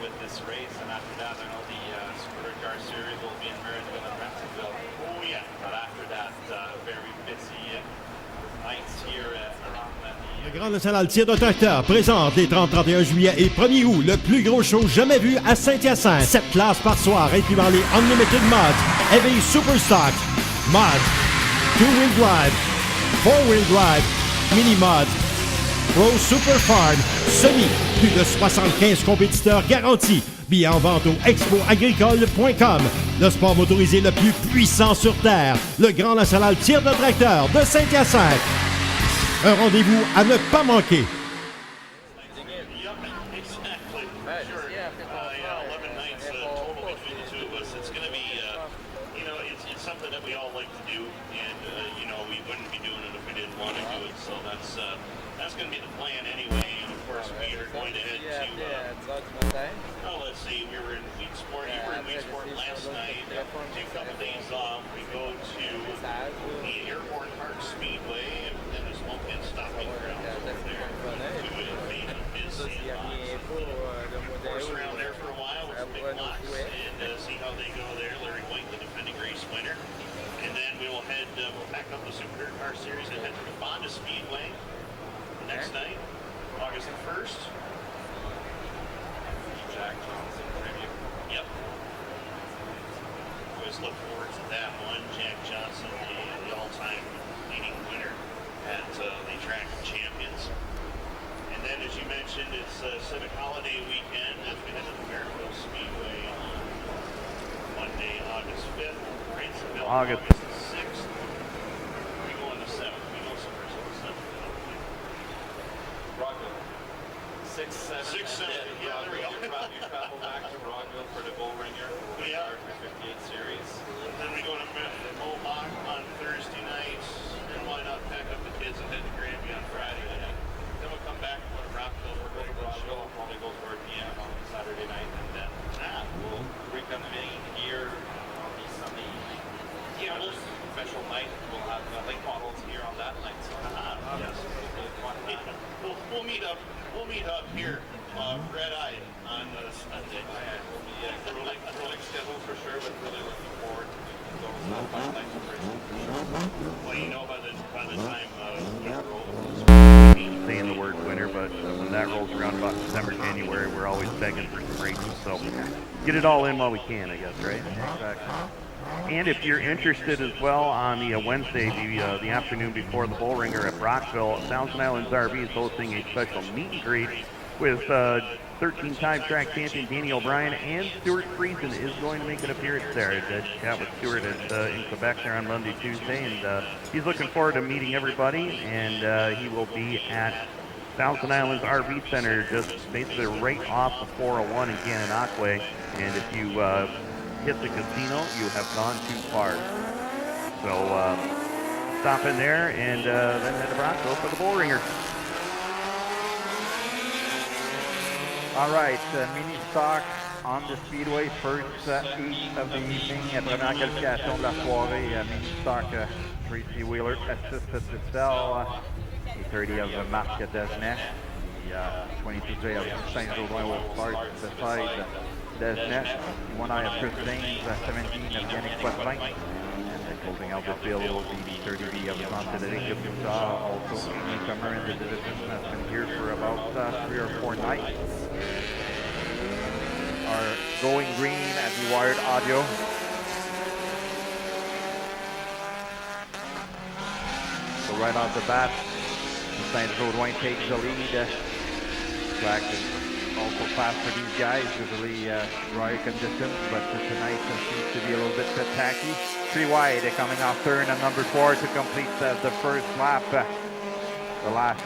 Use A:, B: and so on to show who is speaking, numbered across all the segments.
A: with this race, and after that, I know the DIRTcar series will be in Merrittville and Rentonville.
B: Oh yeah.
A: But after that, very busy nights here around the...
C: Le Grand National Tir de Tracteur présente les 30, 31 juillet et 1er août le plus gros show jamais vu à Saint-Hyacinthe. 7 classes par soir, incluant les Unlimited Mods, Heavy Superstock, Mods, 2-Wheel Drive, 4-Wheel Drive, Mini Mods, Pro Super Farm, Semi, plus de 75 compétiteurs garantis. Billets en vente au expoagricole.com. Le sport motorisé le plus puissant sur Terre. Le Grand National Tir de Tracteur de Saint-Hyacinthe. Un rendez-vous à ne pas manquer.
B: That's going to be the plan anyway, and of course we are going to head to, let's see, we were in Weedsport last night, take a couple days off, we go to the Airport Park Speedway, and then there's one stopping ground over there, to invasion busy horse around there for a while with some big blocks, and see how they go there. Larry White, the defending race winner, and then we will head, we'll pack up the Super DIRTcar series and head to the Fonda Speedway next night, August the 1st.
A: Jack Johnson tribute.
B: Yep. Always look forward to that one. Jack Johnson, the all-time leading winner at the Track of Champions. And then, as you mentioned, it's Civic Holiday weekend as we head to the Merrittville Speedway on Monday, August 5th. Ransomville, August 6th. We go on the 7th. We go somewhere on the 7th.
A: Rockville. 6, 7,
B: yeah, there we go.
A: You travel back to Rockville for the Bull Ringer,
B: yeah.
A: our 58 series.
B: And then we go to Mohawk on Thursday night. Then why not pack up the kids and head to Granby on Friday night? Then we'll come back and go to Rockville.
A: We'll go to Rockville, probably go to RPM on Saturday night, and then we'll reconvene here on the Sunday evening.
B: Yeah, we'll
A: special night. We'll have late models here on that night. So
B: yes. We'll meet up. We'll meet up here, red-eyed on Sunday.
A: We'll be rolling schedule for sure, but really looking forward to those fun nights of racing.
B: Well, you know, by the time winter rolls,
D: saying the word winter, but when that rolls around about December, January, we're always begging for some races. So get it all in while we can, I guess, right? Exactly. And if you're interested as well, on the Wednesday, the afternoon before the Bull Ringer at Brockville, Thousand Islands RV is hosting a special meet and greet with 13-time track champion Danny O'Brien, and Stuart Friesen is going to make an appearance there. I chat with Stuart in Quebec there on Monday, Tuesday, and he's looking forward to meeting everybody, and he will be at Thousand Islands RV Center, just basically right off the 401 in Gananoque, and if you hit the casino, you have gone too far. So stop in there and then head to Brockville for the Bull Ringer.
E: All right, mini stock on the Speedway, first heat of the evening, première qualification de la soirée, mini stock Tracy Wheeler assisted to sell, E30 of Marc Desnet, the 22J of Saint-Jourdain will start beside Desnet, 1I of Chris James, 17 of Yannick Poitvin, and then closing out the field will be the 30B of Jean-Cédric Bouchard, also a newcomer in the division, has been here for about 3 or 4 nights. Our Going Green at the Wired Audio. So right off the bat, Saint-Jourdain takes the lead. Track is also fast for these guys, usually drier conditions, but tonight seems to be a little bit tacky. 3 wide, coming off turn and number 4 to complete the first lap. The last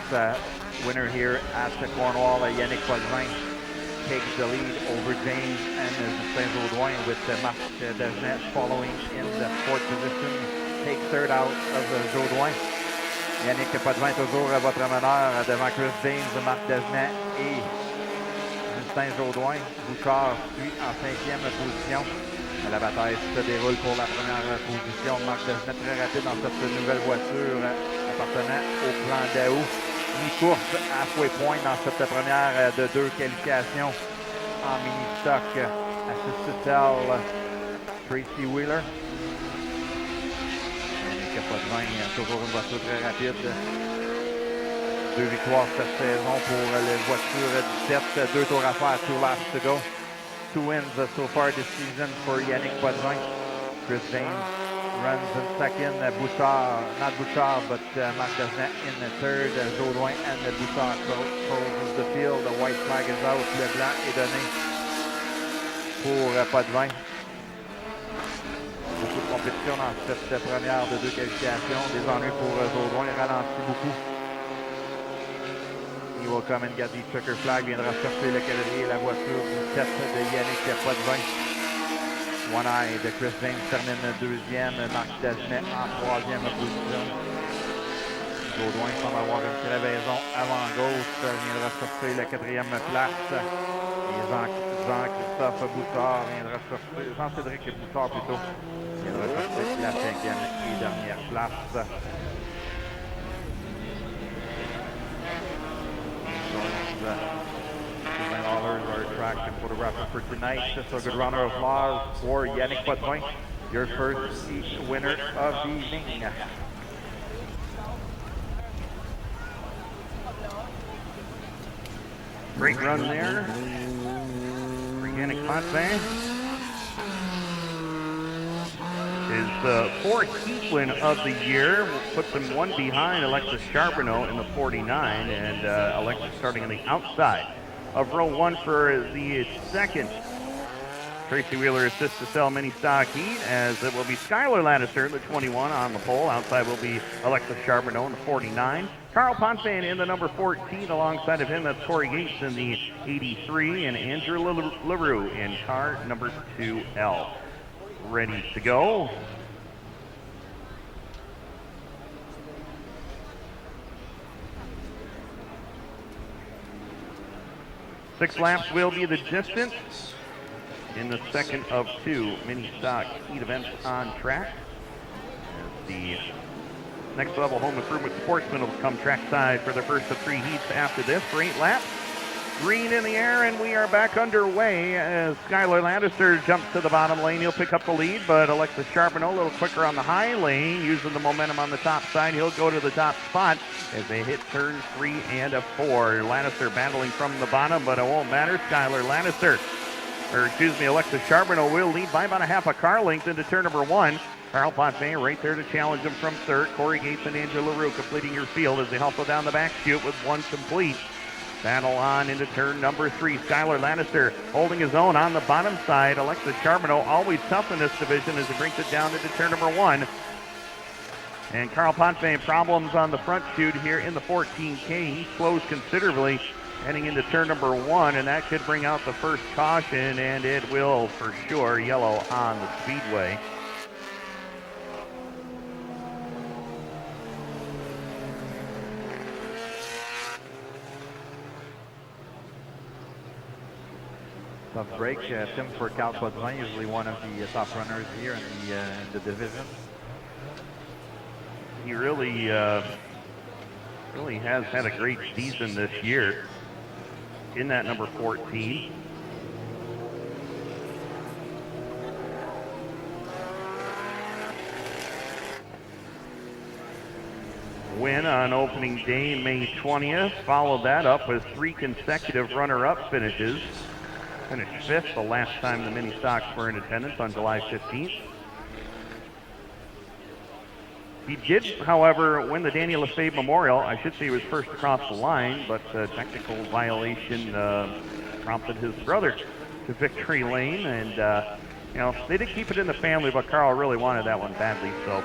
E: winner here at the Cornwall, Yannick Poitvin, takes the lead over James and Saint-Jourdain, with Marc Desnet following in the 4th position, takes third out of Jourdain. Yannick Poitvin toujours à votre meneur devant Chris James, Marc Desnet et Saint-Jourdain. Bouchard suit en 5e position. La bataille se déroule pour la première position. Marc Desnet très rapide dans cette nouvelle voiture appartenant au plan d'Aou. Mi-course halfway point dans cette première de 2 qualifications. en mini-stock, assiste celle Tracy Wheeler. Il n'y a pas de 20, toujours une voiture très rapide. 2 victoires cette saison pour la voiture 17, 2 tours à faire, 2 laps to go. 2 wins so far this season for Yannick Potvin. Chris James runs in second, Bouchard, not Bouchard, but Marc Desnet in the third, Jodoin and Bouchard closes the field. The white flag is out, le blanc est donné pour Potvin. Beaucoup de compétition dans cette première de 2 qualifications. Des ennuis pour Jodoin, il ralentit beaucoup. He will come and get the checker flag, viendra chercher le cavalier, la voiture 17 de Yannick Potvin. One Eye de Chris James termine deuxième, Marc Desmet en troisième position. Jodoin semble avoir une crevaison avant gauche, viendra chercher la quatrième place. Et Jean-Christophe Bouchard viendra chercher, Jean-Cédric Bouchard plutôt, viendra chercher la cinquième et dernière place. $2,000 are attractive for the raffle for tonight. So good round of applause for Yannick Potvin, your first winner of the evening.
D: Great run there for Yannick Potvin. His fourth heat win of the year puts him one behind Alexis Charbonneau in the 49, and Alexis starting on the outside of row 1 for the second Tracy Wheeler assists to sell mini stock heat, as it will be Skylar Laddister in the 21 on the pole. Outside will be Alexis Charbonneau in the 49. Carl Potvin in the number 14. Alongside of him, that's Corey Gates in the 83, and Andrew LaRue in car number 2L. Ready to go. Six laps will be the distance in the second of 2 mini stock heat events on track. As the next level home improvement Sportsman will come trackside for the first of 3 heats after this for 8 laps. Green in the air, and we are back underway as Skylar Laddister jumps to the bottom lane. He'll pick up the lead, but Alexis Charbonneau a little quicker on the high lane, using the momentum on the top side. He'll go to the top spot as they hit turns 3 and 4. Laddister battling from the bottom, but it won't matter. Skylar Laddister, Alexis Charbonneau will lead by about a half a car length into turn number 1. Carl Potvin right there to challenge him from third. Corey Gates and Andrew LaRue completing your field as they hustle down the back chute with 1 complete. Battle on into turn number 3. Skylar Laddister holding his own on the bottom side. Alexis Charbonneau always tough in this division as he brings it down into turn number 1. And Carl Potvin problems on the front chute here in the 14K. He slows considerably heading into turn number 1, and that could bring out the first caution, and it will for sure. Yellow on the speedway.
E: Tough break, Tim, for Carl Potvin, usually one of the top runners here in the division.
D: He really has had a great season this year in that number 14. Win on opening day, May 20th. Followed that up with 3 consecutive runner-up finishes. Finished 5th the last time the mini stocks were in attendance on July 15th. He did, however, win the Daniel Lefebvre Memorial. I should say he was first across the line, but a technical violation prompted his brother to victory lane. And, they did keep it in the family, but Carl really wanted that one badly. So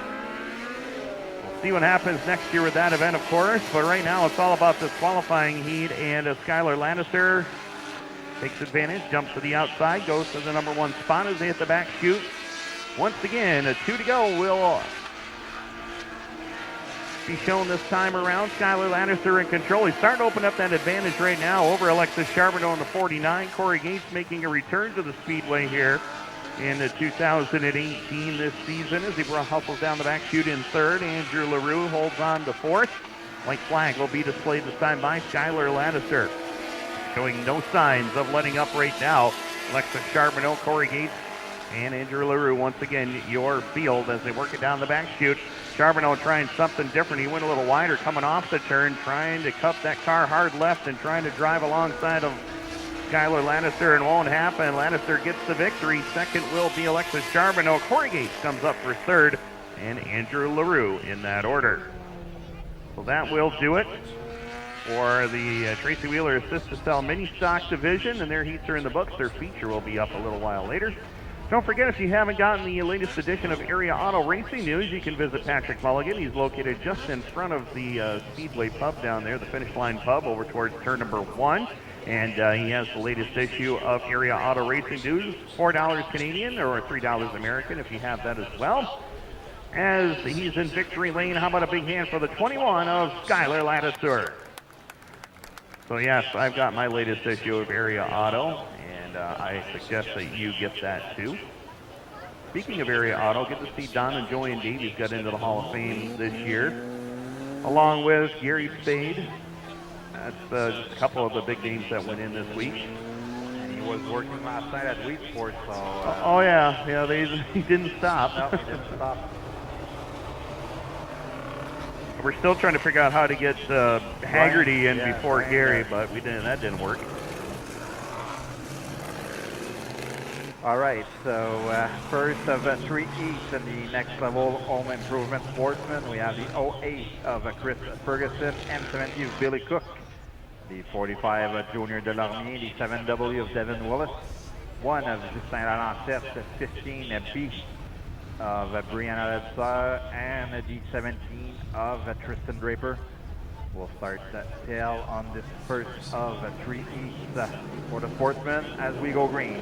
D: we'll see what happens next year with that event, of course. But right now it's all about this qualifying heat, and Skylar Laddister takes advantage, jumps to the outside, goes to the number 1 spot as they hit the back chute. Once again, 2 to go will be shown this time around. Skylar Laddister in control. He's starting to open up that advantage right now over Alexis Charbonneau in the 49. Corey Gates making a return to the speedway here in 2018 this season as he hustles down the back chute in 3rd. Andrew LaRue holds on to 4th. White flag will be displayed this time by Skylar Laddister. showing no signs of letting up right now. Alexis Charbonneau, Corey Gates, and Andrew LaRue, once again, your field as they work it down the back chute. Charbonneau trying something different. He went a little wider coming off the turn, trying to cup that car hard left and trying to drive alongside of Skylar Lannister, and won't happen. Lannister gets the victory. Second will be Alexis Charbonneau. Corey Gates comes up for third, and Andrew LaRue in that order. So that will do it for the Tracy Wheeler Assist to Sell Mini Stock Division, and their heats are in the books. Their feature will be up a little while later. Don't forget, if you haven't gotten the latest edition of Area Auto Racing News, you can visit Patrick Mulligan. He's located just in front of the Speedway pub down there, the Finish Line pub, over towards turn number 1. And he has the latest issue of Area Auto Racing News, $4 Canadian or $3 American if you have that as well. As he's in victory lane, how about a big hand for the 21 of Skylar Lattiser? So yes, I've got my latest issue of Area Auto, and I suggest that you get that too. Speaking of Area Auto, get to see Don and Joanne Davies got into the Hall of Fame this year, along with Gary Spade. That's just a couple of the big names that went in this week.
E: And he was working last night at Wheat Sports, so...
D: oh yeah, he didn't stop.
E: No, he didn't stop.
D: We're still trying to figure out how to get Haggerty in before
E: Brian,
D: Gary, but that didn't work.
E: All right, so first of 3 East in the next level home improvement Sportsman. We have the 08 of Chris Ferguson, M70 of Billy Cook, the 45 of Junior Delormier, the 7W of Devin Willis, 1 of Justin Lalancette, the 15 of B of Brianna Ledser, and the 17 of Tristan Draper. We'll start that sale on this first of 3 East for the Sportsman as we go green.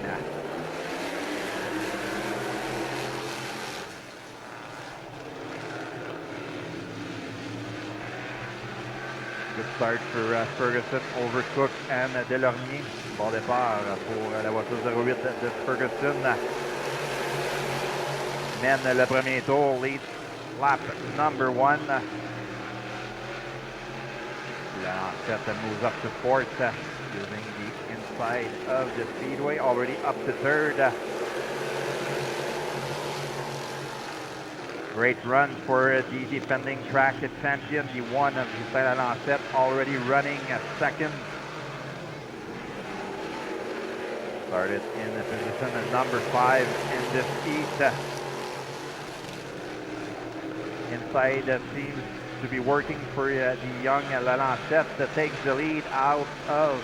E: Good start for Ferguson over Cook and Delormier. Bon départ pour la voiture 08 de Ferguson. Mène le premier tour, leads lap number 1. Lancette moves up to 4th using the inside of the speedway, already up to 3rd. Great run for the defending track champion, the 1 of Justin Lalancette, already running at 2nd. Started in the position as number 5 in this heat. Inside seems to be working for the young Lalancette that takes the lead out of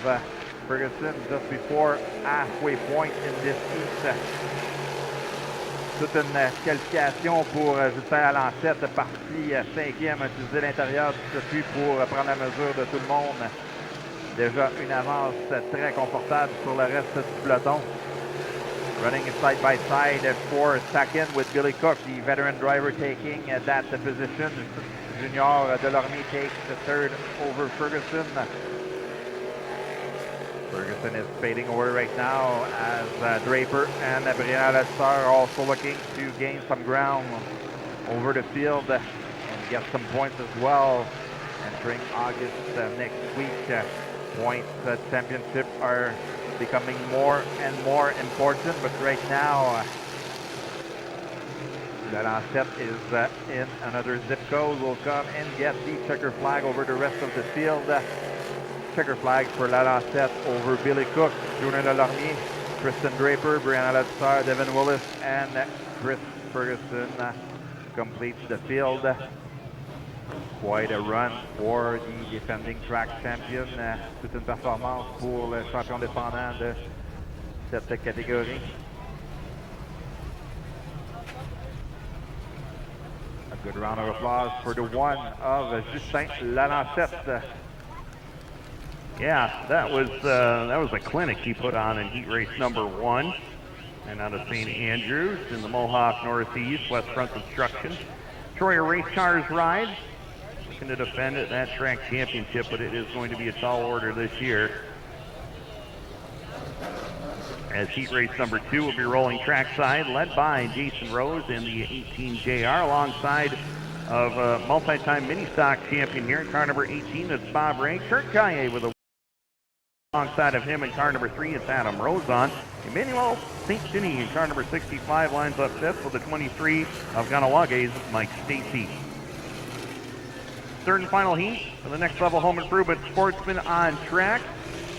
E: Ferguson just before halfway point in this heat. Toute une qualification pour Justin Lalancette, parti 5e, utiliser l'intérieur du circuit pour prendre la mesure de tout le monde. Déjà une avance très confortable sur le reste du peloton. Running side by side for 2nd with Billy Cook, the veteran driver, taking that position. Junior Delormier takes the 3rd over Ferguson. Ferguson is fading away right now as Draper and Brianna Ledser are also looking to gain some ground over the field and get some points as well. Entering August next week, points championship are becoming more and more important, but right now Lalancette is in another zip code. Will come and get the checker flag over the rest of the field. Checker flag for Lalancette over Billy Cook, Junior Delormier, Tristan Draper, Brianna Ledser, Devin Willis, and Chris Ferguson completes the field. Quite a run for the defending track champion. Toute une performance pour le champion défendant de cette catégorie. A good round of applause for the 1 of Justin Lalancette.
D: Yeah, that was a clinic he put on in heat race number 1. And out of St. Andrews in the Mohawk Northeast, West Front Construction. Troyer Race Cars ride. Looking to defend that track championship, but it is going to be a tall order this year. As heat race number 2 will be rolling trackside, led by Jason Rose in the 18 JR, alongside of multi-time mini stock champion here in car number 18. That's Bob Ray. Kurt Gaillet with a Alongside of him in car number 3, it's Adam Rosen. Emmanuel St. Denis in car number 65 lines up 5th with the 23 of Ganawage's Mike Stacy. Third and final heat for the next level home improvement Sportsman on track.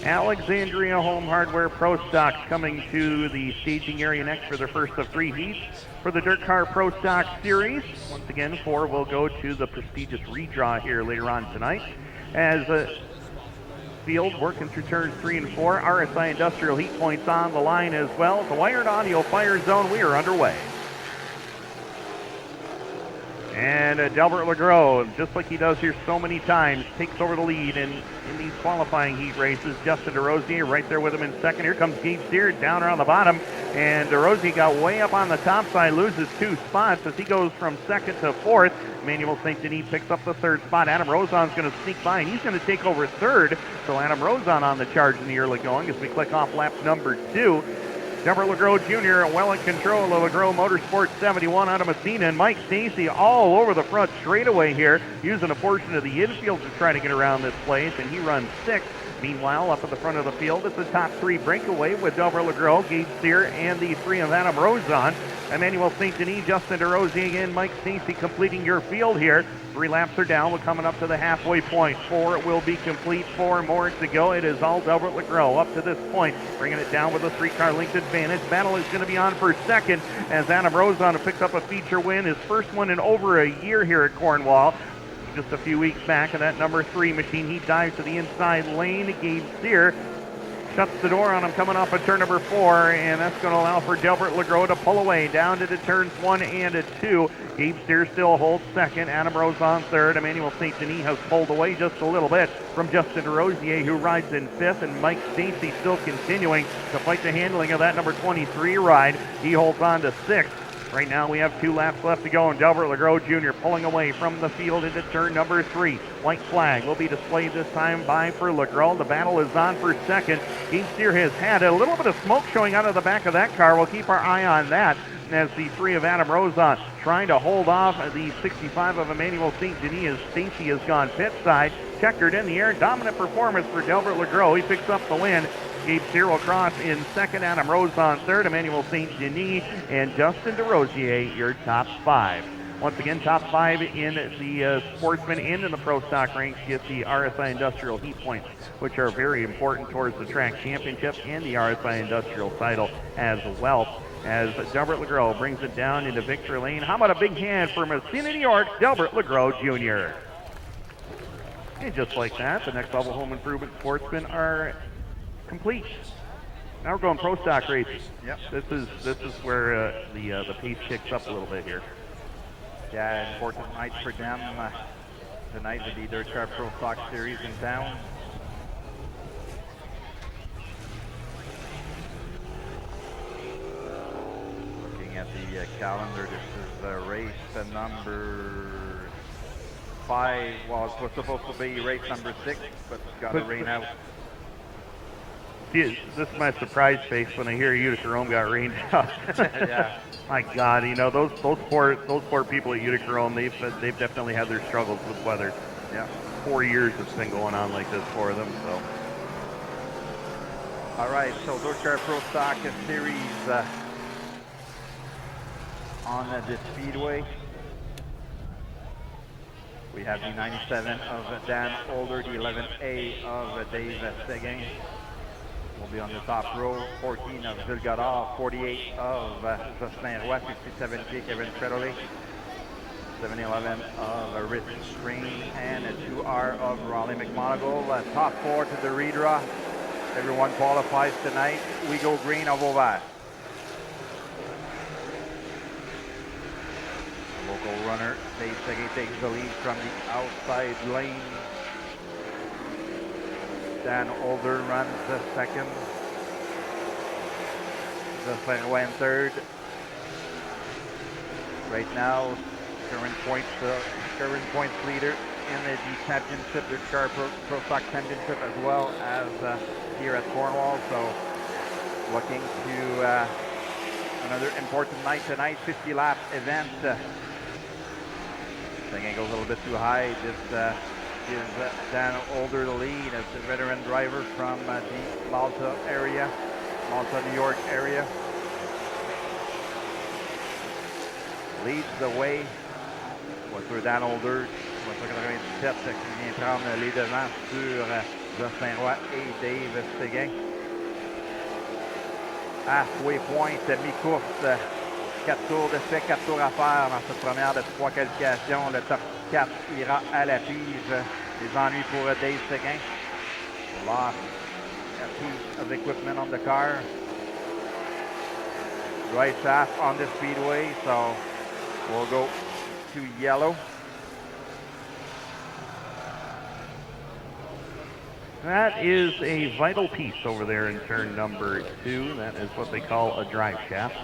D: Alexandria Home Hardware Pro Stocks coming to the staging area next for their first of 3 heats for the DIRTcar Pro Stock Series. Once again, 4 will go to the prestigious redraw here later on tonight. As field working through turns 3 and 4. RSI Industrial Heat Points on the line as well. The Wired Audio Fire Zone, we are underway. And Delbert LeGros, just like he does here so many times, takes over the lead in these qualifying heat races. Justin DeRosier right there with him in second. Here comes Gabe Sear down around the bottom. And DeRosier got way up on the top side, loses 2 spots as he goes from second to fourth. Emmanuel St. Denis picks up the 3rd spot. Adam Rosen's going to sneak by, and he's going to take over 3rd. So Adam Rosen on the charge in the early going as we click off lap number 2. Delbert LeGros Jr. well in control of LeGros Motorsports 71 out of Messina, and Mike Stacy all over the front straightaway here, using a portion of the infield to try to get around this place, and he runs 6th. Meanwhile, up at the front of the field, it's the top 3 breakaway with Delbert LeGros, Gabe Sear, and the 3 of Adam Rosen. Emmanuel St. Denis, Justin DeRosier, and Mike Stacy completing your field here. 3 laps are down. We're coming up to the halfway point. 4 will be complete. 4 more to go. It is all Delbert LeGros up to this point, bringing it down with a 3-car length advantage. Battle is going to be on for second as Adam Rosen picks up a feature win, his first one in over a year here at Cornwall. Just a few weeks back in that number 3 machine, he dives to the inside lane. Gabe Sear shuts the door on him coming off of turn number 4, and that's going to allow for Delbert LeGros to pull away down to the turns 1 and 2. Gabe Sear still holds second. Adam Rosen 3rd. Emmanuel St. Denis has pulled away just a little bit from Justin DeRosier, who rides in 5th, and Mike Stacy still continuing to fight the handling of that number 23 ride. He holds on to 6th. Right now we have 2 laps left to go, and Delbert LeGros Jr. pulling away from the field into turn number 3. White flag will be displayed this time by for LeGros. The battle is on for second. Gabe Sear has had a little bit of smoke showing out of the back of that car. We'll keep our eye on that as the 3 of Adam Rosen trying to hold off the 65 of Emmanuel St. Denis as Stacy has gone pit side. Checkered in the air. Dominant performance for Delbert LeGros. He picks up the win. Gabe Sear will cross in second, Adam Rosen 3rd, Emmanuel St. Denis, and Justin DeRosier, your top 5. Once again, top 5 in the Sportsman and in the Pro Stock ranks get the RSI Industrial Heat Points, which are very important towards the track championship and the RSI Industrial title as well. As Delbert LeGros brings it down into victory lane. How about a big hand for Messina, New York, Delbert LeGros Jr. And just like that, the next level home improvement Sportsmen are complete. Now we're going Pro Stock races.
E: Yep.
D: This is where the pace kicks up a little bit here.
E: Yeah, important night for them tonight with the DIRTcar Pro Stock Series in town. Looking at the calendar, this is race number 5. Well, it was supposed to be race number 6, but it's got to rain out.
D: This is my surprise face when I hear Utica Rome got rained out.
E: Yeah.
D: My God, you know those poor people at Utica Rome. They've definitely had their struggles with weather.
E: Yeah.
D: 4 years it's been going on like this for them. So.
E: All right, so DIRTcar Pro Stock Series on the Speedway. We have the 97 of Dan Older, the 11A of Dave Seguin. Will be on the top row. 14 of Vilgador, 48 of Jocelyn Roy, 57K Kevin Federley, 711 of Rich Green, and a 2R of Raleigh McMonagle. Top 4 to the redraw. Everyone qualifies tonight. We go green of Vauvert. Local runner, Dave Seguin takes the lead from the outside lane. Dan Older runs second. Jocelyn Roy in 3rd. Right now, current points leader in the championship, the DIRTcar Pro Stock Championship, as well as here at Cornwall. So, looking to another important night tonight, 50-lap event. Seguin goes a little bit too high. This gives Dan Older the lead as the veteran driver from the Malta area, Malta, New York area. Leads the way. Voiture Dan Older, voiture 97 qui vient prendre les devants sur Jocelyn Roy et Dave Séguin. Halfway point, mi-course. 4 tours de fait, 4 tours à faire dans cette première de 3 qualifications. Le top 4 ira à la pige. Les ennuis pour Dave Séguin. Lost a piece of equipment on the car. Right shaft on the speedway, so we'll go to yellow.
D: That is a vital piece over there in turn number 2. That is what they call a drive shaft.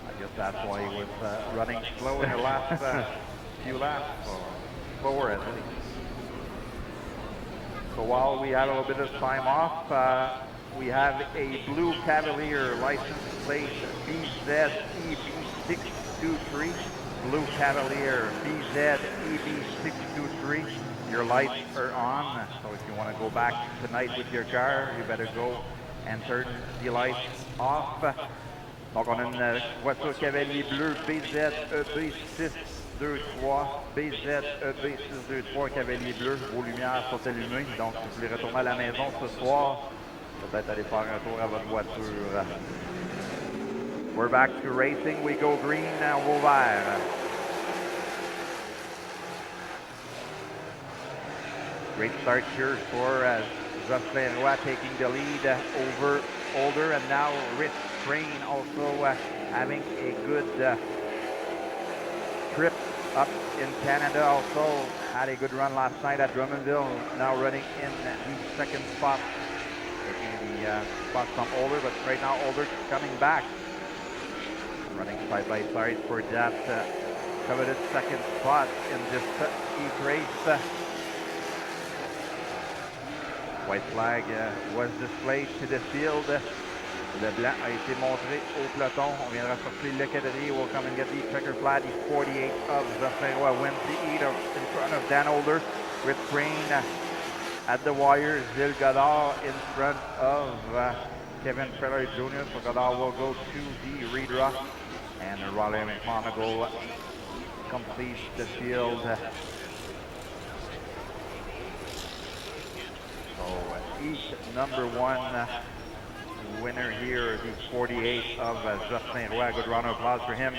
E: I guess that's why he was running slow in the last few laps, or slower at least. So while we had a little bit of time off, we have a blue Cavalier license plate BZEB623. Blue Cavalier BZEB623. Your lights are on, so if you want to go back tonight with your car, you better go and turn the lights off. Donc on a une voiture Cavalier bleu BZEB623, BZEB623 Cavalier bleu, vos lumières sont allumées, donc si vous voulez retourner à la maison ce soir, peut-être aller faire un tour à votre voiture. We're back to racing, we go green, now go vert. Great start here for Jocelyn Roy taking the lead over Older, and now Rich Crane also having a good trip up in Canada. Also had a good run last night at Drummondville. Now running in the second spot, taking the spot from Older, but right now Older coming back, running side by side for that coveted second spot in this heat race. White flag was displayed to the field. Le blanc a été montré au peloton. On viendra sortir le quadrille. We'll come and get the checker flag. The 48 of Jocelyn Roy wins the heat in front of Dan Older. Rich Crane at the wire. Gilles Godard in front of Kevin Feller Jr. So Godard will go to the redraw. And Raleigh McMonagle completes the field. Each number 1 winner here, the 48 of Jocelyn Roy. Good round of applause for him,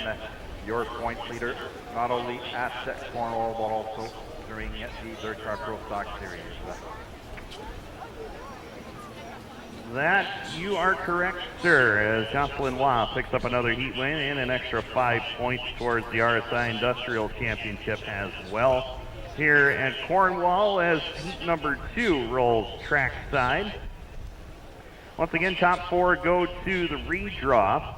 E: your points leader, not only at Cornwall, but also during the DIRTcar Pro Stock Series.
D: That, you are correct, sir, as Jocelyn Roy picks up another heat win and an extra 5 points towards the RSI Industrial Championship as well. Here at Cornwall as heat number 2 rolls trackside. Once again, top 4 go to the redraw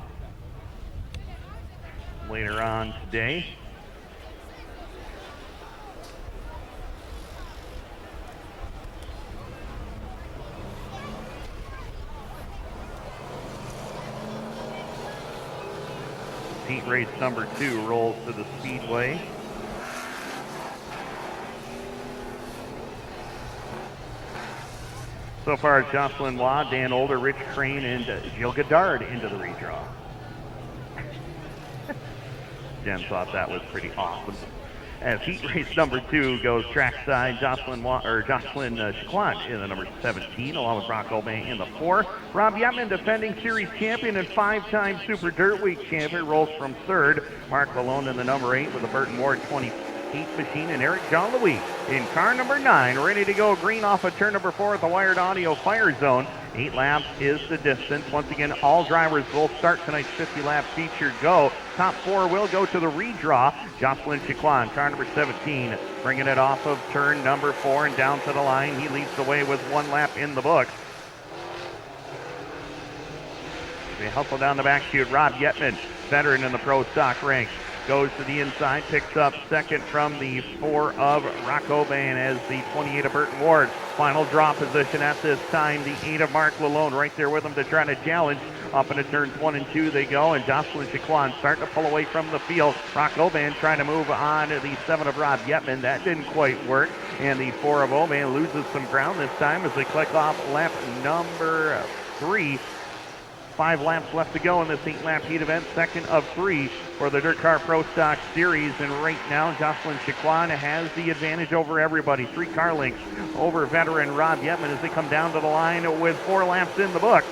D: later on today. Heat race number 2 rolls to the Speedway. So far, Jocelyn Roy, Dan Older, Rich Crane, and Gilles Godard into the redraw. Jen thought that was pretty awesome. As heat race number 2 goes trackside, Jocelyn Chiquan in the number 17, along with Brock Obey in the 4. Rob Yetman, defending series champion and 5-time Super Dirt Week champion, rolls from 3rd. Mark Malone in the number 8 with a Burton Ward 20. Heat machine, and Eric Jean-Louis in car number 9, ready to go green off of turn number 4 at the Wired Audio Fire Zone. 8 laps is the distance. Once again, all drivers will start tonight's 50-lap feature go. Top 4 will go to the redraw. Jocelyn Chiquan, car number 17, bringing it off of turn number 4 and down to the line. He leads the way with 1 lap in the books. They hustle down the back chute. Rob Yetman, veteran in the pro stock ranks. goes to the inside, picks up second from the 4 of Rock Oban as the 28 of Burton Ward. Final draw position at this time, the 8 of Mark Lalone right there with him to try to challenge. Up into turns 1 and 2 they go, and Jocelyn Chiquan starting to pull away from the field. Rock Oban trying to move on to the 7 of Rob Yetman. That didn't quite work, and the 4 of Oban loses some ground this time as they click off lap number 3. 5 laps left to go in this 8-lap heat event, second of 3 for the DIRTcar Pro Stock Series. And right now, Jocelyn Chiquan has the advantage over everybody. 3 car lengths over veteran Rob Yetman as they come down to the line with 4 laps in the book.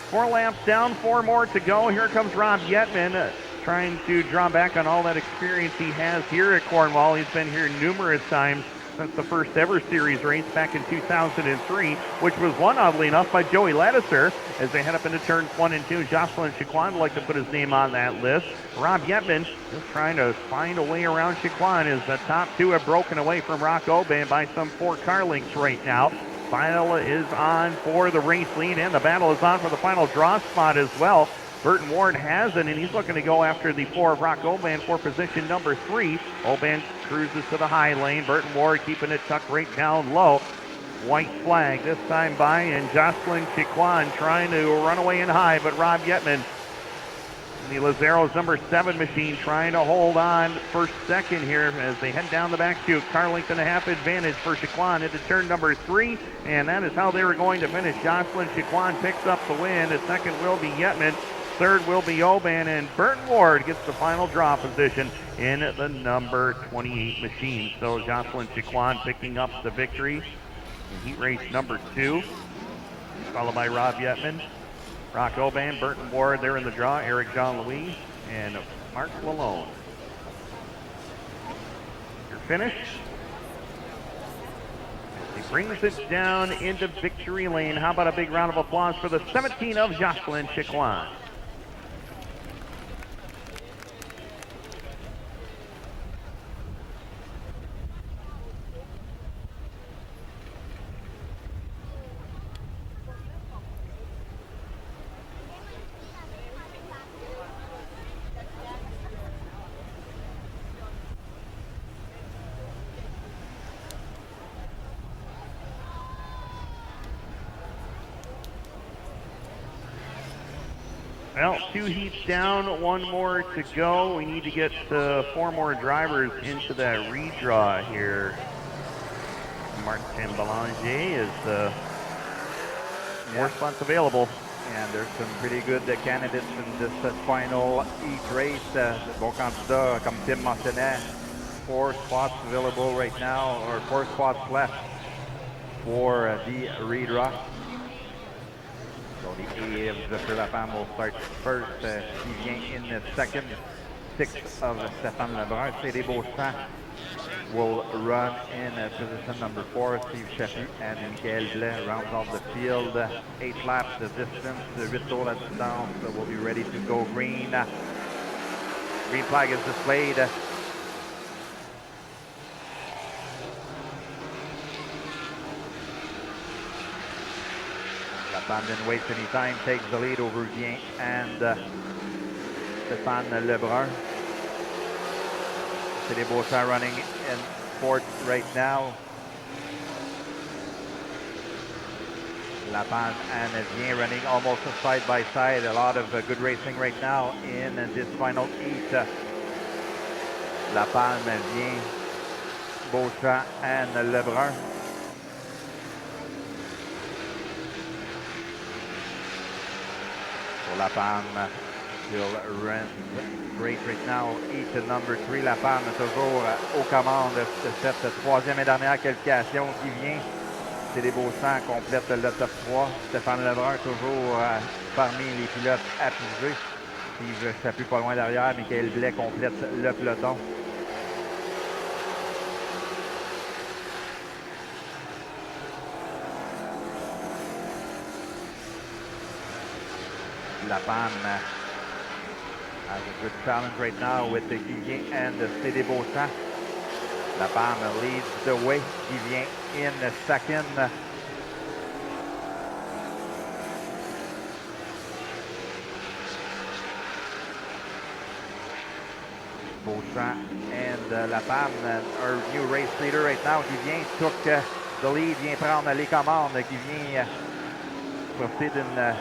D: 4 laps down, 4 more to go. Here comes Rob Yetman trying to draw back on all that experience he has here at Cornwall. He's been here numerous times since the first ever series race back in 2003, which was won, oddly enough, by Joey Ladisser. As they head up into turns 1 and 2, Jocelyn Chiquan would like to put his name on that list. Rob Yetman just trying to find a way around Chiquan as the top 2 have broken away from Rock Oban by some 4 car lengths right now. Final is on for the race lead, and the battle is on for the final draw spot as well. Burton Ward has it, and he's looking to go after the 4 of Rock Oban for position number 3. Oban cruises to the high lane. Burton Ward keeping it tucked right down low. White flag this time by, and Jocelyn Chiquan trying to run away in high, but Rob Yetman, the Lazaro's number 7 machine, trying to hold on for second here as they head down the back chute. Car length and a half advantage for Chiquan into turn number 3, and that is how they were going to finish. Jocelyn Chiquan picks up the win. The second will be Yetman. Third will be Oban, and Burton Ward gets the final draw position in the number 28 machine. So Jocelyn Chiquan picking up the victory in heat race number 2, followed by Rob Yetman. Rock Oban, Burton Ward, they're in the draw. Eric Jean-Louis and Mark Lalone. You're finished. He brings it down into victory lane. How about a big round of applause for the 17 of Jocelyn Chiquan. Well, 2 heats down, 1 more to go. We need to get 4 more drivers into that redraw here. Martin Belanger is 4 spots available.
E: And there's some pretty good candidates in this final heat race. Bon candidat, comme Tim mentionnait, 4 spots available right now, or 4 spots left for the redraw. So the A of Lapin will start first. He vient in second. 6 of Stéphane Lebrun. CD Beauchamp will run in position number 4. Steve Chapu and Michael Blais rounds off the field. 8 laps the distance. 8 tours la distance. Will be ready to go green. Green flag is displayed. Lapin didn't waste any time, takes the lead over Vien and Stéphane Lebrun. CD Beauchamp running in fourth right now. Lapin and Vien running almost side by side. A lot of good racing right now in this final heat. Lapin, Vien, Beauchamp and Lebrun. Lapin will run great right now. Heat number 3, Lapin toujours aux commandes de cette 3e et dernière qualification qui vient. CD Beauchamp complète le top 3. Stéphane Lebrun toujours parmi les pilotes appuyés. Steve Chapu pas loin derrière. Michael Blais complète le peloton. Lapin has a good challenge right now with the Guillien and the CD Beauchamp. Lapin leads the way. Guillien in the second. Beauchamp and La Palme, our new race leader right now, qui vient, took the lead, vient prendre les commandes, qui vient profiter d'une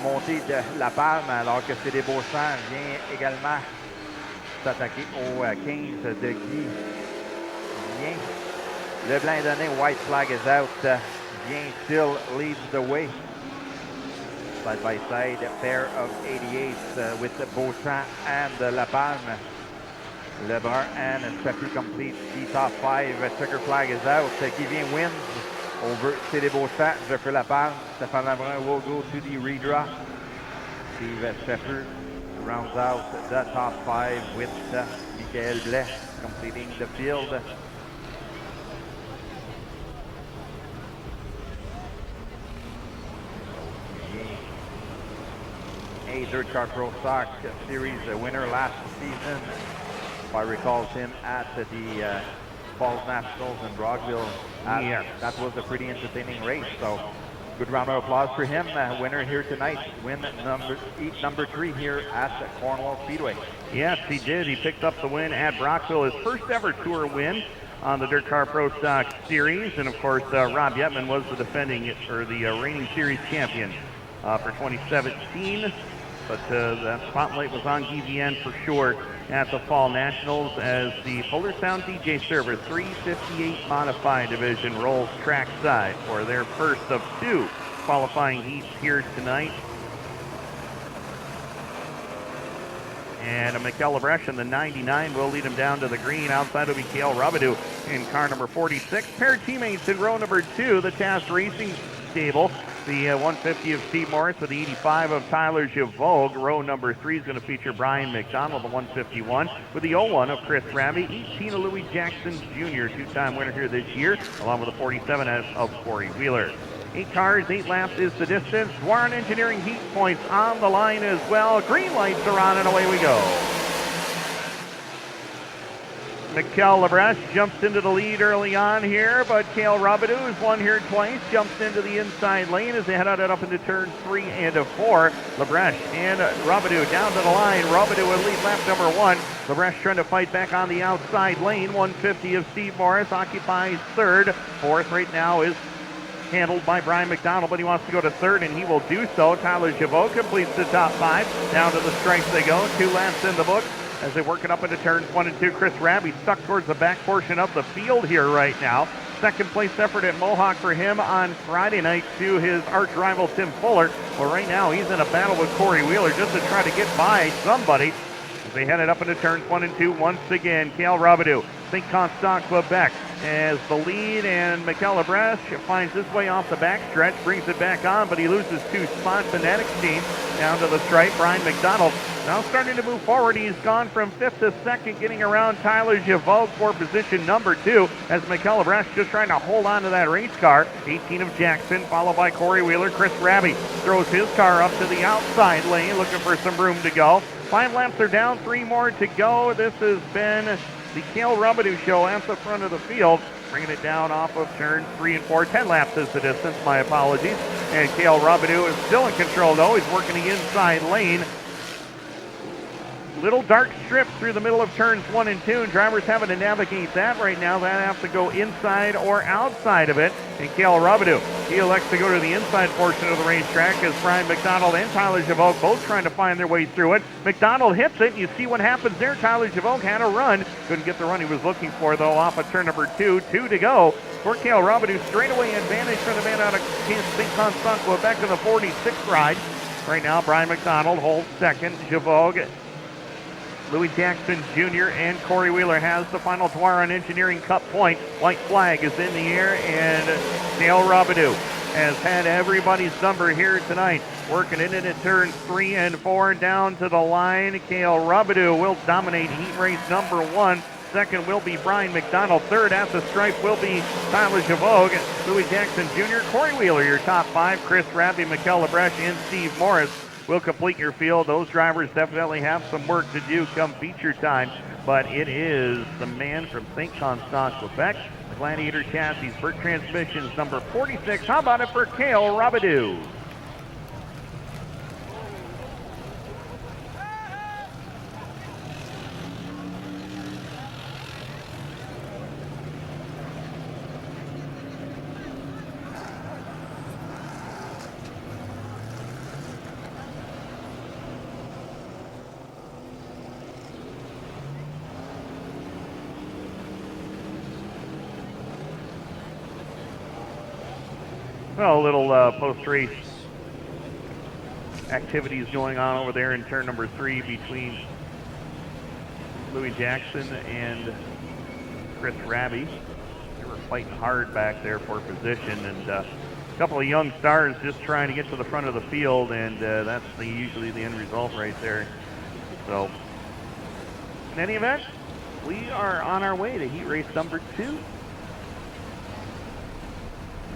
E: montée de La Palme, alors que CD Beauchamp vient également s'attaquer au 15 de Guy. Vient. Le Blandonnet, white flag is out. Vient still leads the way. Side by side, a pair of 88s with Beauchamp and La Palme. Lebrun and Chapu complete the top 5. Checker flag is out. Guivien wins over CD Beauchamp. Jeffrey La Palme. Stéphane Lebrun will go to the redraw. Steve Sheffer rounds out the top 5 with Michael Blais completing the field. A DIRTcar Pro Stock Series winner last season. If I recall him at the Falls Nationals in Brockville. That was a pretty entertaining race, so good round of applause for him. Winner here tonight. Win number 3 here at the Cornwall Speedway.
D: Yes, he did. He picked up the win at Brockville, his first ever tour win on the DIRTcar Pro Stock Series. And of course, Rob Yetman was the reigning series champion for 2017. But that spotlight was on Guivien for sure at the Fall Nationals as the Fuller Sound DJ Service 358 Modified Division rolls trackside for their first of 2 qualifying heats here tonight. And Mikel Lebrecht in the 99 will lead him down to the green. Outside will be Cale Robidoux in car number 46. Pair of teammates in row number 2, the Taft Racing Stable. The 150 of Steve Morris with the 85 of Tyler Givogue. Row number 3 is going to feature Brian McDonald, the 151, with the 01 of Chris Raby, 18 of Louis Jackson Jr., 2-time winner here this year, along with the 47 of Corey Wheeler. 8 cars, 8 laps is the distance. Warren Engineering heat points on the line as well. Green lights are on and away we go. Mikel Lebrecht jumps into the lead early on here, but Cale Robidoux has won here twice, jumps into the inside lane as they head out up into turn 3 and 4. Lebrecht and Robidoux down to the line. Robidoux will lead lap number 1. Lebrecht trying to fight back on the outside lane. 150 of Steve Morris occupies 3rd. 4th right now is handled by Brian McDonald, but he wants to go to 3rd, and he will do so. Tyler Givogue completes the top 5. Down to the stripes they go. 2 laps in the book as they work it up into turns 1 and 2. Chris Raby stuck towards the back portion of the field here right now. Second place effort at Mohawk for him on Friday night to his arch rival Tim Fuller. Well, right now he's in a battle with Corey Wheeler just to try to get by somebody as they headed up into turns 1 and 2 once again. Cale Robidoux, St. Constant, Quebec as the lead, and Mikel Lebrecht finds his way off the backstretch, brings it back on, but he loses 2 spots. Fanatics team down to the stripe. Brian McDonald now starting to move forward. He's gone from 5th to 2nd, getting around Tyler Givogue for position number 2 as Mikel Lebrecht just trying to hold on to that race car. 18 of Jackson, followed by Corey Wheeler. Chris Raby throws his car up to the outside lane, looking for some room to go. 5 laps are down, 3 more to go. This has been the Cale Robidoux show at the front of the field, bringing it down off of turns 3 and 4. 10 laps is the distance, my apologies. And Cale Robidoux is still in control, though. He's working the inside lane. Little dark strip through the middle of turns 1 and 2, and drivers having to navigate that right now. They have to go inside or outside of it. And Cale Robidoux, he elects to go to the inside portion of the racetrack as Brian McDonald and Tyler Givogue both trying to find their way through it. McDonald hits it, and you see what happens there. Tyler Givogue had a run. Couldn't get the run he was looking for, though, off of turn number 2. 2 to go for Cale Robidoux. Straightaway advantage for the man out of St. Constant, Quebec in the 46th ride. Right now, Brian McDonald holds 2nd. Givogue, Louis Jackson Jr. and Corey Wheeler has the final Dwaron Engineering Cup point. White flag is in the air, and Cale Robidoux has had everybody's number here tonight. Working it in at turns 3 and 4 down to the line. Cale Robidoux will dominate heat race number 1. 2nd will be Brian McDonald. 3rd at the stripe will be Tyler Givogue, Louis Jackson Jr., Corey Wheeler, your top 5. Chris Raby, Mikel Lebrecht, and Steve Morris will complete your field. Those drivers definitely have some work to do come feature time, but it is the man from St. Constant, Quebec, the Gladiator Chassis, Burt Transmissions, number 46. How about it for Cale Robidoux? Well, a little post-race activities going on over there in turn number 3 between Louis Jackson and Chris Raby. They were fighting hard back there for position, and a couple of young stars just trying to get to the front of the field, and that's usually the end result right there. So, in any event, we are on our way to heat race number 2.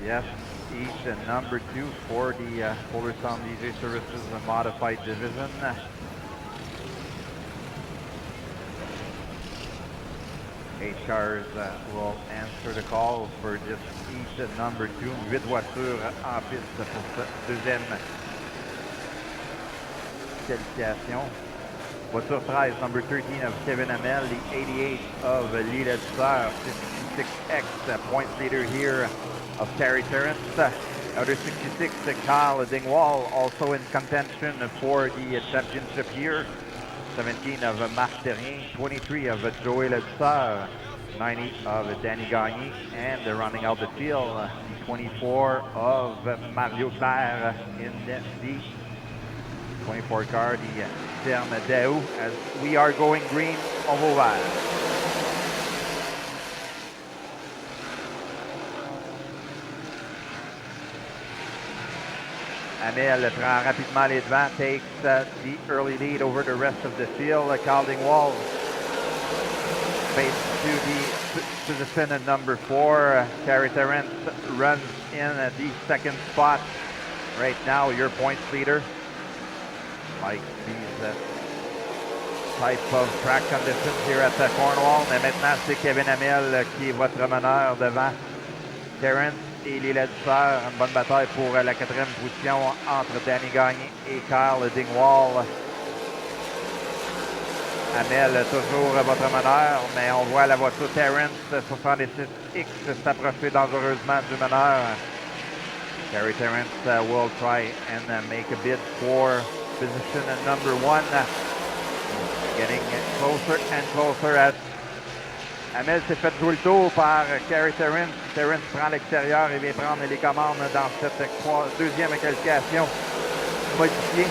E: Yes, heat number 2 for the Polar Sound DJ Services Modified Division. Eight cars will answer the call for this heat number 2. 8 voitures en piste pour cette deuxième qualification. Voiture 13, number 13 of Kevin Hamel, the 88 of Lee Ledger, 56X, point leader here of Carrie Terrence. Number 66, Carl Dingwall, also in contention for the championship here. 17 of Marc Terrien, 23 of Joey Ledger, 90 of Danny Gagné, and rounding out the field, the 24 of Mario Claire in the 24 car, the Terne Daou, as we are going green on Vauvert. Hamel prend rapidement les devants, takes the early lead over the rest of the field. Carl Dingwall fades to the position at number 4. Carrie Terrence runs in the second spot. Right now, your points leader. Like these type of track conditions here at Cornwall. Mais maintenant, c'est Kevin Hamel qui est votre meneur devant Terrence et Lee Ledger. Une bonne bataille pour la 4e position entre Danny Gagné et Carl Dingwall. Hamel, toujours votre meneur, mais on voit la voiture Terrence 66X s'approcher dangereusement du meneur. Carrie Terrence will try and make a bid for position number 1. Getting closer and closer as Hamel s'est fait jouer le tour par Carrie Terrence. Terrence prend l'extérieur et vient prendre les commandes dans cette deuxième qualification modifiée.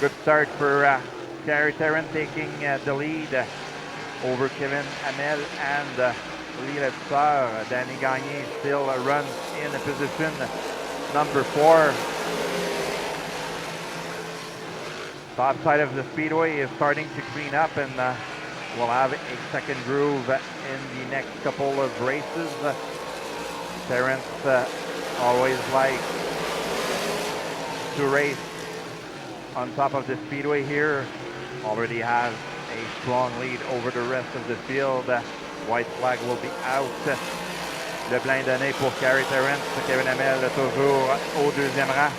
E: Good start for Carrie Terrence taking the lead over Kevin Hamel and Lee Ledger. Danny Gagné still runs in position number 4. Top side of the speedway is starting to clean up, and we'll have a second groove in the next couple of races. Terrence always likes to race on top of the speedway here. Already has a strong lead over the rest of the field. White flag will be out. Le plein donné pour Carrie Terrence. Kevin Hamel toujours au 2e rang.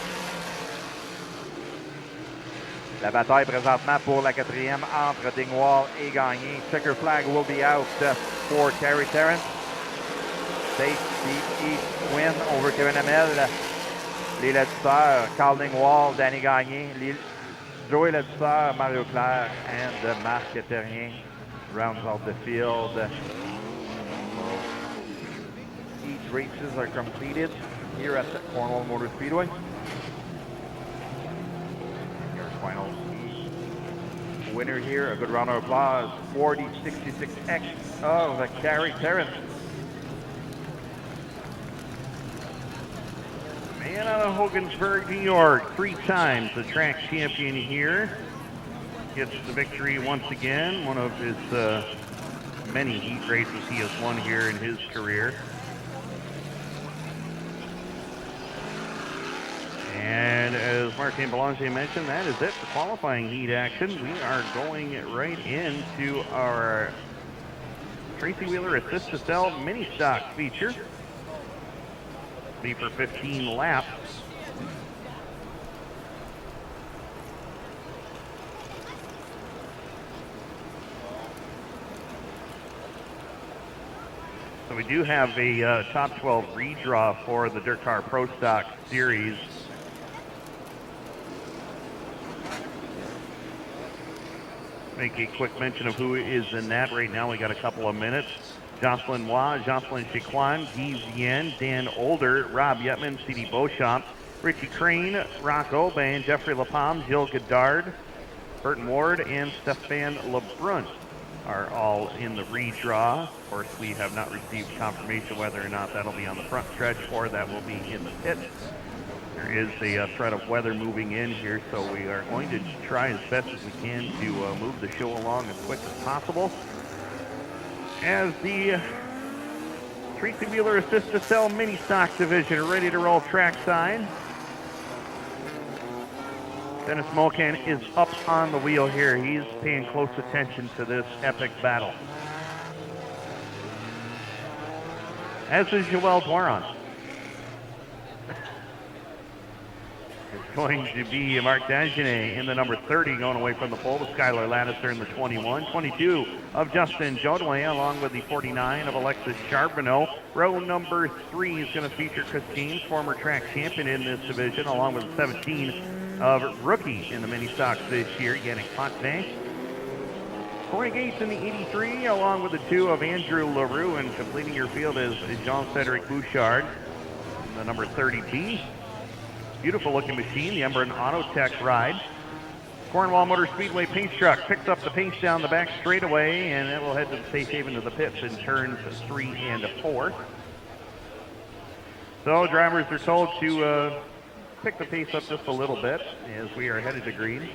E: La bataille présentement pour la 4e entre Dingwall et Gagné. Checker flag will be out for Carrie Terrence. Takes the East win over Kevin Hamel. Lee Ledger, Carl Dingwall, Danny Gagné, Joey Ledger, Mario Claire, and Marc Terrien rounds out the field. Each races are completed here at the Cornwall Motor Speedway. Final winner here, a good round of applause for the 66X of Carrie Terrence. Man out of Hogansburg, New York, 3 times the track champion here. Gets the victory once again, one of his many heat races he has won here in his career. And as Martin Belanger mentioned, that is it for qualifying heat action. We are going right into our Tracy Wheeler Assist to Sell mini stock feature. Be for 15 laps. So we do have a top 12 redraw for the DIRTcar Pro Stock Series. Make a quick mention of who is in that right now. We got a couple of minutes.
D: Jocelyn Hua, Jocelyn Chiquan, Guy Zien, Dan Older, Rob Yetman, C.D. Beauchamp, Richie Crane, Rock Aubin, Jeffrey LaPalme, Jill Goddard, Burton Ward, and Stefan Lebrun are all in the redraw. Of course, we have not received confirmation whether or not that'll be on the front stretch or that will be in the pit. There is a threat of weather moving in here, so we are going to try as best as we can to move the show along as quick as possible. As the Tracy Wheeler Assist to Sell Mini Stock Division are ready to roll trackside. Dennis Mokan is up on the wheel here. He's paying close attention to this epic battle. As is Joel Dwaron. It's going to be Mark Dagenet in the number 30 going away from the pole with Skylar Lannister in the 21. 22 of Justin Jodway along with the 49 of Alexis Charbonneau. Row number 3 is going to feature Chris James, former track champion in this division, along with 17 of rookie in the mini stocks this year, Yannick Potvin. Corey Gates in the 83, along with the 2 of Andrew LaRue, and completing your field is Jean-Cedric Bouchard, the number 30B. Beautiful looking machine, the Ember and Autotech ride. Cornwall Motor Speedway pace truck picks up the pace down the back straightaway, and it will head to the safe haven to the pits in turns 3 and 4. So drivers are told to pick the pace up just a little bit as we are headed to green.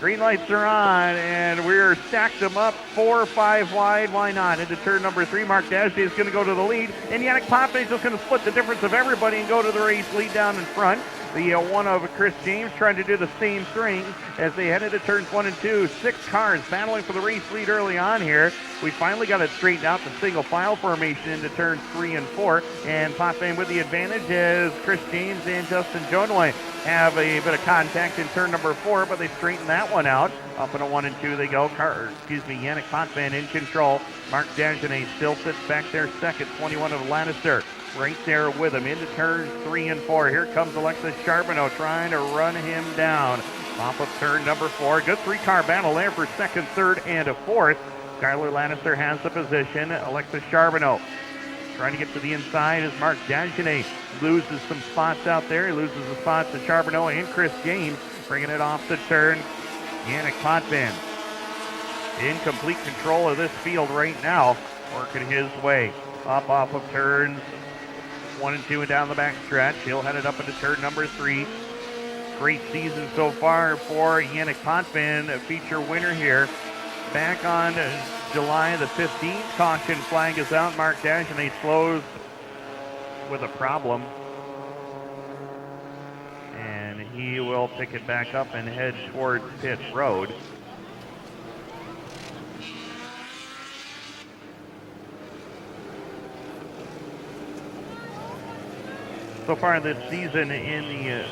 D: Green lights are on, and we're stacked them up 4 or 5 wide. Why not? Into turn number 3, Mark Dagenet is going to go to the lead, and Yannick Potvin is just going to split the difference of everybody and go to the race lead down in front. The one of Chris James trying to do the same thing as they head into turns 1 and 2. 6 cars battling for the race lead early on here. We finally got it straightened out, the single file formation into turns 3 and 4. And Potvin with the advantage as Chris James and Justin Jodway have a bit of contact in turn number 4, but they straighten that one out. Up into 1 and 2 they go. Yannick Potvin in control. Mark Dagenet still sits back there second. 21 of Lannister right there with him into turns 3 and 4. Here comes Alexis Charbonneau trying to run him down. Top of turn number 4. Good 3-car battle there for second, third, and a fourth. Skylar Lannister has the position. Alexis Charbonneau trying to get to the inside as Mark Dagenet loses some spots out there. He loses the spots to Charbonneau and Chris James, bringing it off the turn. Yannick Potvin in complete control of this field right now, working his way up off of turns 1 and 2 and down the back stretch. He'll head it up into turn number 3. Great season so far for Yannick Potvin, a feature winner here. Back on July the 15th, caution flag is out. Mark Dagenet slows with a problem, and he will pick it back up and head towards pit road. So far this season in the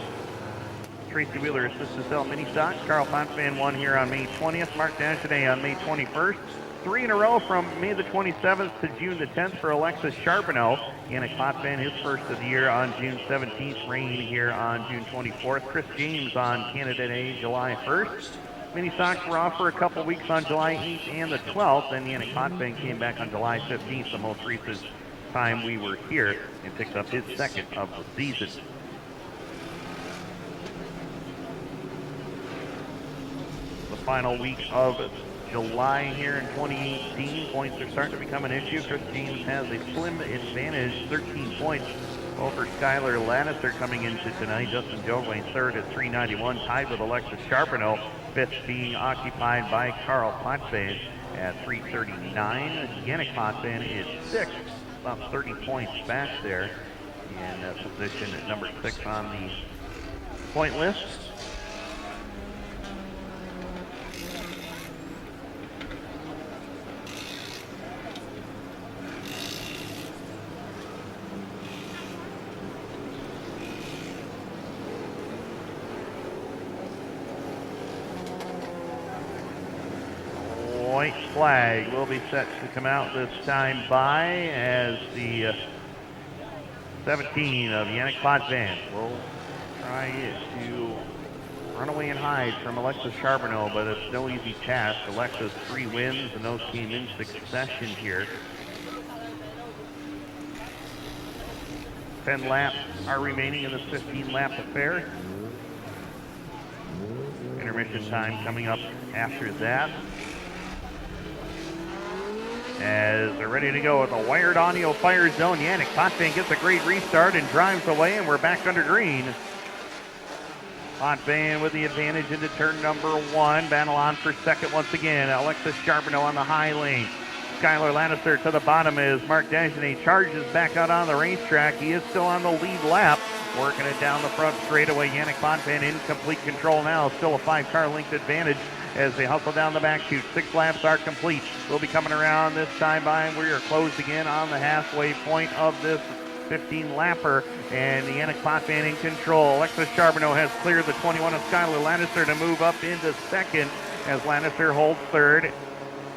D: Tracy Wheeler Assist to Sell Mini Stocks, Carl Potvin won here on May 20th, Mark Dagenet on May 21st. 3 in a row from May the 27th to June the 10th for Alexis Charbonneau. Yannick Potvin, his first of the year on June 17th, Rain here on June 24th. Chris James on Canada Day, July 1st. Mini stocks were off for a couple weeks on July 8th and the 12th, and Yannick Potvin came back on July 15th, the most recent time we were here, and picked up his second of the season. The final week of July here in 2018, points are starting to become an issue. Chris James has a slim advantage, 13 points over Skylar Lannister coming into tonight. Justin Jodway third at 391, tied with Alexis Charbonneau. Fifth being occupied by Carl Potvin at 339. Yannick Potvin is sixth, about 30 points back there in position at number 6 on the point list. white flag will be set to come out this time by as the 17 of Yannick Potvin will try to run away and hide from Alexis Charbonneau, but it's no easy task. Alexis 3 wins, and those came in succession here. 10 laps are remaining in this 15-lap affair. Intermission time coming up after that. As they're ready to go with a wired audio fire zone, Yannick Potvin gets a great restart and drives away, and we're back under green. Potvin with the advantage into turn number 1. Battle on for second once again. Alexis Charbonneau on the high lane. Skylar Lannister to the bottom as Mark Dagenet charges back out on the racetrack. He is still on the lead lap, working it down the front straightaway. Yannick Potvin in complete control now. Still a 5-car length advantage as they hustle down the back chute. 6 laps are complete. We'll be coming around this time by, and we are closed again on the halfway point of this 15-lapper, and Yannick Potvin in control. Alexis Charbonneau has cleared the 21 of Skylar Lannister to move up into second as Lannister holds third.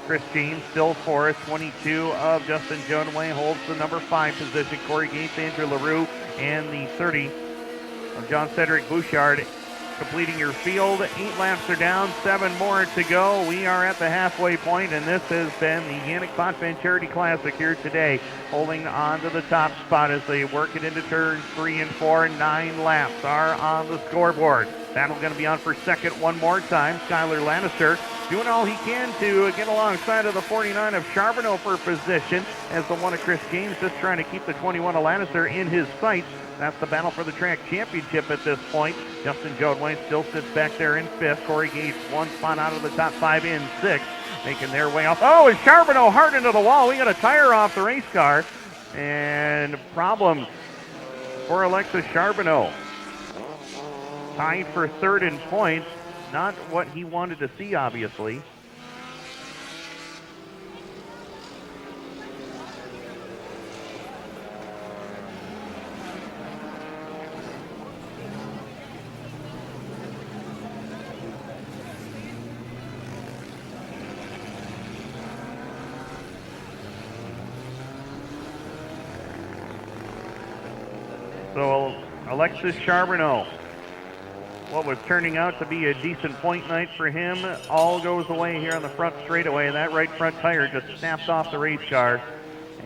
D: Chris James still fourth. 22 of Justin Jonaway holds the number 5 position. Corey Gates, Andrew LaRue, and the 30 of John Cedric Bouchard completing your field. 8 laps are down, 7 more to go. We are at the halfway point, and this has been the Yannick Potvin Charity Classic here today, holding on to the top spot as they work it into turns 3 and 4. 9 laps are on the scoreboard. Battle's going to be on for second one more time. Skylar Lannister doing all he can to get alongside of the 49 of Charbonneau for position as the one of Chris James just trying to keep the 21 of Lannister in his sights. That's the battle for the track championship at this point. Justin Jonaway still sits back there in 5th. Corey Gates 1 spot out of the top 5 in 6th, making their way off. Oh, and Charbonneau hard into the wall. We got a tire off the race car, and problems for Alexis Charbonneau. Tied for 3rd in points. Not what he wanted to see, obviously. So Alexis Charbonneau, what was turning out to be a decent point night for him, all goes away here on the front straightaway. That right front tire just snaps off the race car,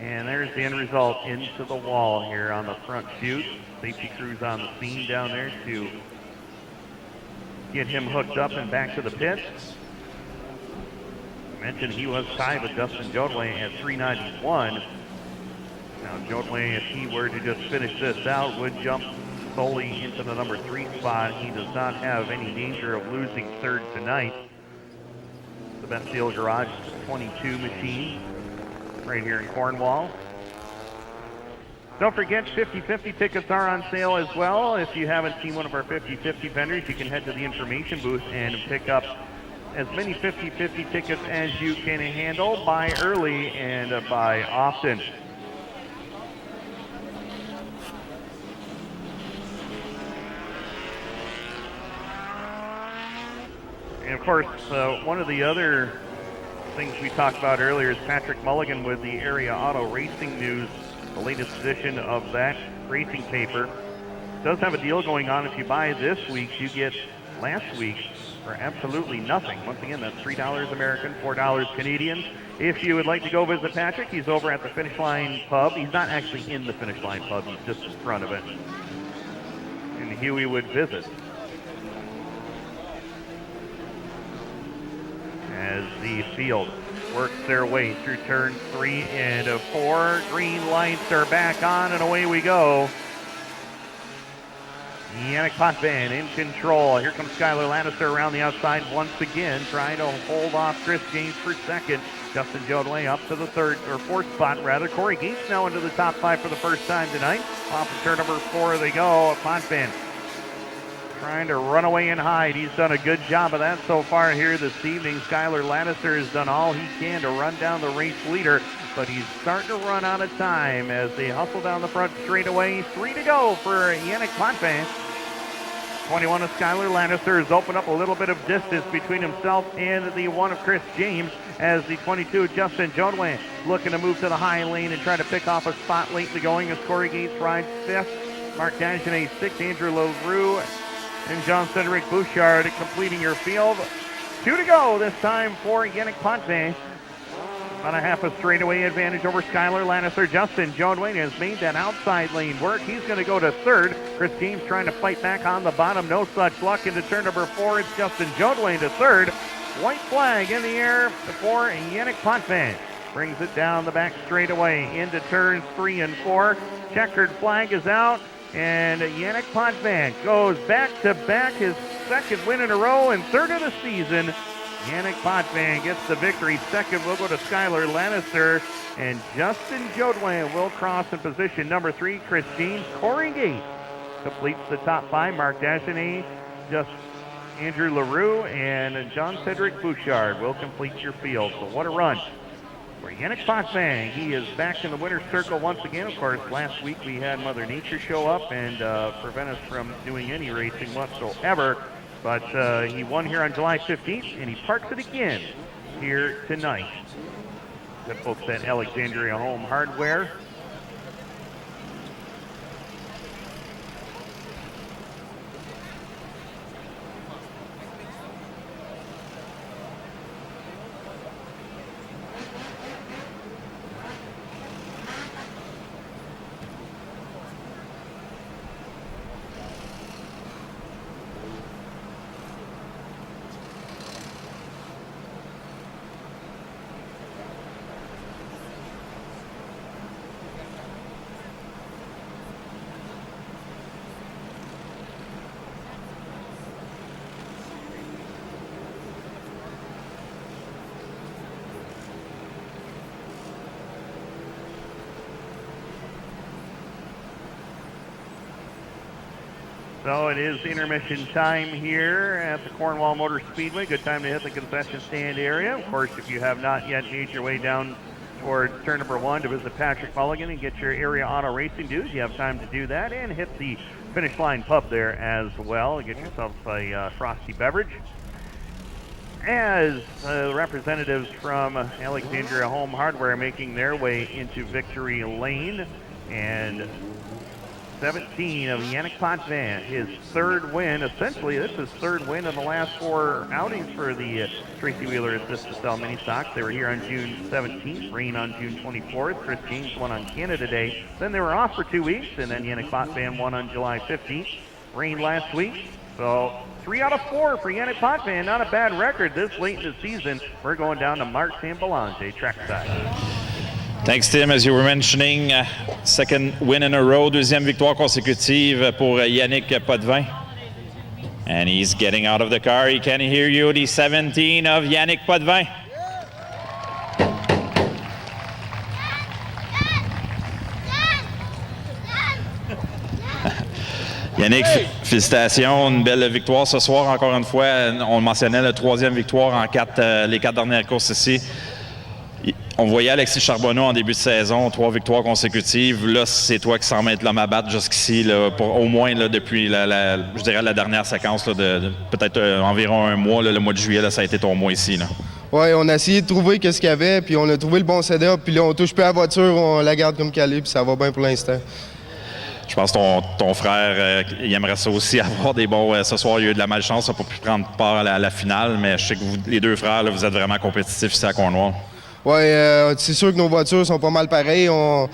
D: and there's the end result into the wall here on the front chute. Safety crews on the scene down there to get him hooked up and back to the pit. I mentioned he was tied with Justin Jonaway at 391. Now Jonaway, if he were to just finish this out, would jump solely into the number 3 spot. He does not have any danger of losing 3rd tonight. The Best Steel Garage 22 machine right here in Cornwall. Don't forget, 50-50 tickets are on sale as well. If you haven't seen one of our 50-50 vendors, you can head to the information booth and pick up as many 50-50 tickets as you can handle. Buy early and buy often. And of course, one of the other things we talked about earlier is Patrick Mulligan with the Area Auto Racing News, the latest edition of that racing paper. Does have a deal going on. If you buy this week's, you get last week's for absolutely nothing. Once again, that's $3 American, $4 Canadian. If you would like to go visit Patrick, he's over at the Finish Line Pub. He's not actually in the Finish Line Pub, he's just in front of it. And Huey would visit. As the field works their way through turn 3 and 4. Green lights are back on, and away we go. Yannick Potvin in control. Here comes Skylar Lannister around the outside once again, trying to hold off Chris James for second. Justin Jonaway up to the 3rd or 4th spot rather. Corey Gates now into the top 5 for the first time tonight. Off of turn number 4 they go. Potvin trying to run away and hide. He's done a good job of that so far here this evening. Skylar Lannister has done all he can to run down the race leader, but he's starting to run out of time as they hustle down the front straightaway. 3 to go for Yannick Potvin. 21 of Skylar Lannister has opened up a little bit of distance between himself and the 1 of Chris James, as the 22 Justin Jodwin looking to move to the high lane and try to pick off a spot late in the going as Corey Gates rides 5th. Mark Dagenet 6th, Andrew LaRue and Jean-Cedric Bouchard completing your field. 2 to go this time for Yannick Potvin. About a half a straightaway advantage over Skylar Lannister. Justin Jodwin has made that outside lane work. He's going to go to 3rd. Chris James trying to fight back on the bottom. No such luck into turn number 4. It's Justin Jodwin to 3rd. White flag in the air for Yannick Potvin. Brings it down the back straightaway into turns 3 and 4. Checkered flag is out. And Yannick Potvin goes back-to-back, his 2nd win in a row and 3rd of the season. Yannick Potvin gets the victory. 2nd will go to Skylar Lannister. And Justin Jodwin will cross in position number 3. Chris James, Corey Gates completes the top 5. Mark Dagenet, just Andrew LaRue, and Jean-Cedric Bouchard will complete your field. So what a run for Yannick Potvin. He is back in the winner's circle once again. Of course, last week we had Mother Nature show up and prevent us from doing any racing whatsoever. But he won here on July 15th, and he parks it again here tonight. The folks at Alexandria Home Hardware. So it is intermission time here at the Cornwall Motor Speedway. Good time to hit the concession stand area. Of course, if you have not yet made your way down toward turn number 1 to visit Patrick Mulligan and get your area auto racing dues, you have time to do that and hit the finish line pub there as well. Get yourself a frosty beverage. As representatives from Alexandria Home Hardware making their way into victory lane, and 17 of Yannick Potvin, his 3rd win. Essentially, this is 3rd win in the last 4 outings for the Tracy Wheeler Assist to Sell Mini Stocks. They were here on June 17th, rain on June 24th. Chris James won on Canada Day. Then they were off for 2 weeks, and then Yannick Potvin won on July 15th. Rain last week. So 3 out of 4 for Yannick Potvin. Not a bad record this late in the season. We're going down to Mark Sambalange, trackside.
A: Thanks, Tim. As you were mentioning, 2nd win in a row, 2e victoire consécutive pour Yannick Potvin. And he's getting out of the car. He can hear you, the 17 of Yannick Potvin. Yannick, félicitations, une belle victoire ce soir. Encore une fois, on le mentionnait, la 3e victoire en les 4 dernières courses ici. On voyait Alexis Charbonneau en début de saison, 3 victoires consécutives. Là, c'est toi qui semble être l'homme à battre jusqu'ici, là, pour, au moins là, depuis je dirais la dernière séquence là, de peut-être environ un mois. Là, le mois de juillet, là, ça a été ton mois ici.
F: Oui, on a essayé de trouver qu'est-ce qu'il y avait, puis on a trouvé le bon setup, puis là, on touche plus à la voiture, on la garde comme qu'elle est, puis ça va bien pour l'instant.
A: Je pense que ton frère, il aimerait ça aussi, avoir des bons... ce soir, il y a eu de la malchance, il n'a pas pu prendre part à la finale, mais je sais que les 2 frères, là, vous êtes vraiment compétitifs ici à Cornwall.
F: Oui, c'est sûr que nos voitures sont pas mal pareilles. On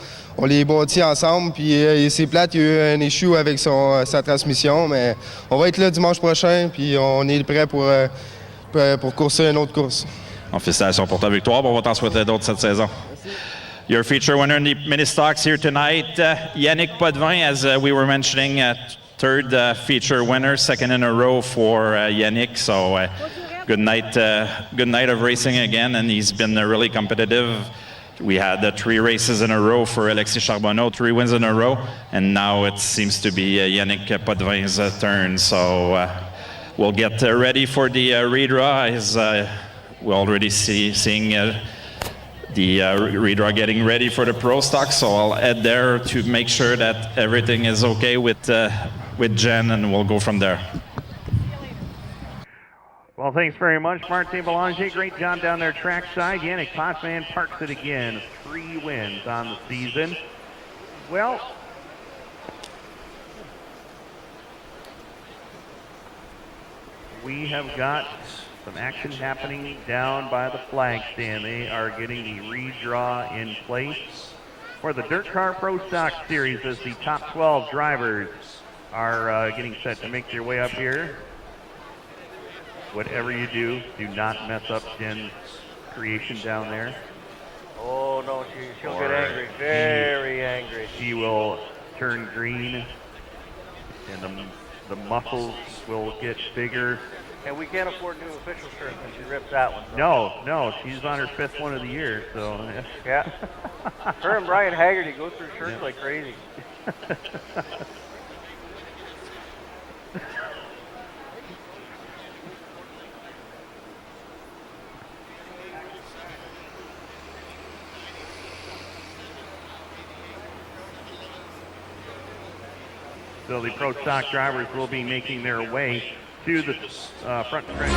F: les bâtit ensemble, puis c'est plate, il y a eu un issue avec sa transmission, mais on va être là dimanche prochain, puis on est prêt pour courser une autre course.
A: Félicitations pour ta victoire, on va t'en souhaiter d'autres cette saison. Your feature winner in the mini stocks here tonight, Yannick Potvin, as we were mentioning, 3rd feature winner, 2nd in a row for Yannick. So good night of racing again, and he's been really competitive. We had 3 races in a row for Alexis Charbonneau, 3 wins in a row, and now it seems to be Yannick Potvin's turn. So we'll get ready for the redraw. We're already seeing the redraw getting ready for the pro stock, so I'll head there to make sure that everything is okay with with Jen, and we'll go from there.
D: Well, thanks very much, Martin Belanger. Great job down there trackside. Yannick Potman parks it again. 3 wins on the season. Well, we have got some action happening down by the flag stand. They are getting the redraw in place for the DIRTcar Pro Stock Series as the top 12 drivers are getting set to make their way up here. Whatever you do, do not mess up Jen's creation down there.
E: Oh no, she'll get angry, very angry.
D: She will turn green, and the muscles will get bigger.
E: And we can't afford new official shirts when she ripped that one. So.
D: No, she's on her 5th one of the year, so.
E: Yeah. Her and Brian Haggerty go through shirts like crazy.
D: So the Pro Stock drivers will be making their way to the front stretch.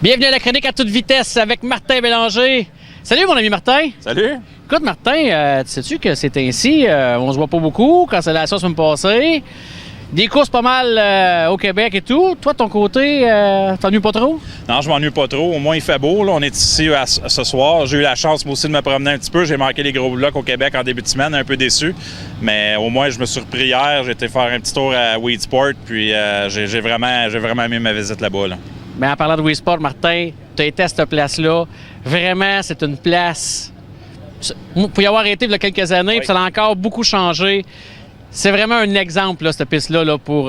G: Bienvenue à la chronique à toute vitesse avec Martin Bélanger. Salut mon ami Martin.
A: Salut!
G: Écoute Martin, tu sais-tu que c'est ainsi, on se voit pas beaucoup, cancellation la semaine passée. Des courses pas mal au Québec et tout. Toi, de ton côté, t'ennuies pas trop?
A: Non, je m'ennuie pas trop. Au moins, il fait beau. Là, on est ici ce soir. J'ai eu la chance, moi aussi, de me promener un petit peu. J'ai manqué les gros blocs au Québec en début de semaine, un peu déçu. Mais au moins, je me suis repris hier. J'ai été faire un petit tour à Weed Sport. Puis j'ai vraiment aimé ma visite là-bas. Là.
G: Mais en parlant de Wii Sport, Martin, tu as été à cette place-là. Vraiment, c'est une place... Pour y avoir été il y a quelques années, puis ça a encore beaucoup changé. C'est vraiment un exemple, là, cette piste-là, là, pour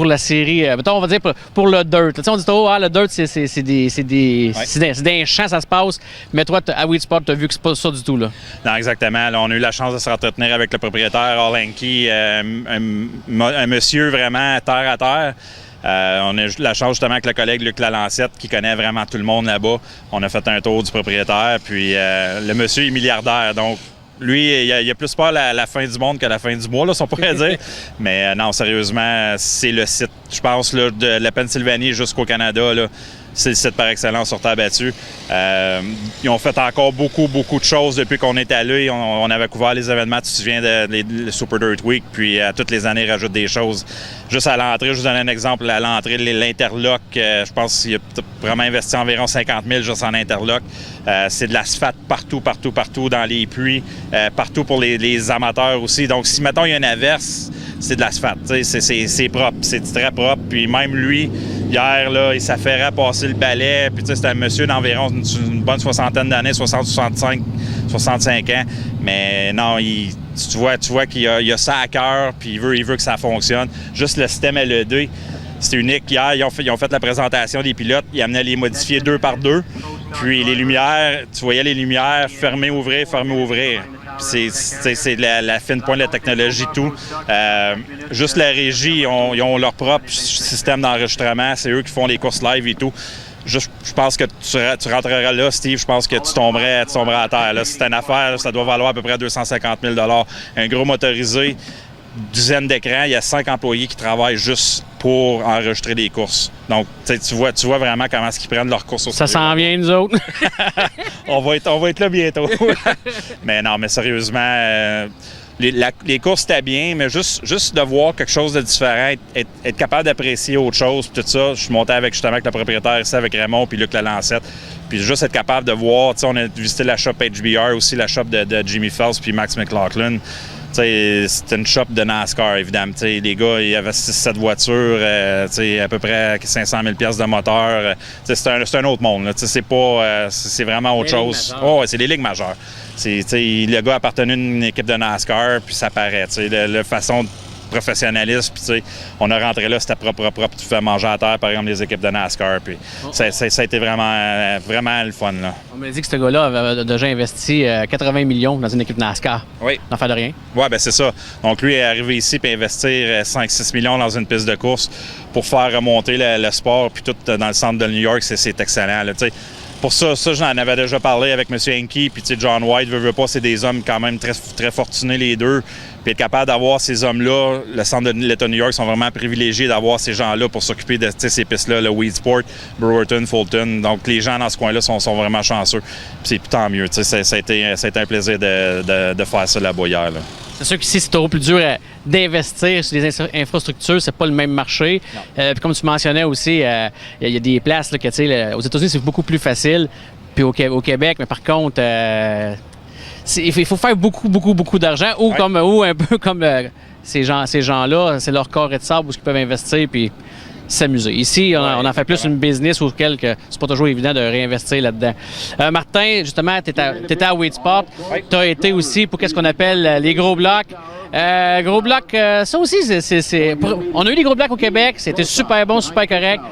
G: la série. Mettons, on va dire pour le dirt. On dit toujours, le dirt, c'est des champs, ça se passe. Mais toi, à Weed Sport, tu as vu que c'est pas ça du tout. Là.
A: Non, exactement. Là, on a eu la chance de se entretenir avec le propriétaire, Al Hankey, un monsieur vraiment terre à terre. On a eu la chance justement avec le collègue Luc Lalancette qui connaît vraiment tout le monde là-bas. On a fait un tour du propriétaire, puis le monsieur est milliardaire, donc lui, il a plus peur la fin du monde que la fin du mois, là, si on pourrait dire. Mais non, sérieusement, c'est le site, je pense, là, de la Pennsylvanie jusqu'au Canada, là. C'est le site par excellence sur terre battue. Ils ont fait encore beaucoup de choses depuis qu'on est allé. On avait couvert les événements, tu te souviens, de Super Dirt Week, puis toutes les années, ils rajoutent des choses. Juste à l'entrée, je vous donne un exemple, à l'entrée, l'interlock, je pense qu'il a vraiment investi environ 50 000 juste en interlock. C'est de l'asphalte partout dans les puits, partout pour les amateurs aussi. Donc, si, mettons, il y a une averse, c'est de l'asphalte. C'est propre, c'est très propre. Puis même lui, hier, là, il s'affairait à passer le balai. Puis c'est un monsieur d'environ une bonne soixantaine d'années, 65 ans. Mais non, tu vois qu'il a ça à cœur, puis il veut que ça fonctionne. Juste le système LED, c'est unique. Hier, ils ont fait la présentation des pilotes. Ils amenaient les modifiés 2 par 2. Puis les lumières, tu voyais les lumières fermer, ouvrir. C'est la fine pointe de la technologie, tout. Juste la régie, ils ont leur propre système d'enregistrement. C'est eux qui font les courses live et tout. Je pense que tu rentreras là, Steve, je pense que tu tomberais à terre. Là. C'est une affaire, là, ça doit valoir à peu près 250 000 $. Un gros motorisé, dizaine d'écrans, il y a 5 employés qui travaillent juste pour enregistrer des courses. Donc, tu vois vraiment comment est-ce qu'ils prennent leurs courses au
G: Ça
A: sérieux.
G: s'en vient, nous autres.
A: on va être là bientôt. Mais non, mais sérieusement, les courses, c'était bien, mais juste de voir quelque chose de différent, être capable d'apprécier autre chose, puis tout ça. Je suis monté justement avec le propriétaire ici, avec Raymond, puis Luc Lalancette. Puis juste être capable de voir, on a visité la shop HBR, aussi la shop de Jimmy Phelps, puis Max McLaughlin. C'était une shop de NASCAR, évidemment. Les gars, il y avait 6-7 voitures, à peu près 500 000 $ de moteur. C'est un autre monde. C'est vraiment autre chose. Oh, c'est les ligues majeures. Le gars appartenait à une équipe de NASCAR, puis ça paraît. La façon professionnalisme. Puis, tu sais, on a rentré là, c'était propre. Tu fais manger à terre, par exemple, les équipes de NASCAR. Puis, ça a été vraiment le fun, là.
G: On m'a dit que ce gars-là avait déjà investi 80 millions dans une équipe NASCAR.
A: Oui.
G: N'en fait de rien.
A: Oui, bien c'est ça. Donc, lui est arrivé ici et investir 5-6 millions dans une piste de course pour faire remonter le sport. Puis tout dans le centre de New York, c'est excellent, là, tu sais. Pour ça, j'en avais déjà parlé avec M. Henke, puis John White, veut pas, c'est des hommes quand même très, très fortunés les deux. Puis être capable d'avoir ces hommes-là, le centre de l'État de New York sont vraiment privilégiés d'avoir ces gens-là pour s'occuper de ces pistes-là, le Weedsport, Brewerton, Fulton. Donc les gens dans ce coin-là sont vraiment chanceux. Puis c'est tant mieux. Ça a été un plaisir de faire ça là-bas hier, là.
G: C'est sûr qu'ici, c'est toujours plus dur d'investir sur des infrastructures. C'est pas le même marché. Puis comme tu mentionnais aussi, il y a des places là, que, aux États-Unis, c'est beaucoup plus facile. Puis au Québec, mais par contre, il faut faire beaucoup d'argent. Ou, ou un peu comme ces gens-là, c'est leur corps et de sable où ils peuvent investir puis s'amuser. Ici, on en fait plus une business auquel c'est pas toujours évident de réinvestir là-dedans. Martin, justement, tu étais à Weedsport. Tu as été aussi pour qu'est-ce qu'on appelle les gros blocs. Gros blocs, ça aussi, on a eu des gros blocs au Québec. C'était super bon, super correct.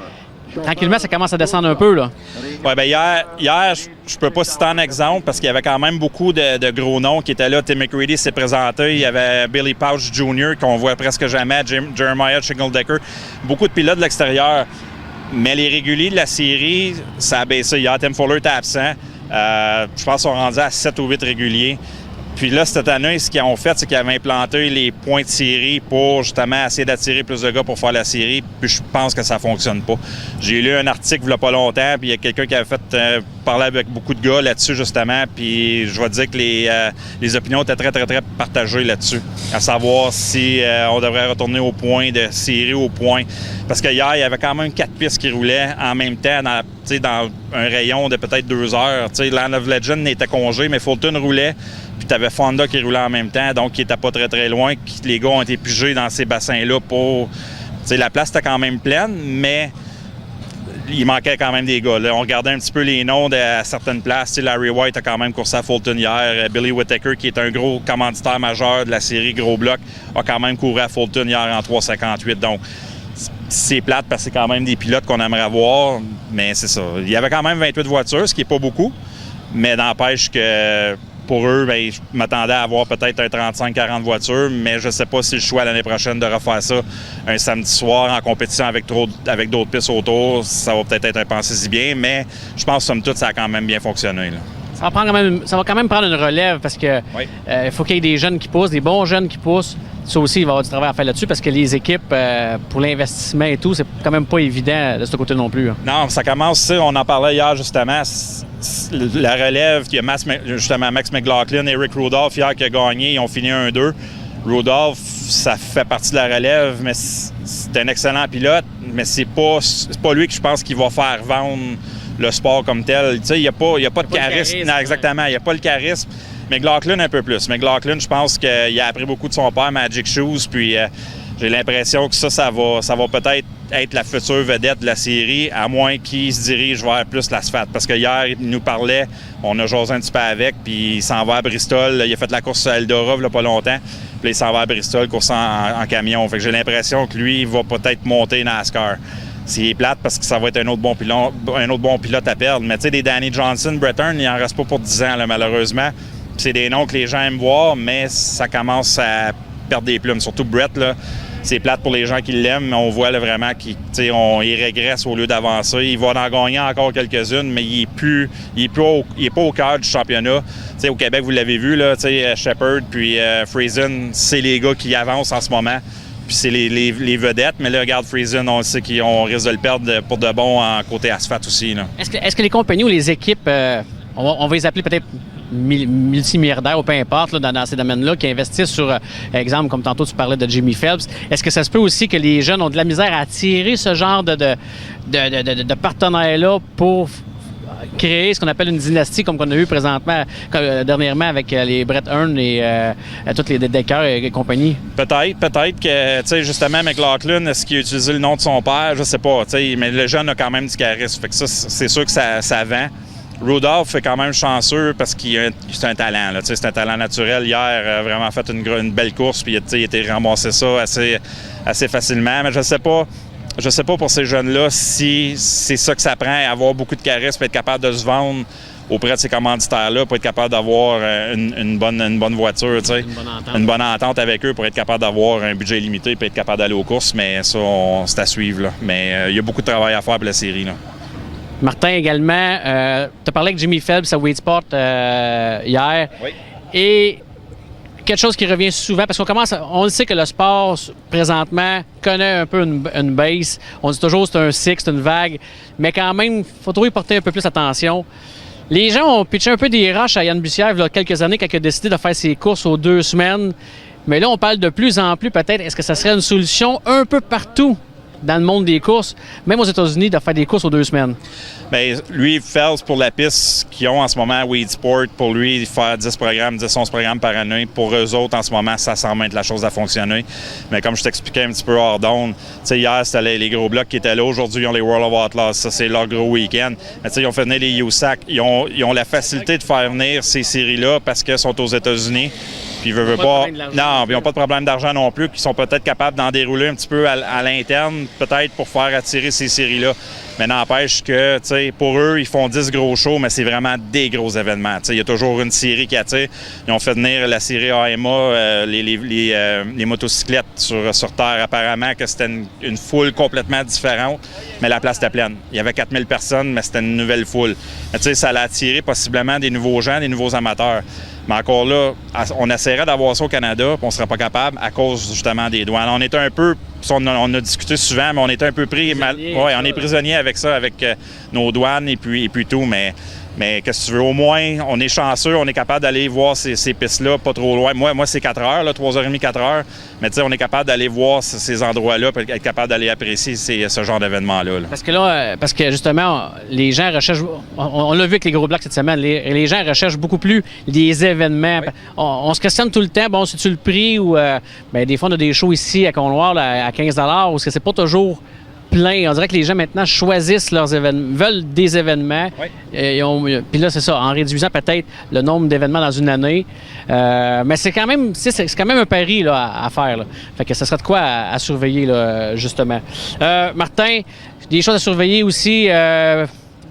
G: Tranquillement, ça commence à descendre un peu, là.
A: Oui, bien hier, je peux pas citer un exemple parce qu'il y avait quand même beaucoup de gros noms qui étaient là. Tim McCready s'est présenté. Il y avait Billy Pouch Jr. qu'on voit presque jamais, Jeremiah Shingledecker. Beaucoup de pilotes de l'extérieur. Mais les réguliers de la série, ça a baissé hier. Tim Fuller était absent. Je pense qu'ils sont rendus à 7 ou 8 réguliers. Puis là, cette année, ce qu'ils ont fait, c'est qu'ils avaient implanté les points de série pour justement essayer d'attirer plus de gars pour faire la série. Puis je pense que ça fonctionne pas. J'ai lu un article il y a pas longtemps, puis il y a quelqu'un qui avait fait parler avec beaucoup de gars là-dessus, justement. Puis je vais dire que les opinions étaient très partagées là-dessus. À savoir si on devrait retourner au point de série au point. Parce que hier, il y avait quand même 4 pistes qui roulaient en même temps dans un rayon de peut-être 2 heures. Land of Legend était congé, mais Fulton roulait. Puis tu avais Fonda qui roulait en même temps, donc qui n'était pas très loin. Les gars ont été pigés dans ces bassins-là pour... la place était quand même pleine, mais il manquait quand même des gars. Là, on regardait un petit peu les noms à certaines places. Larry White a quand même coursé à Fulton hier. Billy Whittaker, qui est un gros commanditaire majeur de la série Gros Bloc, a quand même couru à Fulton hier en 3,58. Donc, c'est plate parce que c'est quand même des pilotes qu'on aimerait avoir, mais c'est ça. Il y avait quand même 28 voitures, ce qui n'est pas beaucoup, mais n'empêche que... Pour eux, bien, je m'attendais à avoir peut-être un 35-40 voitures, mais je ne sais pas si le choix l'année prochaine de refaire ça un samedi soir en compétition avec d'autres pistes autour, ça va peut-être être un pensée-y bien, mais je pense que somme toute, ça a quand même bien fonctionné, là.
G: Ça va quand même prendre une relève parce que faut qu'il y ait des jeunes qui poussent, des bons jeunes qui poussent. Ça aussi, il va y avoir du travail à faire là-dessus parce que les équipes, pour l'investissement et tout, c'est quand même pas évident de ce côté non plus. Hein.
A: Non, ça commence, on en parlait hier justement, la relève, il y a justement Max McLaughlin, Eric Rudolph hier qui a gagné, ils ont fini 1-2. Rudolph, ça fait partie de la relève, mais c'est un excellent pilote, mais c'est pas lui que je pense qu'il va faire vendre le sport comme tel. Tu sais, il n'y a pas de charisme. Non, exactement, il n'y a pas le charisme. McLaughlin, un peu plus. McLaughlin, je pense qu'il a appris beaucoup de son père, Magic Shoes, puis j'ai l'impression que ça va peut-être être la future vedette de la série, à moins qu'il se dirige vers plus l'asphalte. Parce que hier, il nous parlait, on a jasé un petit peu avec, puis il s'en va à Bristol. Il a fait la course à Eldora, il n'y a pas longtemps. Puis il s'en va à Bristol, course en camion. Fait que j'ai l'impression que lui, il va peut-être monter NASCAR. C'est plate parce que ça va être un autre bon pilote à perdre. Mais tu sais, des Danny Johnson, Brett Earn, il n'en reste pas pour 10 ans, là, malheureusement. C'est des noms que les gens aiment voir, mais ça commence à perdre des plumes. Surtout Brett, là, c'est plate pour les gens qui l'aiment, mais on voit là, vraiment qu'il régresse au lieu d'avancer. Il va en gagner encore quelques-unes, mais il est pas au cœur du championnat. T'sais, au Québec, vous l'avez vu, là, Shepard puis Friesen, c'est les gars qui avancent en ce moment. Puis c'est les vedettes, mais là, regarde, Friesen, on sait qu'on risque de le perdre pour de bon en côté asphalte aussi. Là.
G: Est-ce que les compagnies ou les équipes, on va les appeler peut-être multimilliardaires ou peu importe là, dans ces domaines-là, qui investissent sur, exemple, comme tantôt tu parlais de Jimmy Phelps, est-ce que ça se peut aussi que les jeunes ont de la misère à attirer ce genre de partenaires-là pour créer ce qu'on appelle une dynastie, comme qu'on a eu présentement, dernièrement avec les Brett Earn et toutes les DIRTcar et compagnie?
A: Peut-être que, tu sais, justement, McLaughlin, est-ce qu'il a utilisé le nom de son père? Je sais pas, tu sais, mais le jeune a quand même du charisme. Fait que ça, c'est sûr que ça vend. Rudolph est quand même chanceux parce qu'il c'est un talent. Là, c'est un talent naturel. Hier, a vraiment fait une belle course puis il a été ramassé ça assez facilement. Mais je sais pas pour ces jeunes-là si c'est ça que ça prend, avoir beaucoup de charisme et être capable de se vendre auprès de ces commanditaires-là pour être capable d'avoir une bonne voiture, tu sais, une bonne entente avec eux pour être capable d'avoir un budget limité et être capable d'aller aux courses. Mais ça, c'est à suivre. Là. Mais il y a beaucoup de travail à faire pour la série. Là.
G: Martin également, tu as parlé avec Jimmy Phelps à Wade Sport hier.
A: Oui.
G: Et quelque chose qui revient souvent, parce on le sait que le sport, présentement, connaît un peu une base. On dit toujours c'est un cycle, c'est une vague, mais quand même, il faut toujours y porter un peu plus attention. Les gens ont pitché un peu des rushs à Yann Bussière il y a quelques années quand il a décidé de faire ses courses aux 2 semaines. Mais là, on parle de plus en plus, peut-être, est-ce que ça serait une solution un peu partout dans le monde des courses, même aux États-Unis, de faire des courses aux 2 semaines?
A: Bien, lui, Phelps, pour la piste qu'ils ont en ce moment à Wade Sport, pour lui, faire 10 programmes, 10-11 programmes par année, pour eux autres, en ce moment, ça semble être la chose à fonctionner. Mais comme je t'expliquais un petit peu hors d'onde, tu sais, hier, c'était les gros blocs qui étaient là. Aujourd'hui, ils ont les World of Outlaws. Ça, c'est leur gros week-end. Mais tu sais, ils ont fait venir les USAC. Ils ont la facilité de faire venir ces séries-là parce qu'elles sont aux États-Unis. Puis ils veulent pas. Non, ils n'ont pas de problème d'argent non plus, qui sont peut-être capables d'en dérouler un petit peu à l'interne, peut-être pour faire attirer ces séries-là. Mais n'empêche que, tu sais, pour eux, ils font 10 gros shows, mais c'est vraiment des gros événements. Tu sais, il y a toujours une série qui attire. Ils ont fait venir la série AMA, les motocyclettes sur Terre. Apparemment que c'était une foule complètement différente, mais la place était pleine. Il y avait 4000 personnes, mais c'était une nouvelle foule. Mais tu sais, ça allait attirer possiblement des nouveaux gens, des nouveaux amateurs. Mais encore là, on essaierait d'avoir ça au Canada, puis on ne serait pas capable à cause justement des douanes. On est un peu, on a discuté souvent, mais on est un peu pris, on est prisonnier avec ça, avec nos douanes et puis tout, mais qu'est-ce que tu veux? Au moins, on est chanceux, on est capable d'aller voir ces pistes-là pas trop loin. Moi c'est 4 heures, 3h30, 4 heures. Mais tu sais, on est capable d'aller voir ces endroits-là et être capable d'aller apprécier ce genre d'événements-là. Là.
G: Parce que justement, les gens recherchent, on l'a vu avec les gros blocs cette semaine, les gens recherchent beaucoup plus les événements. Oui. On se questionne tout le temps, bon, c'est-tu le prix ou... des fois, on a des shows ici à Cornwall à 15 $, ou est-ce que c'est pas toujours... plein. On dirait que les gens maintenant choisissent leurs événements, veulent des événements. Oui. Puis là, c'est ça, en réduisant peut-être le nombre d'événements dans une année. Mais c'est quand même un pari là, à faire. Là. Fait que ça serait de quoi à surveiller, là, justement. Martin, des choses à surveiller aussi.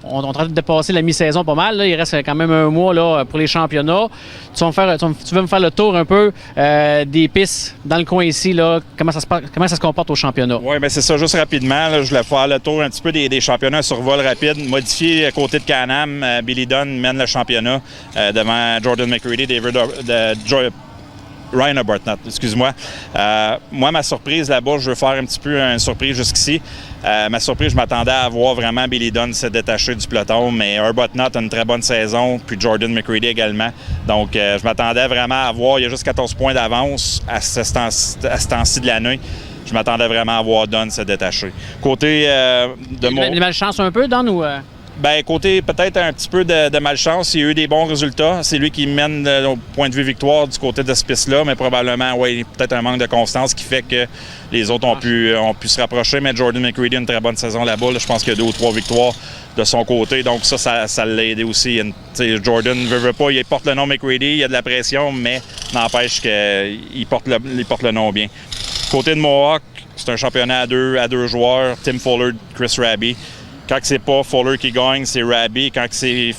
G: On est en train de dépasser la mi-saison pas mal. Là. Il reste quand même un mois là, pour les championnats. Tu veux me faire le tour un peu des pistes dans le coin ici. Là. Comment ça se comporte au championnat? Oui,
A: bien c'est ça. Juste rapidement, là, je voulais faire le tour un petit peu des championnats sur vol rapide. Modifié à côté de Can-Am, Billy Dunn mène le championnat devant Jordan McCready, Ryan Arbuthnot, excuse-moi. Moi, ma surprise là-bas, je veux faire un petit peu une surprise jusqu'ici. Ma surprise, je m'attendais à voir vraiment Billy Dunn se détacher du peloton, mais Arbuthnot a une très bonne saison, puis Jordan McCready également. Donc, je m'attendais vraiment à voir, il y a juste 14 points d'avance à ce temps-ci de l'année. Je m'attendais vraiment à voir Dunn se détacher. Côté de mon...
G: Il a malchance un peu, Dunn, ou...
A: Bien, côté peut-être un petit peu de malchance, il y a eu des bons résultats. C'est lui qui mène au point de vue victoire du côté de ce piste-là, mais probablement, oui, peut-être un manque de constance qui fait que les autres ont pu se rapprocher. Mais Jordan McCready a une très bonne saison là-bas. Là, je pense qu'il y a 2 ou 3 victoires de son côté, donc ça l'a aidé aussi. Jordan ne veut pas, il porte le nom McCready, il y a de la pression, mais n'empêche qu'il porte le nom bien. Côté de Mohawk, c'est un championnat à deux joueurs, Tim Fuller, Chris Raby. Quand c'est pas Fuller qui gagne, c'est Raby. Quand c'est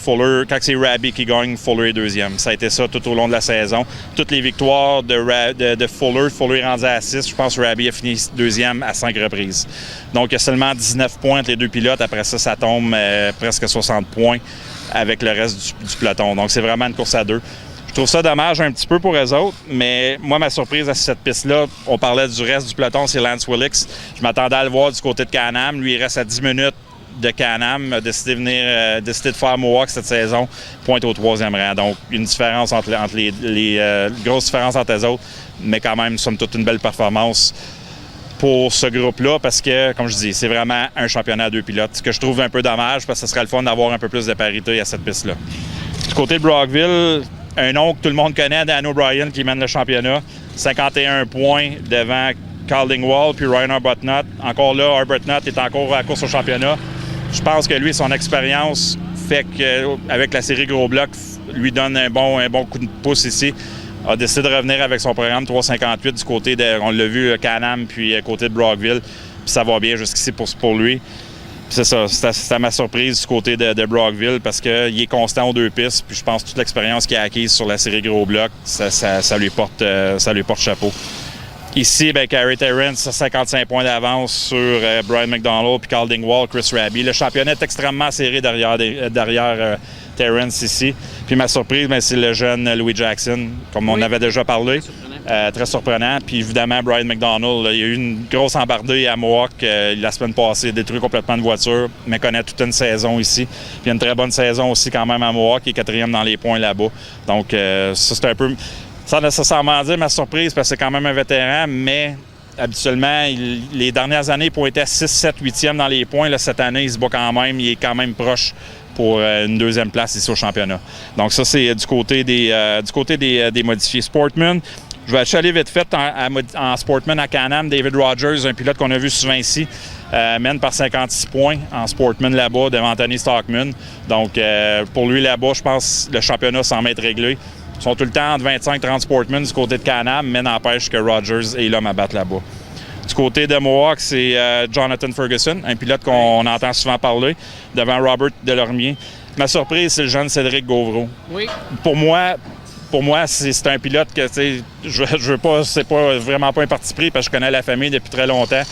A: Raby qui gagne, Fuller est deuxième. Ça a été ça tout au long de la saison. Toutes les victoires de Fuller est rendu à 6. Je pense que Raby a fini deuxième à 5 reprises. Donc, il y a seulement 19 points entre les deux pilotes. Après ça, ça tombe presque 60 points avec le reste du peloton. Donc, c'est vraiment une course à 2. Je trouve ça dommage un petit peu pour eux autres, mais moi, ma surprise à cette piste-là, on parlait du reste du peloton, c'est Lance Willix. Je m'attendais à le voir du côté de Can-Am. Lui, il reste à 10 minutes de Can-Am, a décidé de faire Mohawk cette saison, pointe au 3e rang. Donc, une différence entre les grosses différences entre les autres, mais quand même, somme toute, une belle performance pour ce groupe-là, parce que, comme je dis, c'est vraiment un championnat à 2 pilotes, ce que je trouve un peu dommage, parce que ce serait le fun d'avoir un peu plus de parité à cette piste-là. Du côté de Brockville, un nom que tout le monde connaît, Dan O'Brien, qui mène le championnat, 51 points devant Carl Dingwall puis Ryan Arbuthnot. Encore là, Arbuthnot est encore à la course au championnat. Je pense que lui, son expérience fait qu'avec la série Gros Bloc, lui donne un bon coup de pouce ici. A décidé de revenir avec son programme 358 du côté de, on l'a vu, Canham, puis côté de Brockville. Puis ça va bien jusqu'ici pour lui. C'est ça, c'était ma surprise du côté de Brockville parce qu'il est constant aux deux pistes. Puis je pense que toute l'expérience qu'il a acquise sur la série Gros Bloc, ça lui porte chapeau. Ici, Carey Terrence a 55 points d'avance sur Brian McDonald puis Carl Dingwall, Chris Raby. Le championnat est extrêmement serré derrière Terrence ici. Puis ma surprise, c'est le jeune Louis Jackson, comme on avait déjà parlé. Très surprenant. Puis évidemment, Brian McDonald, il y a eu une grosse embardée à Mohawk la semaine passée, détruit complètement de voiture, mais connaît toute une saison ici. Puis il y a une très bonne saison aussi quand même à Mohawk, il est 4e dans les points là-bas. Donc ça, c'est un peu, sans nécessairement dire ma surprise, parce que c'est quand même un vétéran, mais habituellement, les dernières années, il pointait 6, 7, 8e dans les points. Là, cette année, il se bat quand même, il est quand même proche pour une 2e place ici au championnat. Donc ça, c'est du côté des modifiés. Sportsman, je vais aller vite fait en Sportsman à Canham. David Rogers, un pilote qu'on a vu souvent ici, mène par 56 points en Sportsman là-bas devant Anthony Stockman. Donc pour lui là-bas, je pense que le championnat semble être réglé. Ils sont tout le temps entre 25-30 Sportsman du côté de Canham, mais n'empêche que Rogers est l'homme à battre là-bas. Du côté de Mohawk, c'est Jonathan Ferguson, un pilote qu'on entend souvent parler, devant Robert Delormier. Ma surprise, c'est le jeune Cédric Gauvreau. Oui. Pour moi, c'est un pilote que, je veux pas, c'est pas vraiment pas un parti pris parce que je connais la famille depuis très longtemps.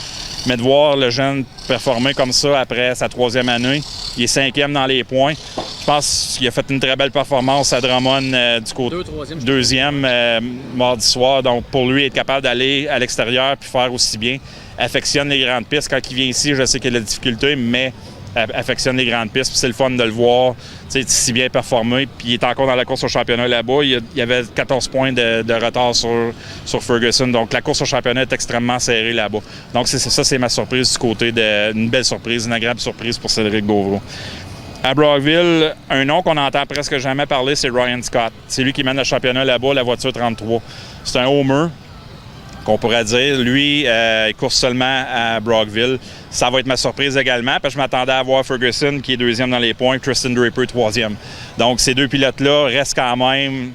A: Mais de voir le jeune performer comme ça après sa 3e année, il est 5e dans les points. Je pense qu'il a fait une très belle performance à Drummond du côté 2e mardi soir. Donc pour lui, être capable d'aller à l'extérieur puis faire aussi bien, affectionne les grandes pistes. Quand il vient ici, je sais qu'il a de la difficulté, mais affectionne les grandes pistes. Puis c'est le fun de le voir si bien performer. Puis il est encore dans la course au championnat là-bas. Il y avait 14 points de retard sur Ferguson. Donc la course au championnat est extrêmement serrée là-bas. Donc ça, c'est ma surprise du côté une belle surprise, une agréable surprise pour Cédric Gauvreau. À Brockville, un nom qu'on entend presque jamais parler, c'est Ryan Scott. C'est lui qui mène le championnat là-bas, la voiture 33. C'est un homer, qu'on pourrait dire. Lui, il court seulement à Brockville. Ça va être ma surprise également, parce que je m'attendais à voir Ferguson, qui est 2e dans les points, Tristan Draper, 3e. Donc, ces deux pilotes-là restent quand même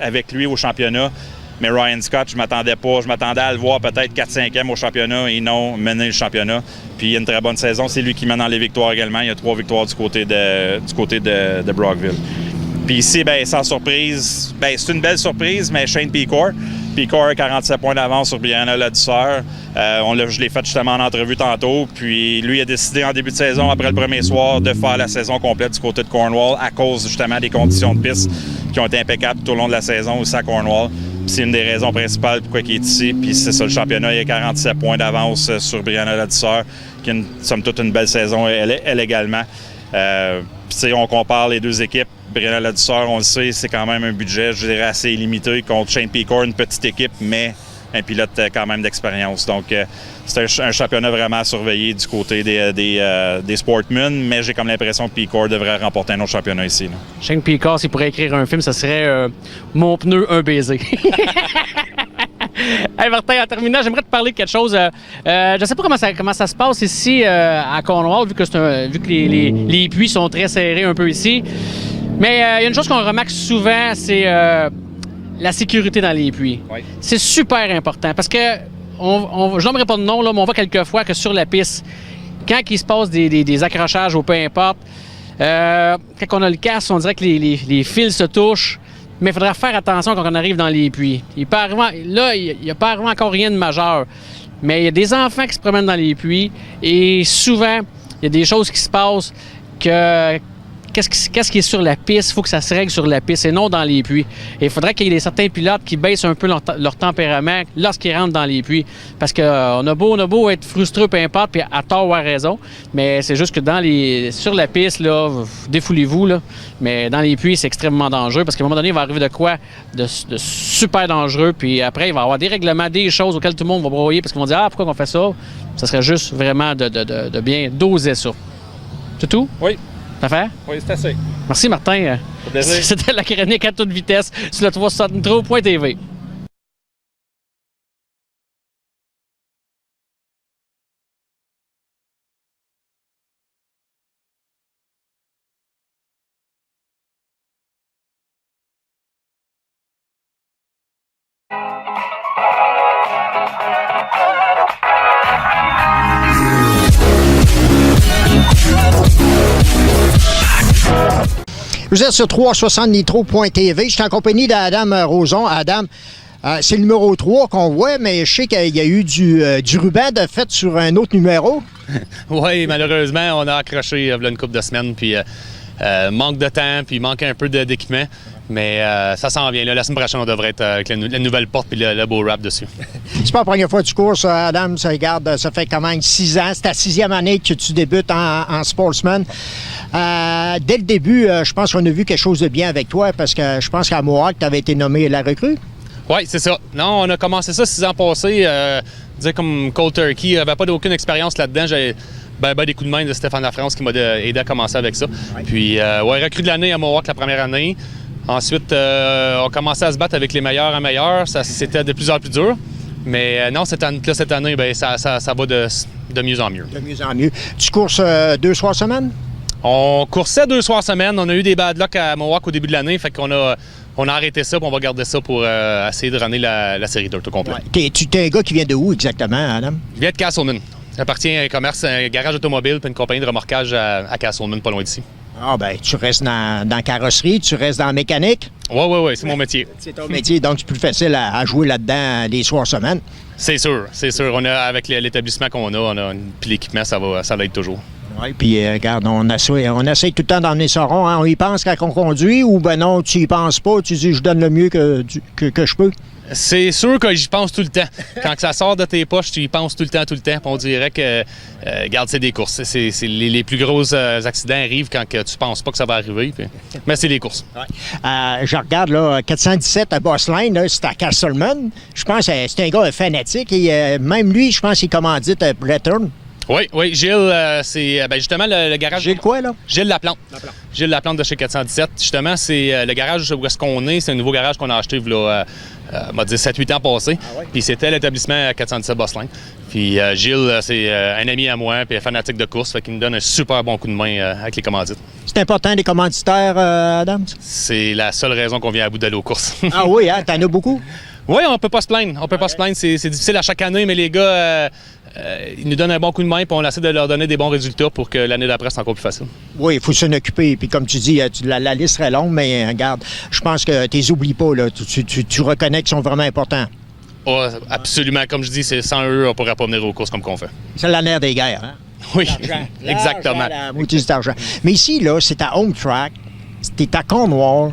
A: avec lui au championnat. Mais Ryan Scott, je m'attendais pas. Je m'attendais à le voir peut-être 4-5e au championnat et non mener le championnat. Puis il y a une très bonne saison. C'est lui qui mène dans les victoires également. Il y a 3 victoires du côté de Brockville. Puis ici, sans surprise, c'est une belle surprise, mais Shane Pecor. Pecor a 47 points d'avance sur Brianna Ladouceur. Je l'ai fait justement en entrevue tantôt. Puis lui a décidé en début de saison, après le premier soir, de faire la saison complète du côté de Cornwall à cause justement des conditions de piste qui ont été impeccables tout au long de la saison aussi à Cornwall. C'est une des raisons principales pourquoi il est ici. Puis c'est ça, le championnat, il y a 47 points d'avance sur Brianna Ladouceur, qui a somme toute une belle saison, elle également. On compare les deux équipes. Brianna Ladouceur, on le sait, c'est quand même un budget, je dirais, assez limité contre Shane Pecor, une petite équipe, mais un pilote quand même d'expérience. Donc, c'est un championnat vraiment à surveiller du côté des Sportmen, mais j'ai comme l'impression que Pecor devrait remporter un autre championnat ici. Là.
G: Shane Pecor, s'il pourrait écrire un film, ça serait Mon pneu, un baiser. Hey Martin, en terminant, j'aimerais te parler de quelque chose. Je ne sais pas comment ça se passe ici à Cornwall, vu que les puits sont très serrés un peu ici. Mais il y a une chose qu'on remarque souvent, c'est la sécurité dans les puits. Oui. C'est super important parce que, je n'aimerais pas de nom, là, mais on voit quelquefois que sur la piste, quand il se passe des accrochages ou peu importe, quand on a le casque, on dirait que les fils se touchent. Mais il faudra faire attention quand on arrive dans les puits. Il n'y a pas arrivé encore rien de majeur. Mais il y a des enfants qui se promènent dans les puits et souvent, il y a des choses qui se passent que... Qu'est-ce qui est sur la piste? Il faut que ça se règle sur la piste et non dans les puits. Et il faudrait qu'il y ait certains pilotes qui baissent un peu leur tempérament lorsqu'ils rentrent dans les puits. Parce qu'on a beau être frustré, peu importe, puis à tort ou à raison, mais c'est juste que sur la piste, là, défoulez-vous, là. Mais dans les puits, c'est extrêmement dangereux parce qu'à un moment donné, il va arriver de quoi de super dangereux. Puis après, il va y avoir des règlements, des choses auxquelles tout le monde va broyer parce qu'ils vont dire « Ah, pourquoi on fait ça? » Ça serait juste vraiment de bien doser ça. C'est tout?
A: Oui.
G: T'as fait?
A: Oui, c'est assez.
G: Merci, Martin. C'était la chronique à toute vitesse sur le 363.tv.
H: Vous êtes sur 360nitro.tv. Je suis en compagnie d'Adam Roson. Adam, c'est le numéro 3 qu'on voit, mais je sais qu'il y a eu du ruban de fait sur un autre numéro.
G: Oui, malheureusement, on a accroché il y a une couple de semaines, puis manque de temps, puis manque un peu d'équipement. Mais ça s'en vient. Là, la semaine prochaine, on devrait être avec la nouvelle porte et le beau wrap dessus.
H: C'est pas la première fois que tu cours, ça, Adam. Ça, regarde, ça fait quand même 6 ans. C'est ta 6e année que tu débutes en Sportsman. Dès le début, je pense qu'on a vu quelque chose de bien avec toi parce que je pense qu'à Mohawk, tu avais été nommé la recrue.
G: Oui, c'est ça. Non, on a commencé ça 6 ans passés. Dire comme cold turkey, j'avais pas d'aucune expérience là-dedans. J'ai des coups de main de Stéphane Lafrance qui m'a aidé à commencer avec ça. Ouais. Puis, recrue de l'année à Mohawk la première année. Ensuite, on commençait à se battre avec les meilleurs à meilleurs. C'était de plus en plus dur. Mais non, cette année, ça va de mieux en mieux.
H: De mieux en mieux. Tu courses 2 soirs semaine?
G: On coursait 2 soirs semaine. On a eu des bad luck à Mohawk au début de l'année. Fait qu'on a arrêté ça, puis on va garder ça pour essayer de runner la série Dirt au complet.
H: Ouais. Tu es un gars qui vient de où exactement, Adam?
G: Je viens de Castleman. J'appartiens à un commerce, un garage automobile puis une compagnie de remorquage à Castleman, pas loin d'ici.
H: Ah ben, tu restes dans la carrosserie, tu restes dans la mécanique?
G: Oui, c'est mon métier.
H: C'est ton métier, donc c'est plus facile à jouer là-dedans les soirs semaine.
G: C'est sûr. On a, avec l'établissement qu'on a, puis l'équipement, ça l'aide toujours.
H: Oui, puis regarde, on essaie tout le temps d'emmener ça rond. Hein? On y pense quand on conduit ou ben non, tu y penses pas, tu dis je donne le mieux que je peux?
G: C'est sûr que j'y pense tout le temps. Quand ça sort de tes poches, tu y penses tout le temps. Puis on dirait que, regarde, c'est des courses. Les plus gros accidents arrivent quand que tu penses pas que ça va arriver. Puis... Mais c'est les courses. Ouais.
H: Je regarde, là, 417 à Bossline, c'est à Castleman. Je pense que c'est un gars fanatique. Et même lui, je pense qu'il commandite Breton.
G: Oui, Gilles, c'est justement le garage...
H: Gilles quoi, là?
G: Gilles Laplante. Gilles Laplante de chez 417. Justement, c'est le garage où est-ce qu'on est. C'est un nouveau garage qu'on a acheté, là, 7-8 ans passés. Ah ouais? Puis c'était l'établissement 417 Bossline. Puis Gilles, c'est un ami à moi, puis un fanatique de course, fait qu'il me donne un super bon coup de main avec les commandites.
H: C'est important, les commanditaires, Adam?
G: C'est la seule raison qu'on vient à bout d'aller aux courses.
H: Ah oui, hein? T'en as beaucoup?
G: Oui, on peut pas se plaindre. C'est difficile à chaque année, mais les gars... ils nous donnent un bon coup de main, puis on essaie de leur donner des bons résultats pour que l'année d'après, c'est encore plus facile.
H: Oui, il faut s'en occuper. Puis comme tu dis, la liste serait longue, mais regarde, je pense que tu les oublies pas. Là. Tu reconnais qu'ils sont vraiment importants.
G: Oh, absolument. Comme je dis, sans eux, on pourrait pas venir aux courses comme qu'on fait.
H: C'est la nerf des guerres. Hein?
G: Oui, exactement.
H: La moitié d'argent. Mais ici, là, c'est à home track, c'est à Cornwall.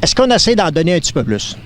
H: Est-ce qu'on essaie d'en donner un petit peu plus?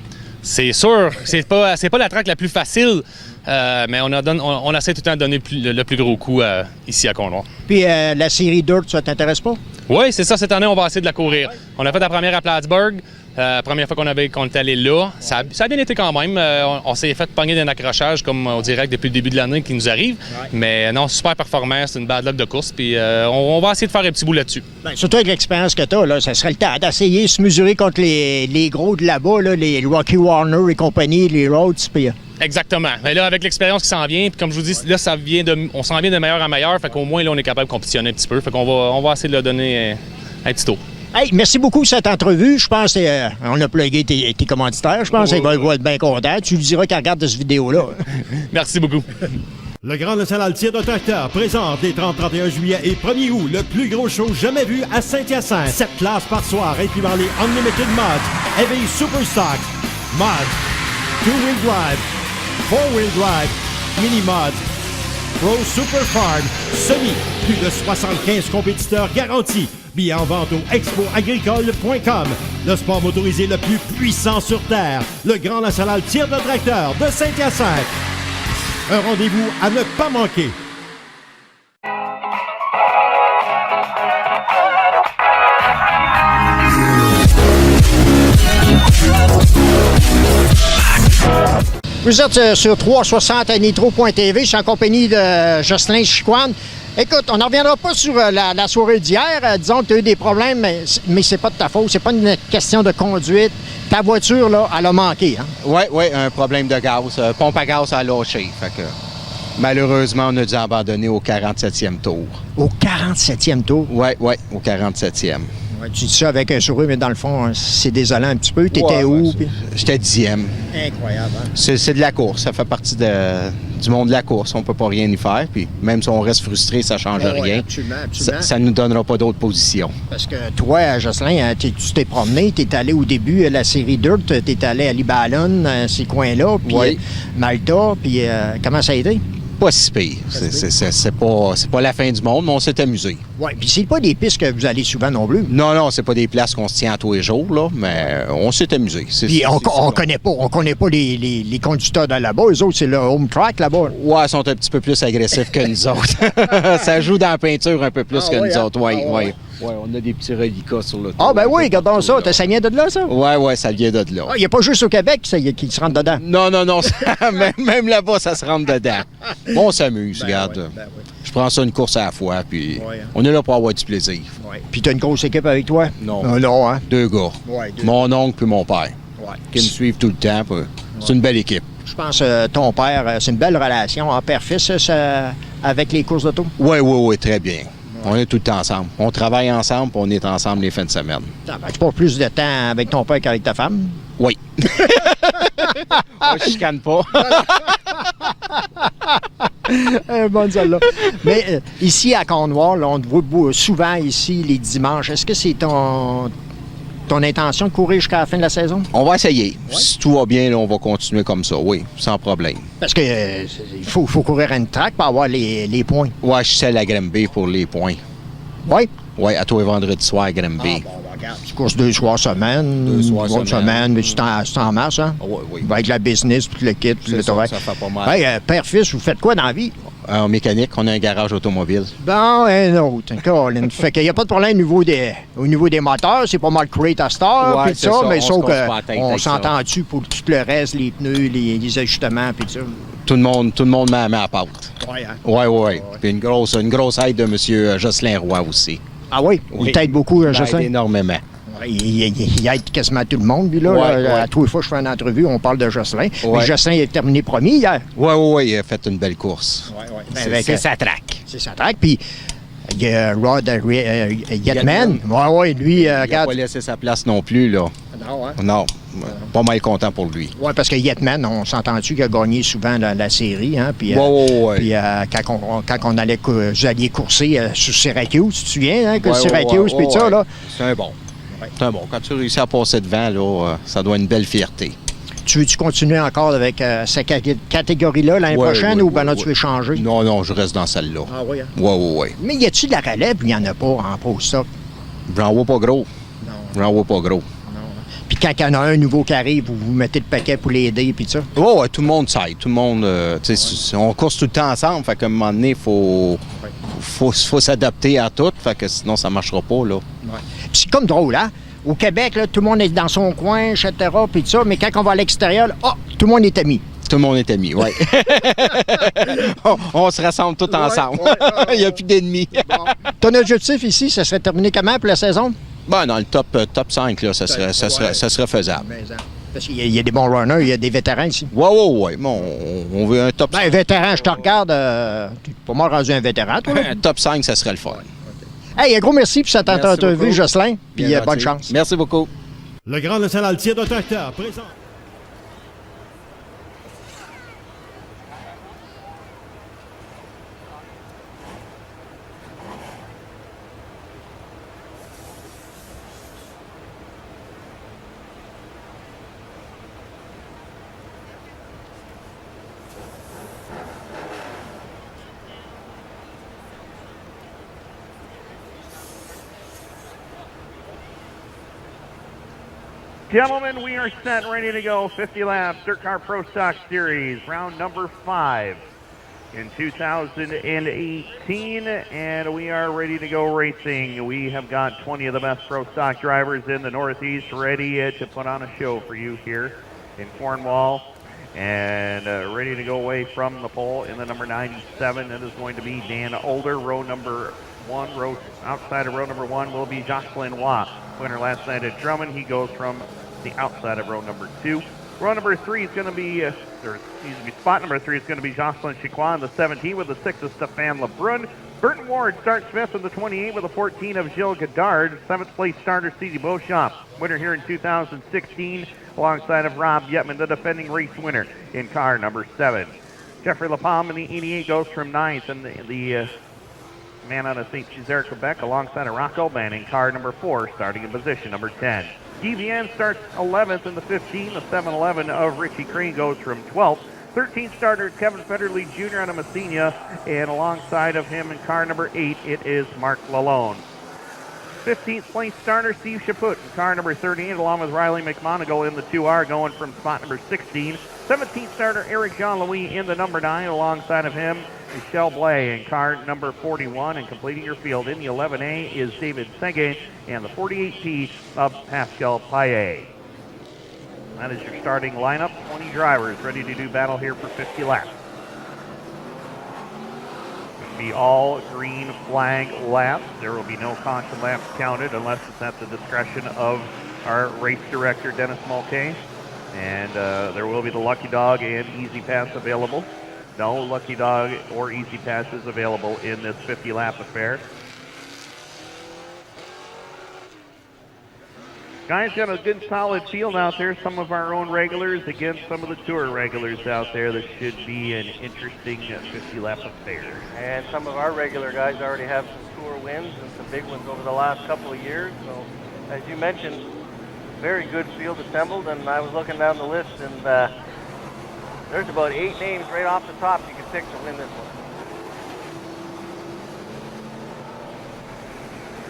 G: C'est sûr. C'est pas la track la plus facile, mais on essaie tout le temps de donner le plus gros coup ici à Cornwall.
H: Puis la série Dirt, ça t'intéresse pas?
G: Oui, c'est ça. Cette année, on va essayer de la courir. On a fait la première à Plattsburgh. La première fois qu'on est allé là, ça a bien été quand même. On s'est fait pogner d'un accrochage, comme on dirait depuis le début de l'année, qui nous arrive. Ouais. Mais non, super performant, c'est une bad luck de course. Puis on va essayer de faire un petit bout là-dessus. Bien,
H: surtout avec l'expérience que tu as, là, ça serait le temps d'essayer de se mesurer contre les gros de là-bas, là, les Rocky Warner et compagnie, les Rhodes. Puis,
G: exactement. Mais là, avec l'expérience qui s'en vient, puis comme je vous dis, là, on s'en vient de meilleur en meilleur. Fait qu'au moins, là, on est capable de compétitionner un petit peu. Fait qu'on va essayer de leur donner un petit tour.
H: Hey, merci beaucoup pour cette entrevue. Je pense qu'on a plugué tes commanditaires. Je pense qu'il va être bien content. Tu lui diras qu'il regarde cette vidéo-là.
G: Merci beaucoup.
C: Le Grand National Tir de tracteur présente les 30-31 juillet et 1er août le plus gros show jamais vu à Saint-Hyacinthe. 7 classes par soir, incluant les Unlimited Mods, Heavy Super Stock, Mods, 2-Wheel Drive, 4-Wheel Drive, Mini Mods, Pro Super Farm, Semi. Plus de 75 compétiteurs garantis. Billets en vente au expoagricole.com. Le sport motorisé le plus puissant sur Terre. Le Grand National Tir de tracteur de Saint-Hyacinthe. Un rendez-vous à ne pas manquer.
H: Vous êtes sur 360nitro.tv. Je suis en compagnie de Jocelyn Chicoine. Écoute, on n'en reviendra pas sur la soirée d'hier. Disons que tu as eu des problèmes, mais c'est pas de ta faute. C'est pas une question de conduite. Ta voiture, là, elle a manqué. Hein?
I: Oui, un problème de gaz. Pompe à gaz a lâché. Fait que, malheureusement, on a dû abandonner au 47e tour.
H: Au 47e tour?
I: Oui, au 47e.
H: Ouais, tu dis ça avec un sourire, mais dans le fond, c'est désolant un petit peu. Tu étais où? Puis...
I: J'étais 10e.
H: Incroyable. Hein?
I: C'est de la course. Ça fait partie de du monde de la course. On peut pas rien y faire. Puis même si on reste frustré, ça change rien.
H: Absolument,
I: Ça nous donnera pas d'autres positions.
H: Parce que toi, Jocelyn, tu t'es promené, tu es allé au début à la série Dirt, tu es allé à Libalon, ces coins-là, puis Malta, puis comment ça a été?
I: Pas si pire. C'est pas la fin du monde, mais on s'est amusé.
H: Oui, puis c'est pas des pistes que vous allez souvent non plus.
I: Non, c'est pas des places qu'on se tient à tous les jours, là, mais on s'est amusé.
H: Puis on connaît pas les conducteurs de là-bas. Eux autres, c'est le home track là-bas.
I: Ouais, ils sont un petit peu plus agressifs que nous autres. Ça joue dans la peinture un peu plus que nous autres, oui. Ouais, on a des petits reliquats sur le tour.
H: Ah, ben oui, regardons ça. Ça vient de là, ça?
I: Ouais, ça vient de là.
H: Il n'y a pas juste au Québec qui se rentre dedans.
I: Non. Même là-bas, ça se rentre dedans. Bon, on s'amuse, regarde. Je prends ça une course à la fois, puis on est là pour avoir du plaisir.
H: Ouais. Puis tu as une grosse équipe avec toi?
I: Non.
H: Non, hein?
I: 2 gars.
H: Ouais, 2.
I: Mon oncle puis mon père. Qui me suivent tout le temps. C'est une belle équipe.
H: Je pense que ton père, c'est une belle relation, hein, père-fils, avec les courses d'auto?
I: Oui, très bien. On est tout le temps ensemble. On travaille ensemble, puis on est ensemble les fins de semaine.
H: Tu passes plus de temps avec ton père qu'avec ta femme?
I: Oui. On chicane pas.
H: Bonne celle-là. Mais ici à Cornwall, on te voit souvent ici les dimanches. Est-ce que c'est ton intention de courir jusqu'à la fin de la saison?
I: On va essayer. Ouais. Si tout va bien, là, on va continuer comme ça, oui, sans problème.
H: Parce que il faut courir à une track pour avoir les points.
I: Oui, je suis seul à Granby pour les points.
H: Oui?
I: Oui, à tous les vendredis soirs à Granby.
H: Regarde, tu courses 2 soirs semaine.
I: 2 soirs semaine.
H: Mais c'est en masse, hein?
I: Oui.
H: Avec la business, puis le kit, puis le travail.
I: Ça fait pas mal.
H: Hey, père-fils, vous faites quoi dans la vie?
I: En mécanique, on a un garage automobile.
H: Bon, un autre. Colin. Fait qu'il n'y a pas de problème au niveau des moteurs. C'est pas mal crate à Star, puis ça, mais sauf qu'on s'entend-tu pour tout le reste, les pneus, les ajustements, puis ça.
I: Tout le monde met à pâte.
H: Oui, hein?
I: Oui. Puis une grosse aide de M. Jocelyn Roy aussi.
H: Ah oui? Il t'aide beaucoup, Jocelyn?
I: Énormément.
H: Il aide quasiment tout le monde, lui, là. À tous les fois que je fais une entrevue, on parle de Jocelyn. Mais Jocelyn est terminé premier hier.
I: Oui, il a fait une belle course.
H: C'est sa track. C'est sa track, puis il y a Rod Yetman. Oui, lui, regarde.
I: Il n'a pas laissé sa place non plus, là.
H: Non, hein?
I: Non. Pas mal content pour lui.
H: Oui, parce que Yetman, on s'entend-tu qu'il a gagné souvent la série, hein? Puis, puis quand on allait, vous alliez courser sur Syracuse, tu te souviens, hein? Syracuse, puis ça, là.
I: C'est un bon. C'est un bon. Quand tu réussis à passer devant, là, ça doit être une belle fierté.
H: Tu veux-tu continuer encore avec cette catégorie-là l'année prochaine ou ben là, tu veux changer?
I: Non, je reste dans celle-là.
H: Ah oui, hein?
I: Oui.
H: Mais y a-tu de la relève ou il n'y en a pas en post-stock?
I: J'en vois pas gros.
H: Non.
I: J'en vois pas gros.
H: Puis quand il y en a un nouveau qui arrive, vous mettez le paquet pour l'aider, puis ça?
I: Oui, tout le monde s'aide. Tout le monde, on course tout le temps ensemble. Fait qu'à un moment donné, il faut s'adapter à tout. Fait que sinon, ça ne marchera pas, là.
H: Ouais. Puis c'est comme drôle, hein? Au Québec, là, tout le monde est dans son coin, etc., puis tout ça. Mais quand on va à l'extérieur, tout le monde est ami.
I: Tout le monde est ami, oui. on se rassemble tous ensemble. Il n'y a plus d'ennemis.
H: Bon. Ton objectif ici, ça serait terminé comment pour la saison?
I: Ben, dans le top 5, là, ça serait faisable.
H: Parce qu'il y a des bons runners, il y a des vétérans ici.
I: Oui. Bon, on veut un top 5.
H: Ben, vétéran, je te regarde. Tu es pas mal rendu un vétéran, toi.
I: Un top 5, ça serait le fun.
H: Hey, un gros merci pour cette entrevue, Jocelyn. Puis bonne chance.
I: Merci beaucoup.
C: Le Grand National Tir de tracteur présent.
D: Gentlemen, we are set and ready to go. 50 laps, DIRTcar Pro Stock Series, round number 5 in 2018, and we are ready to go racing. We have got 20 of the best Pro Stock drivers in the Northeast ready to put on a show for you here in Cornwall, and ready to go away from the pole in the number 97. It is going to be Dan Older, row number 1. Row outside of row number 1 will be Jocelyn Watt. Winner last night at Drummond. He goes from the outside of row number 2. Row number 3 is going to be, spot number 3 is going to be Jocelyn Chiquan, the 17 with the 6 of Stefan Lebrun. Burton Ward starts 5th in the 28 with a 14 of Gilles Godard. 7th place starter, C.D. Beauchamp. Winner here in 2016 alongside of Rob Yetman, the defending race winner in car number 7. Jeffrey LaPalme in the 88 goes from 9th, and the man out of St. Cesar, Quebec, alongside of Rocco Ban in car number 4, starting in position number 10. DVN starts 11th in the 15. The 7-11 of Richie Crane goes from 12th. 13th starter Kevin Federley Jr. on a Messina, and alongside of him in car number 8, it is Mark Lalone. 15th place starter Steve Chaput in car number 38, along with Riley McMonagle in the 2R, going from spot number 16. 17th starter Eric Jean-Louis in the number 9, alongside of him Michelle Blay in car number 41, and completing your field in the 11A is David Sege and the 48P of Pascal Paillet. That is your starting lineup. 20 drivers ready to do battle here for 50 laps. It'll be all green flag laps. There will be no caution laps counted unless it's at the discretion of our race director, Dennis Mulcahy. And there will be the Lucky Dog and Easy Pass available. No Lucky Dog or Easy Passes available in this 50-lap affair. Guys, got a good solid field out there. Some of our own regulars against some of the tour regulars out there. That should be an interesting 50-lap affair.
J: And some of our regular guys already have some tour wins and some big ones over the last couple of years. So, as you mentioned, very good field assembled. And I was looking down the list, and there's about 8 names right off the top you can pick to win this one.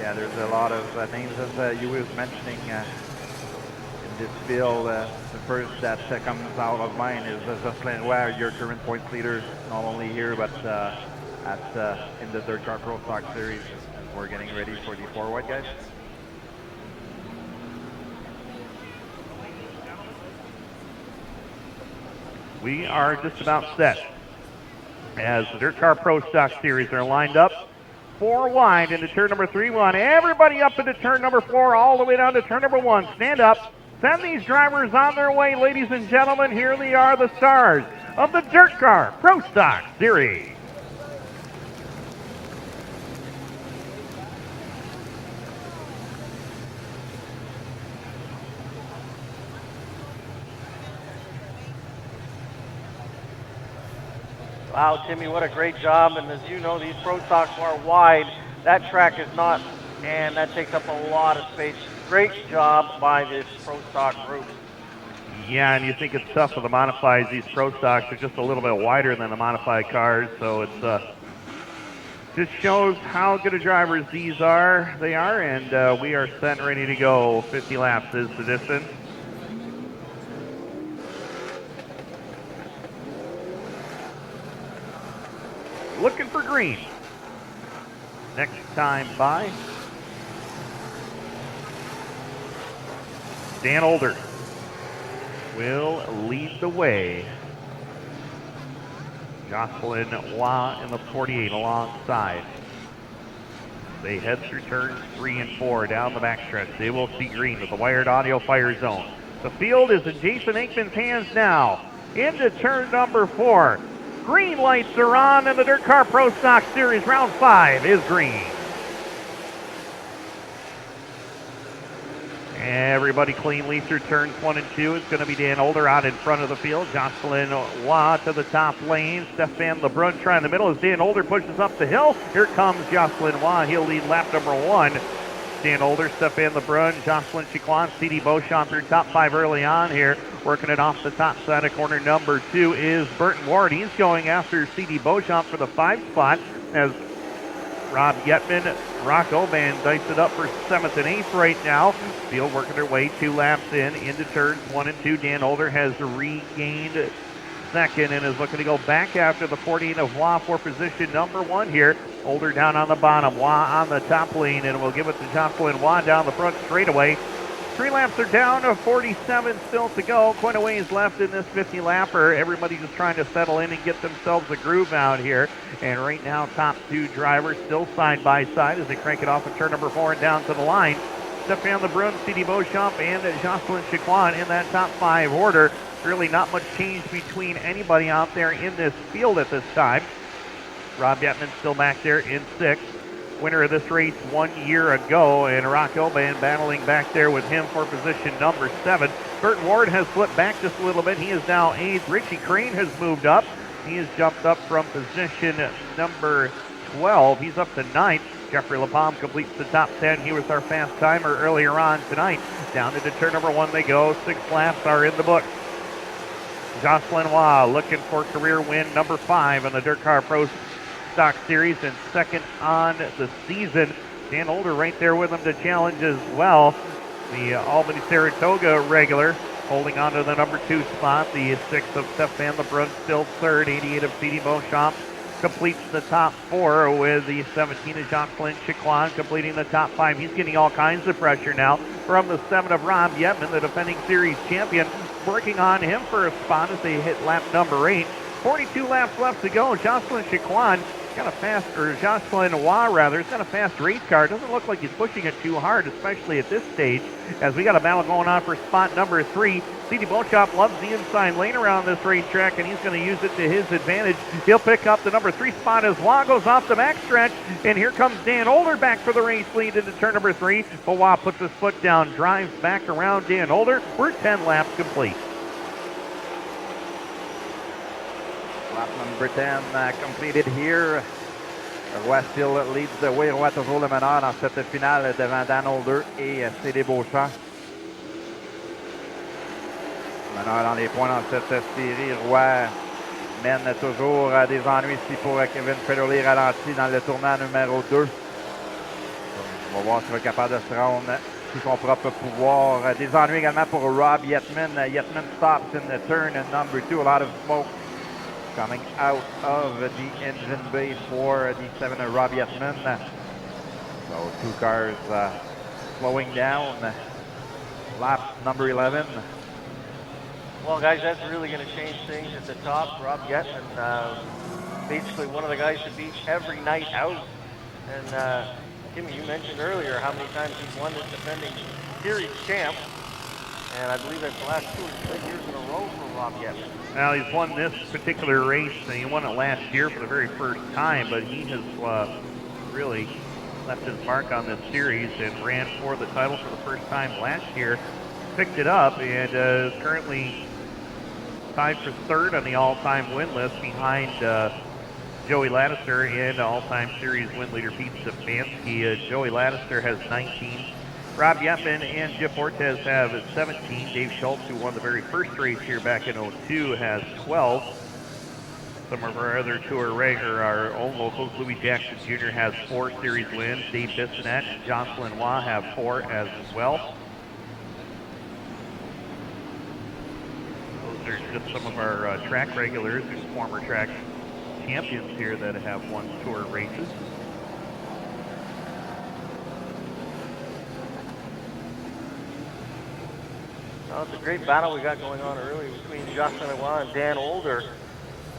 E: Yeah, there's a lot of names, as you were mentioning, in this field. The first that comes out of mind is Jocelyn Roy, your current points leader, not only here, but in the DIRTcar Pro Stock Series. We're getting ready for the 4 wide, guys.
D: We are just about set as the DIRTcar Pro Stock Series are lined up. 4 wide into turn number 3. Want everybody up into turn number 4, all the way down to turn number 1. Stand up. Send these drivers on their way, ladies and gentlemen. Here they are, the stars of the DIRTcar Pro Stock Series.
J: Wow, Timmy, what a great job. And as you know, these Pro Stocks are wide. That track is not, and that takes up a lot of space. Great job by this Pro Stock group.
D: Yeah, and you think it's tough for the modifieds. These Pro Stocks are just a little bit wider than the modified cars, so it's just shows how good of drivers these are. They are, and we are set and ready to go. 50 laps is the distance. Looking for green. Next time by. Dan Older will lead the way. Jocelyn Roy in the 48 alongside. They head through turns 3 and 4 down the backstretch. They will see green with the wired audio fire zone. The field is in Jason Aikman's hands now. Into turn number 4. Green lights are on, and the DIRTcar Pro Stock Series round 5 is green. Everybody cleanly through turns 1 and 2. It's going to be Dan Older out in front of the field. Jocelyn Roy to the top lane. Stefan Lebrun trying the middle as Dan Older pushes up the hill. Here comes Jocelyn Roy. He'll lead lap number 1. Dan Older, Stefan Lebrun, Jocelyn Chiquan, C.D. Beauchamp through top 5 early on here. Working it off the top side of corner number 2 is Burton Ward. He's going after C.D. Beauchamp for the 5 spot as Rob Yetman, Rocco Van dice it up for 7th and 8th right now. Field working their way 2 laps into turns 1 and 2. Dan Older has regained second and is looking to go back after the 14 of Roy for position number 1 here. Older down on the bottom, Roy on the top lane, and we'll give it to Jocelyn Roy down the front straightaway. 3 laps are down to 47 still to go. Quite a ways left in this 50-lapper. Everybody just trying to settle in and get themselves a groove out here. And right now, top 2 drivers still side by side as they crank it off in turn number 4 and down to the line. Stefan Lebrun, C.D. Beauchamp, and Jocelyn Chiquan in that top 5 order. Really not much change between anybody out there in this field at this time. Rob Yetman still back there in 6th. Winner of this race 1 year ago, and Rocco Van battling back there with him for position number 7. Burton Ward has slipped back just a little bit. He is now 8th. Richie Crane has moved up. He has jumped up from position number 12. He's up to 9th. Jeffrey LaPalme completes the top 10. He was our fast timer earlier on tonight. Down into turn number 1 they go. 6 laps are in the book. Jocelyn Waugh looking for career win number 5 in the DIRTcar Pro Stock Series and second on the season. Dan Older right there with him to challenge as well. The Albany-Saratoga regular holding on to the number 2 spot. The 6 of Stefan LeBrun still third. 88 of C.D. Beauchamp completes the top 4 with the 17 of Jocelyn Chiquan completing the top 5. He's getting all kinds of pressure now from the 7 of Rob Yetman, the defending series champion, working on him for a spot as they hit lap number 8. 42 laps left to go. Jocelyn Chiquan got a fast, or Jocelyn Waugh rather, has got a fast race car. It doesn't look like he's pushing it too hard, especially at this stage, as we got a battle going on for spot number 3. C.D. Beauchamp loves the inside lane around this racetrack, and he's going to use it to his advantage. He'll pick up the number 3 spot as Waugh goes off the backstretch, and here comes Dan Older back for the race lead into turn number 3. But Waugh puts his foot down, drives back around Dan Older. We're 10 laps complete.
E: Lap number 10 completed here. Roy still leads the way. Roy toujours le meneur dans cette finale devant Dan Older et C.D. Beauchamp. Meneur dans les points dans cette série. Roy mène toujours des ennuis ici pour Kevin Federley ralenti dans le tournant numéro 2. On va voir s'il est capable de se rendre sous son propre pouvoir. Des ennuis également pour Rob Yetman. Yetman stops in the turn number 2. A lot of smoke coming out of the engine bay for the 7 of Rob Yetman. So 2 cars slowing down. Lap number 11.
J: Well, guys, that's really going to change things at the top. Rob Yetman, basically one of the guys to beat every night out. And Kimmy, you mentioned earlier how many times he's won this defending series champ. And I believe that's the last 2 or 3 years in a row for Rob Yetman.
D: Now, he's won this particular race, and he won it last year for the very first time, but he has really left his mark on this series and ran for the title for the first time last year, picked it up, and is currently tied for 3rd on the all-time win list behind Joey Laddister and all-time series win leader Pete Stefanski. Joey Laddister has 19. Rob Yetman and Jeff Ortez have 17. Dave Schultz, who won the very first race here back in 02, has 12. Some of our other tour regular, our own locals, Louis Jackson Jr. has 4 series wins. Dave Bissonette and Jocelyn Waugh have 4 as well. Those are just some of our track regulars and former track champions here that have won tour races.
J: Well, it's a great battle we got going on early between Jocelyn Waugh and Dan Older.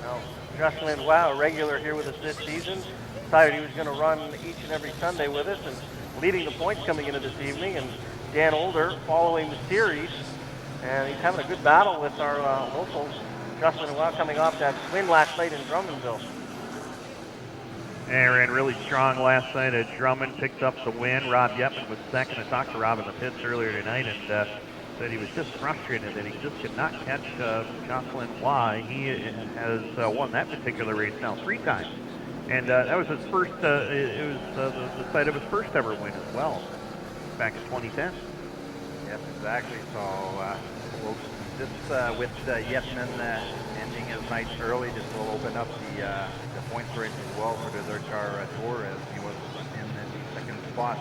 J: Now, Jocelyn Waugh, a regular here with us this season, decided he was going to run each and every Sunday with us and leading the points coming into this evening. And Dan Older following the series, and he's having a good battle with our locals. Jocelyn Waugh coming off that win last night in Drummondville.
D: And ran really strong last night at Drummond, picked up the win. Rob Yetman was second. I talked to Rob in the pits earlier tonight and said he was just frustrated that he just could not catch Jocelyn Waugh. He has won that particular race now 3 times. And that was his first, it was the site of his first ever win as well, back in 2010.
E: Yes, exactly. So this with Yetman ending his night early, this will open up the points race as well for the DIRTcar Tour, as he was in the 2nd spot.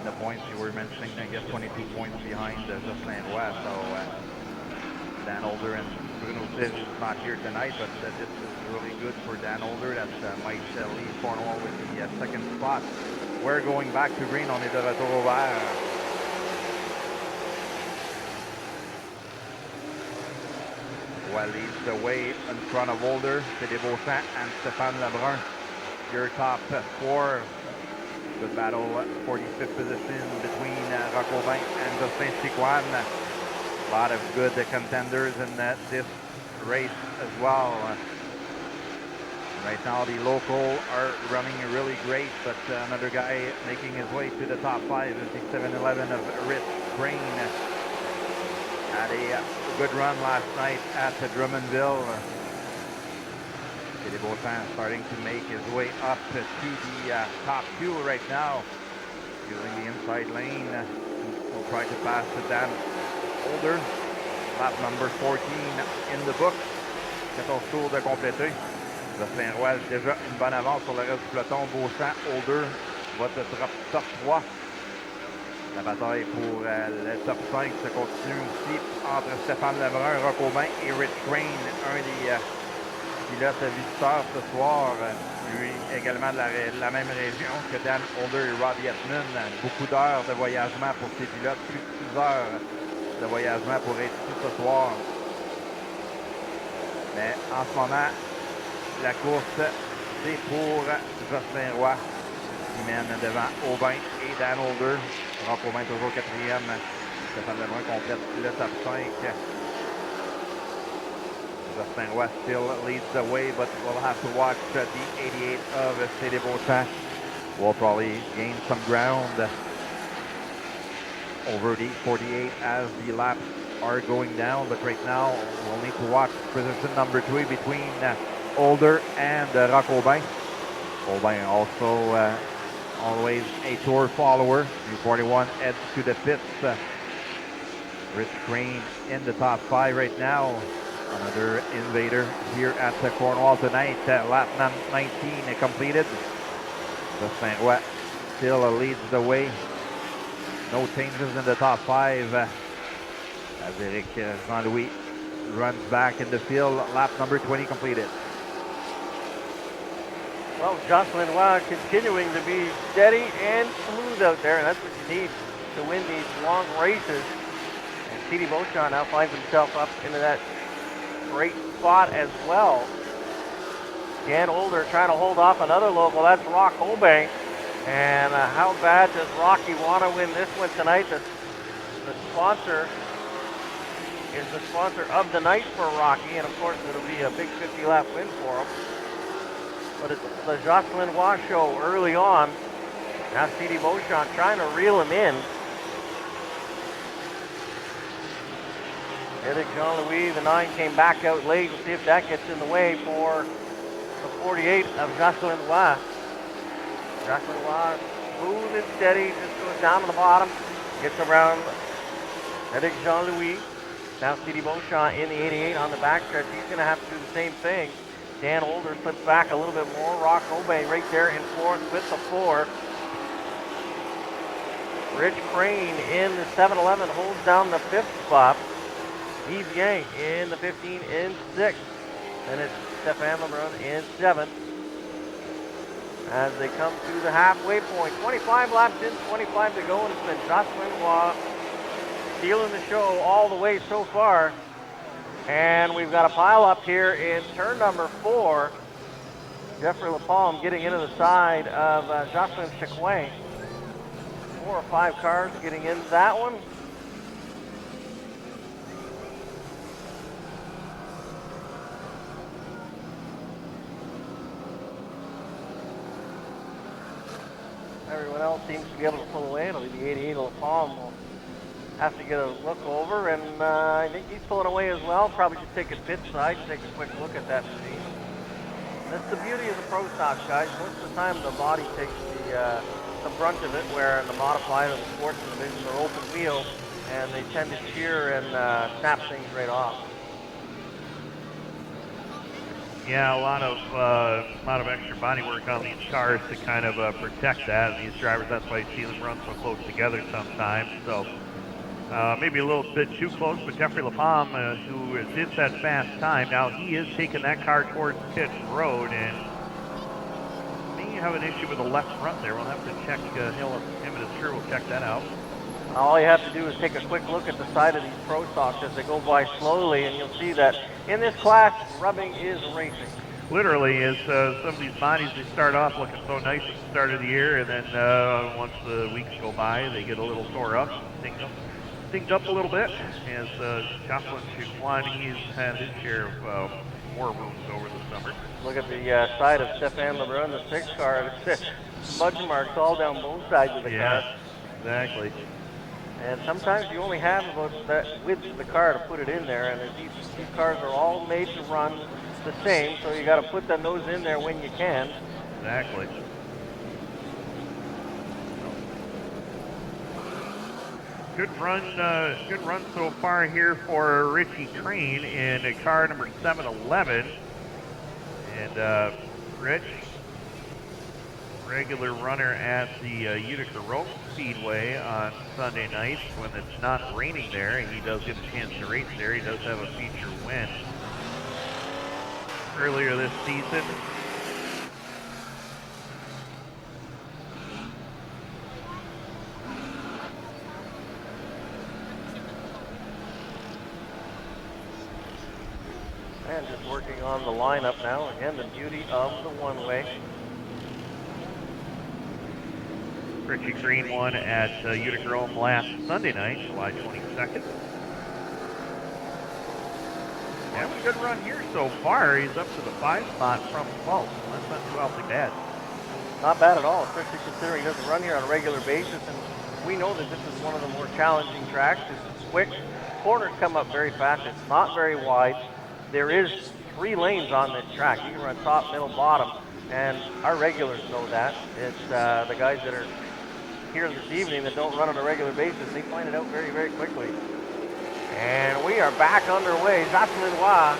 E: The points you were mentioning, I guess 22 points behind Jocelyn Waugh. So Dan Older and Bruno Sill is not here tonight, but this is really good for Dan Older. That might leave Cornwall with the 2nd spot. We're going back to green. On est de retour au vert. Waugh leads the way in front of Older, C.D. Beauchamp and Stéphane Lebrun. Your top 4. Good battle, 45th position between Rocco Bain and Justin Chiquan. A lot of good contenders in this race as well. Right now the local are running really great, but another guy making his way to the top 5 is the 7-11 of Rich Crane. Had a good run last night at Drummondville. Teddy Beauchamp starting to make his way up to the top two right now. Using the inside lane. We'll try to pass to Dan Older. Lap number 14 in the book. 14 tours de compléter. Jocelyn Roy déjà une bonne avance sur le reste du peloton. Beauchamp, Older, votre top 3. La bataille pour le top 5 se continue aussi entre Stéphane Lebrun, Roch Aubin et Rich Crane, un des pilotes visiteurs ce soir. Lui également de la même région que Dan Older et Robbie Hetman. Beaucoup d'heures de voyagement pour ces pilotes, plus de 6 heures de voyagement pour être ici ce soir. Mais en ce moment, la course, c'est pour Jocelyn Roy qui mène devant Aubin et Dan Older. Roch Aubin toujours quatrième. Stéphane Lebrun complète le top 5. Jocelyn Roy still leads the way, but we'll have to watch the 88 of Teddy Beauchamp. We'll probably gain some ground over the 48 as the laps are going down, but right now we'll need to watch position number 3 between Older and Roch Aubin. Aubin also always a tour follower. 41 heads to the 5th. Rich Crane in the top 5 right now. Another invader here at Cornwall tonight. Lap 19 completed. Jocelyn Roy still leads the way. No changes in the top 5. As Eric Jean-Louis runs back in the field. Lap number 20 completed.
J: Well, Jocelyn Roy continuing to be steady and smooth out there, and that's what you need to win these long races. And Teddy Beauchamp now finds himself up into that great spot as well. Dan Older trying to hold off another local. That's Roch Aubin. And how bad does Rocky want to win this one tonight? The sponsor is the sponsor of the night for Rocky, and of course it'll be a big 50-lap win for him. But it's the Jocelyn Roy show early on. Now Teddy Beauchamp trying to reel him in. Eric Jean-Louis, the 9 came back out late. We'll see if that gets in the way for the 48 of Jocelyn Roy. Jocelyn Roy, smooth and steady, just goes down to the bottom, gets around Eric Jean-Louis. Now Teddy Beauchamp in the 88 on the backstretch. He's going to have to do the same thing. Dan Older slips back a little bit more. Roch Aubin right there in 4th with the 4. Rich Crane in the 7-11 holds down the 5th spot. Yves Yang in the 15 in 6th. And it's Stéphane Lebrun in 7th. As they come to the halfway point. 25 laps in, 25 to go, and it's been Jocelyn Roy stealing the show all the way so far. And we've got a pile up here in turn number 4. Jeffrey LaPalme getting into the side of Jocelyn Chicoin. 4 or 5 cars getting into that one. Everyone else seems to be able to pull away. It'll be the 88 LaPalme will have to get a look over, and I think he's pulling away as well. Probably just take a pit side and take a quick look at that machine. That's the beauty of the Pro Stocks, guys. Most of the time the body takes the brunt of it, where in the modified or the Sportsman division are open wheel, and they tend to shear and snap things right off.
D: Yeah, a lot of extra body work on these cars to kind of protect that. And these drivers, that's why you see them run so close together sometimes. So maybe a little bit too close, but Jeffrey LaPalme, who did that fast time, now he is taking that car towards pit road, and may have an issue with the left front there. We'll have to check, him and his crew will check that out.
J: All you have to do is take a quick look at the side of these Pro Stocks as they go by slowly, and you'll see that in this class, rubbing is racing.
D: Literally, is some of these bodies, they start off looking so nice at the start of the year, and then once the weeks go by, they get a little tore up, dinged up a little bit. As Jocelyn Chicoin, he's had his share of war wounds over the summer.
J: Look at the side of Stéphane Lebrun, the 6 car. Smudge marks all down both sides of the car.
D: Yeah, exactly.
J: And sometimes you only have about that width of the car to put it in there, and these cars are all made to run the same, so you got to put those in there when you can.
D: Exactly. Good run so far here for Richie Crane in car number 711. And Rich, regular runner at the Utica Road Speedway on Sunday nights when it's not raining there, and he does get a chance to race there. He does have a feature win earlier this season.
J: And just working on the lineup now. Again, the beauty of the one-way.
D: Richie Green won at Utica Rome last Sunday night, July 22nd. Having a good run here so far. He's up to the 5 spot from 12. That's not too awfully bad.
J: Not bad at all, especially considering he doesn't run here on a regular basis. And we know that this is one of the more challenging tracks. It's quick. Corners come up very fast. It's not very wide. There is 3 lanes on this track. You can run top, middle, bottom, and our regulars know that. It's the guys that are here this evening that don't run on a regular basis. They find it out very, very quickly. And we are back underway. Jacques Lenoir,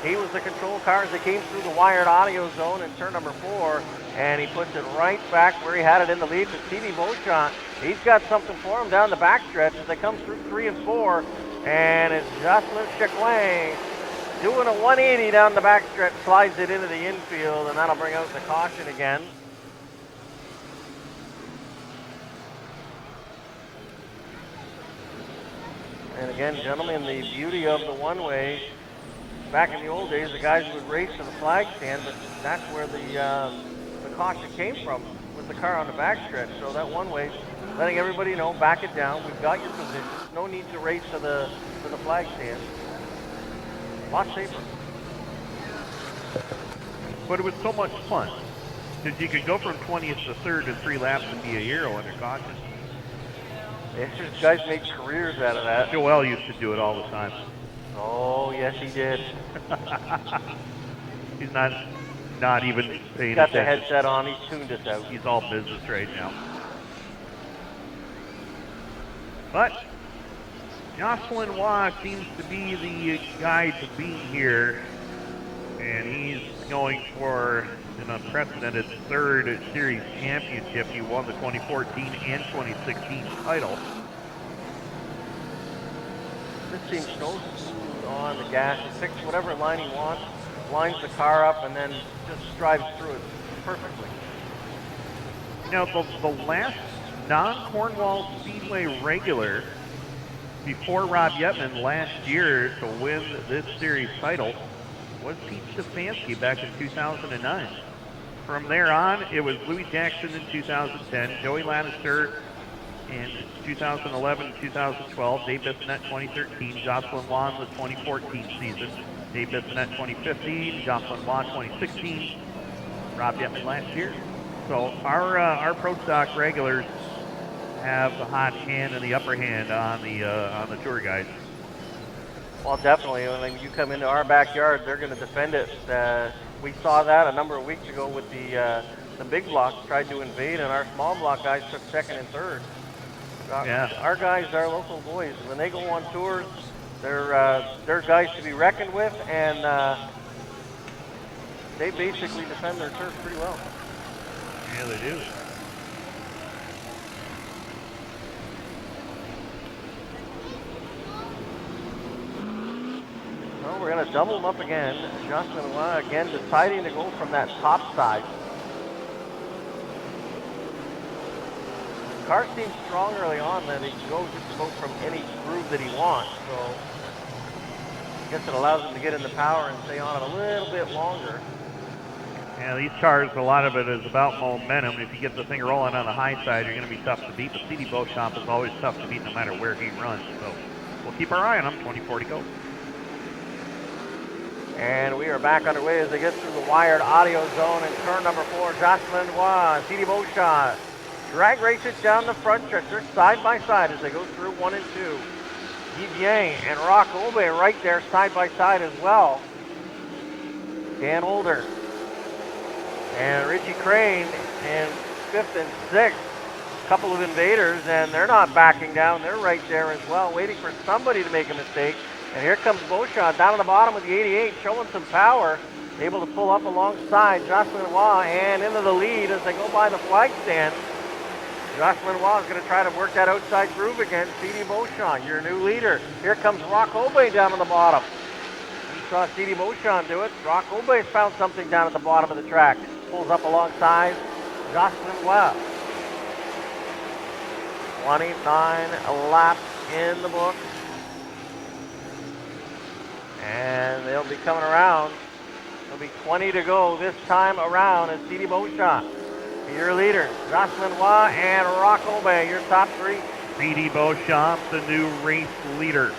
J: he was the control car as they came through the wired audio zone in turn number 4, and he puts it right back where he had it in the lead with Stevie Beauchamp. He's got something for him down the backstretch as they come through 3 and 4, and it's Jocelyn Chicoin doing a 180 down the backstretch, slides it into the infield, and that'll bring out the caution again. And again, gentlemen, the beauty of the one-way, back in the old days, the guys would race to the flag stand, but that's where the caution came from, was the car on the backstretch. So that one-way, letting everybody know, back it down, we've got your position, no need to race to the flag stand. A lot safer.
D: But it was so much fun, because you could go from 20th to 3rd in 3 laps and be a hero under caution.
J: These guys make careers out of that.
D: Joel used to do it all the time.
J: Oh, yes, he did.
D: He's not even paying attention.
J: Got the headset on. He's tuned us out.
D: He's all business right now. But Jocelyn Waugh seems to be the guy to beat here, and he's going for an unprecedented 3rd series championship. He won the 2014 and 2016 title.
J: This seems so smooth on the gas. He picks whatever line he wants, lines the car up, and then just drives through it perfectly.
D: Now, the last non-Cornwall Speedway regular before Rob Yetman last year to win this series title was Pete Stefanski back in 2009. From there on, it was Louis Jackson in 2010, Joey Lannister in 2011 and 2012, Dave Bissonette 2013, Jocelyn Waugh in the 2014 season, Dave Bissonette 2015, Jocelyn Waugh 2016, Rob Yetman last year. So our Pro Stock regulars have the hot hand and the upper hand on the tour guys.
J: Well, definitely. When you come into our backyard, they're going to defend it. We saw that a number of weeks ago with the big blocks tried to invade, and our small block guys took 2nd and 3rd.
D: Yeah.
J: Our guys, our local boys, when they go on tours, they're guys to be reckoned with, and they basically defend their turf pretty well.
D: Yeah, they do.
J: Well, we're going to double them up again. Jocelyn Waugh again deciding to go from that top side. The car seems strong early on that he can go just about from any groove that he wants. So I guess it allows him to get in the power and stay on it a little bit longer.
D: Yeah, these cars, a lot of it is about momentum. If you get the thing rolling on the high side, you're going to be tough to beat. But CD Beauchamp is always tough to beat no matter where he runs. So we'll keep our eye on him. 24 to go.
J: And we are back underway as they get through the wired audio zone in turn number 4. Jocelyn Waugh, CD Beauchamp. Drag races down the front stretch. They're side by side as they go through 1 and 2. Yves Yang and Rock Obe right there side by side as well. Dan Older. And Richie Crane in 5th and 6th. Couple of invaders, and they're not backing down. They're right there as well, waiting for somebody to make a mistake. And here comes Beauchamp down at the bottom with the 88, showing some power. Able to pull up alongside Jocelyn Waugh and into the lead as they go by the flag stand. Jocelyn Waugh is going to try to work that outside groove against C.D. Beauchamp, your new leader. Here comes Rock Obey down at the bottom. You saw C.D. Beauchamp do it. Rock Obey's found something down at the bottom of the track. Pulls up alongside Jocelyn Waugh. 29 laps in the book. And they'll be coming around. There'll be 20 to go this time around as C.D. Beauchamp, your leader, Jocelyn Waugh and Rock Obey, your top three.
D: C.D. Beauchamp, the new race leader.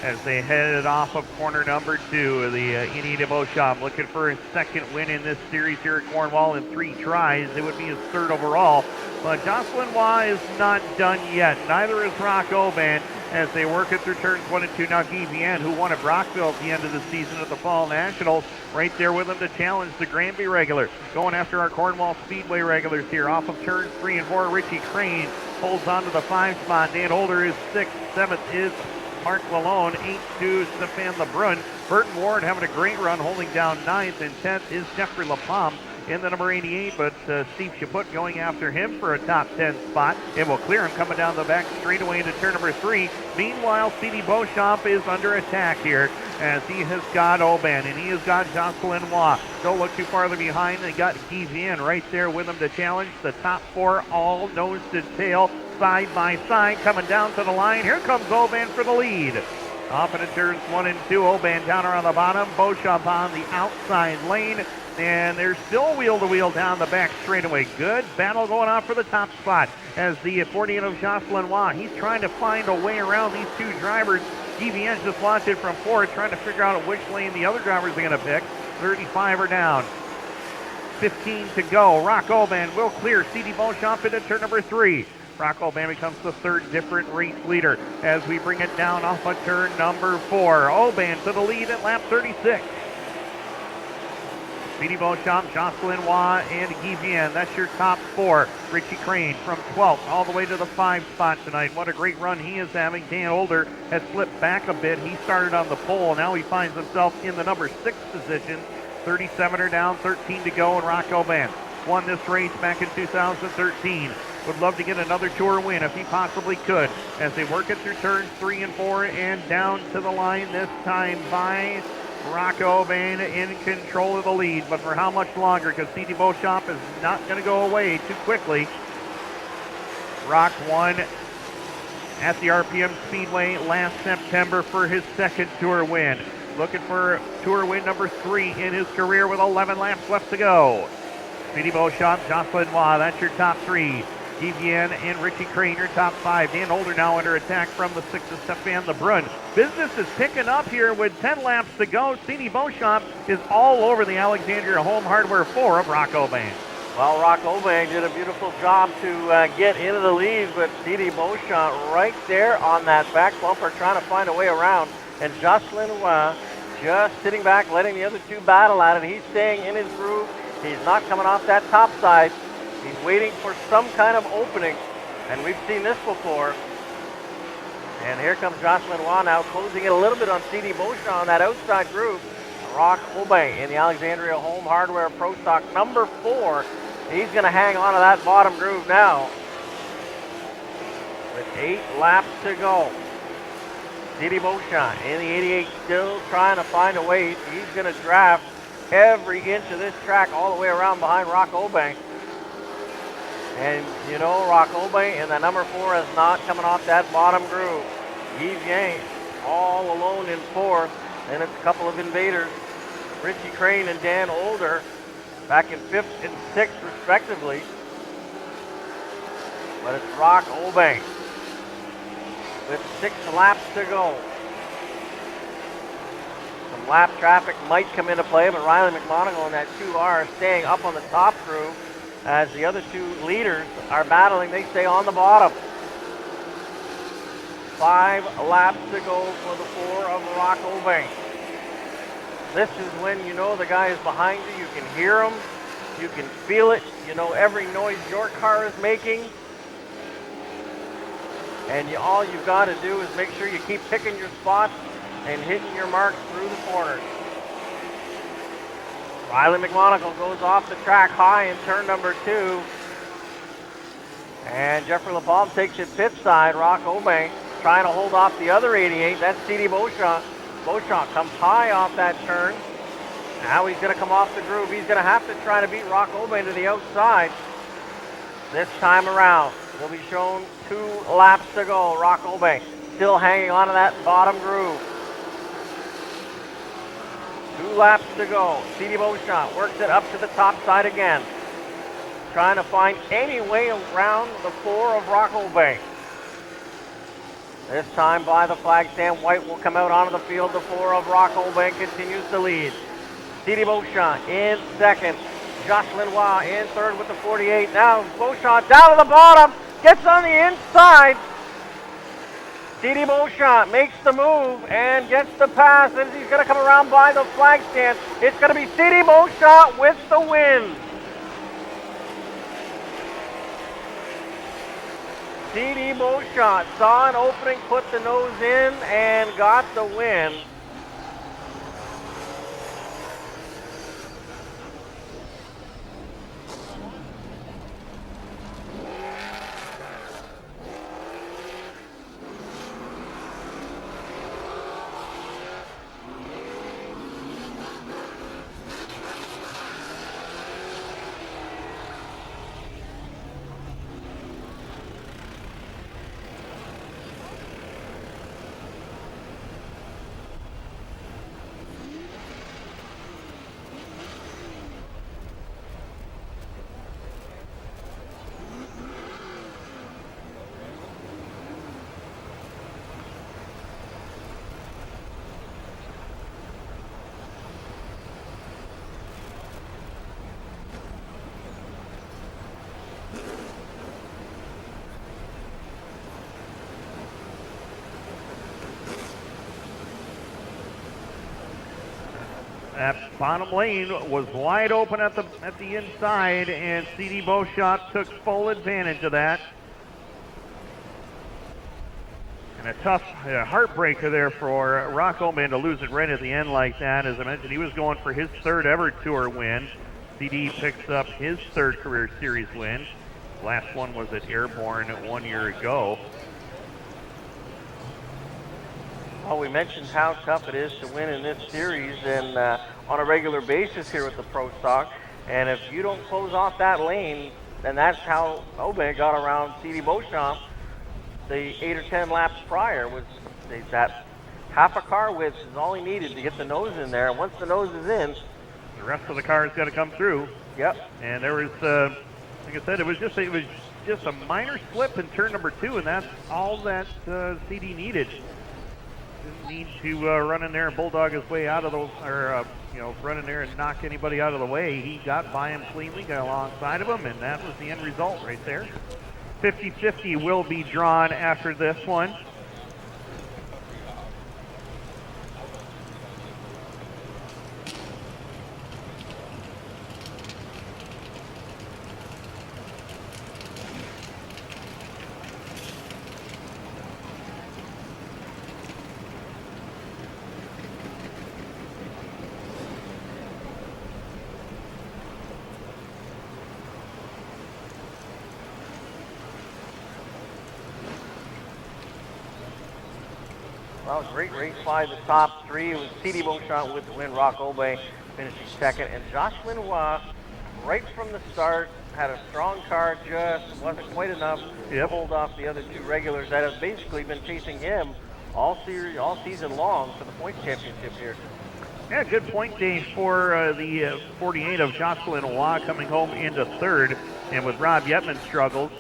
D: As they headed off of corner number 2, the Indy Beauchamp looking for his second win in this series here at Cornwall in 3 tries. It would be his 3rd overall. But Jocelyn Waugh is not done yet. Neither is Rock Oban as they work it through turns 1 and 2. Now Guy Vienne, who won at Brockville at the end of the season at the Fall Nationals, right there with him to challenge the Granby regular. Going after our Cornwall Speedway regulars here off of turns 3 and 4. Richie Crane holds on to the 5 spot. Dan Holder is 6th. 7th is Mark Lalone. 8th to Stefan LeBrun. Burton Ward having a great run, holding down 9th, and 10th is Jeffrey LaPalme in the number 88, but Steve Chaput going after him for a top 10 spot. It will clear him coming down the back straightaway into turn number 3. Meanwhile, C.D. Beauchamp is under attack here as he has got Oban and he has got Jocelyn Waugh. Don't look too farther behind. They got Guy Vienne right there with him to challenge. The top 4 all nose to tail, side by side, coming down to the line. Here comes Oban for the lead. Off into turns 1 and 2. Oban down around the bottom. Beauchamp on the outside lane. And they're still wheel-to-wheel down the back straightaway. Good battle going on for the top spot as the 48 of Jocelyn Waugh. He's trying to find a way around these 2 drivers. Guy Vienne just launched it from 4th, trying to figure out which lane the other drivers are going to pick. 35 are down. 15 to go. Rock Oban will clear C.D. Beauchamp into turn number 3. Rock Oban becomes the 3rd different race leader as we bring it down off of turn number 4. Oban to the lead at lap 36. C.D. Beauchamp, Jocelyn Waugh, and Guy Vienne. That's your top 4. Richie Crane from 12th all the way to the 5 spot tonight. What a great run he is having. Dan Older has slipped back a bit. He started on the pole. Now he finds himself in the number 6 position. 37 are down, 13 to go, and Rock Oban won this race back in 2013. Would love to get another tour win if he possibly could as they work it through turns 3 and 4 and down to the line this time by Rock Oban in control of the lead, but for how much longer? Because C.D. Beauchamp is not going to go away too quickly. Rock won at the RPM Speedway last September for his 2nd tour win. Looking for tour win number 3 in his career with 11 laps left to go. C.D. Beauchamp, Jocelyn Waugh, that's your top 3. Guy Vienne and Richie Crane, your top 5. Dan Older now under attack from the 6th of Stefan LeBrun. Business is picking up here with 10 laps to go. C.D. Beauchamp is all over the Alexandria Home Hardware 4 of Rock Oban.
J: Well, Rock Oban did a beautiful job to get into the lead, but C.D. Beauchamp right there on that back bumper trying to find a way around. And Jocelyn Waugh just sitting back, letting the other 2 battle at it. He's staying in his groove. He's not coming off that top side. He's waiting for some kind of opening, and we've seen this before. And here comes Jocelyn Waugh now, closing it a little bit on C.D. Beauchamp on that outside groove. Rock Oban in the Alexandria Home Hardware Pro Stock number 4. He's going to hang on to that bottom groove now with 8 laps to go. C.D. Beauchamp in the 88 still trying to find a way. He's going to draft every inch of this track all the way around behind Rock Oban. And you know, Rock Oban in that number 4 is not coming off that bottom groove. Guy Vienne all alone in 4th. And it's a couple of invaders, Richie Crane and Dan Older, back in 5th and 6th respectively. But it's Rock Oban with 6 laps to go. Some lap traffic might come into play, but Riley McMonagle in that 2R staying up on the top groove. As the other 2 leaders are battling, they stay on the bottom. 5 laps to go for the 4 of Rock Oban. This is when you know the guy is behind you. You can hear him. You can feel it. You know every noise your car is making. And all you've got to do is make sure you keep picking your spots and hitting your marks through the corners. Riley McMonagle goes off the track high in turn number 2. And Jeffrey LaPalme takes it pit side. Rock Obank trying to hold off the other 88. That's C.D. Beauchamp. Beauchamp comes high off that turn. Now he's going to come off the groove. He's going to have to try to beat Rock Obank to the outside. This time around, we'll be shown 2 laps to go. Rock Obank still hanging on to that bottom groove. 2 laps to go. C.D. Beauchamp works it up to the top side again. Trying to find any way around the 4 of Rock Obank. This time by the flag stand, White will come out onto the field. The 4 of Rock Obank continues to lead. C.D. Beauchamp in second. Jocelyn Waugh in third with the 48. Now Beauchamp down to the bottom, gets on the inside. C.D. Beauchamp makes the move and gets the pass as he's going to come around by the flag stand. It's going to be C.D. Beauchamp with the win. C.D. Beauchamp saw an opening, put the nose in, and got the win.
D: That bottom lane was wide open at the inside, and C.D. Beauchamp took full advantage of that. And a tough heartbreaker there for Rock Obank to lose it right at the end like that. As I mentioned, he was going for his 3rd ever Tour win. C.D. picks up his 3rd career series win. Last one was at Airborne 1 year ago.
J: Well, we mentioned how tough it is to win in this series and on a regular basis here with the Pro Stock. And if you don't close off that lane, then that's how Obank got around C.D. Beauchamp the 8 or 10 laps prior. Was that half a car width is all he needed to get the nose in there. And once the nose is in,
D: the rest of the car is going to come through.
J: Yep.
D: And there was, like I said, it was just a minor slip in turn number 2, and that's all that CD needed. Didn't need to run in there and bulldog his way out of those, or run in there and knock anybody out of the way. He got by him cleanly, got alongside of him, and that was the end result right there. 50-50 will be drawn after this one.
J: Well, great race by the top 3. It was C.D. Beauchamp with the win. Rock Obank finishing second. And Jocelyn Waugh, right from the start, had a strong car, just wasn't quite enough to hold off the other 2 regulars that have basically been chasing him all season long for the points championship here.
D: Yeah, good point day for the 48 of Jocelyn Waugh coming home into 3rd. And with Rob Yetman's struggles,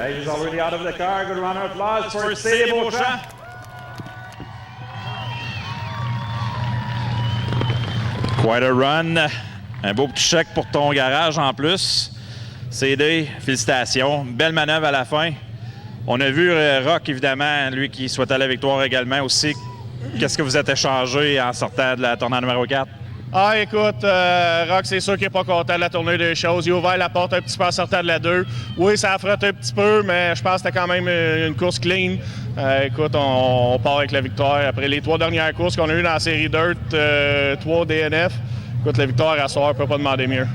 K: He's already out of the car. Good round of applause for Cédé Beauchamp.
A: Quite a run. Un beau petit chèque pour ton garage en plus. Cédé, félicitations. Belle manœuvre à la fin. On a vu Rock, évidemment, lui qui souhaitait la victoire également aussi. Qu'est-ce que vous êtes échangé en sortant de la tournée numéro 4?
L: Ah, écoute, Rock, c'est sûr qu'il n'est pas content de la tournée des choses. Il a ouvert la porte un petit peu en sortant de la 2. Oui, ça a frotté un petit peu, mais je pense que c'était quand même une course clean. Écoute, on part avec la victoire. Après les 3 dernières courses qu'on a eues dans la série Dirt, 3 DNF, écoute, la victoire à soir, on ne peut pas demander mieux.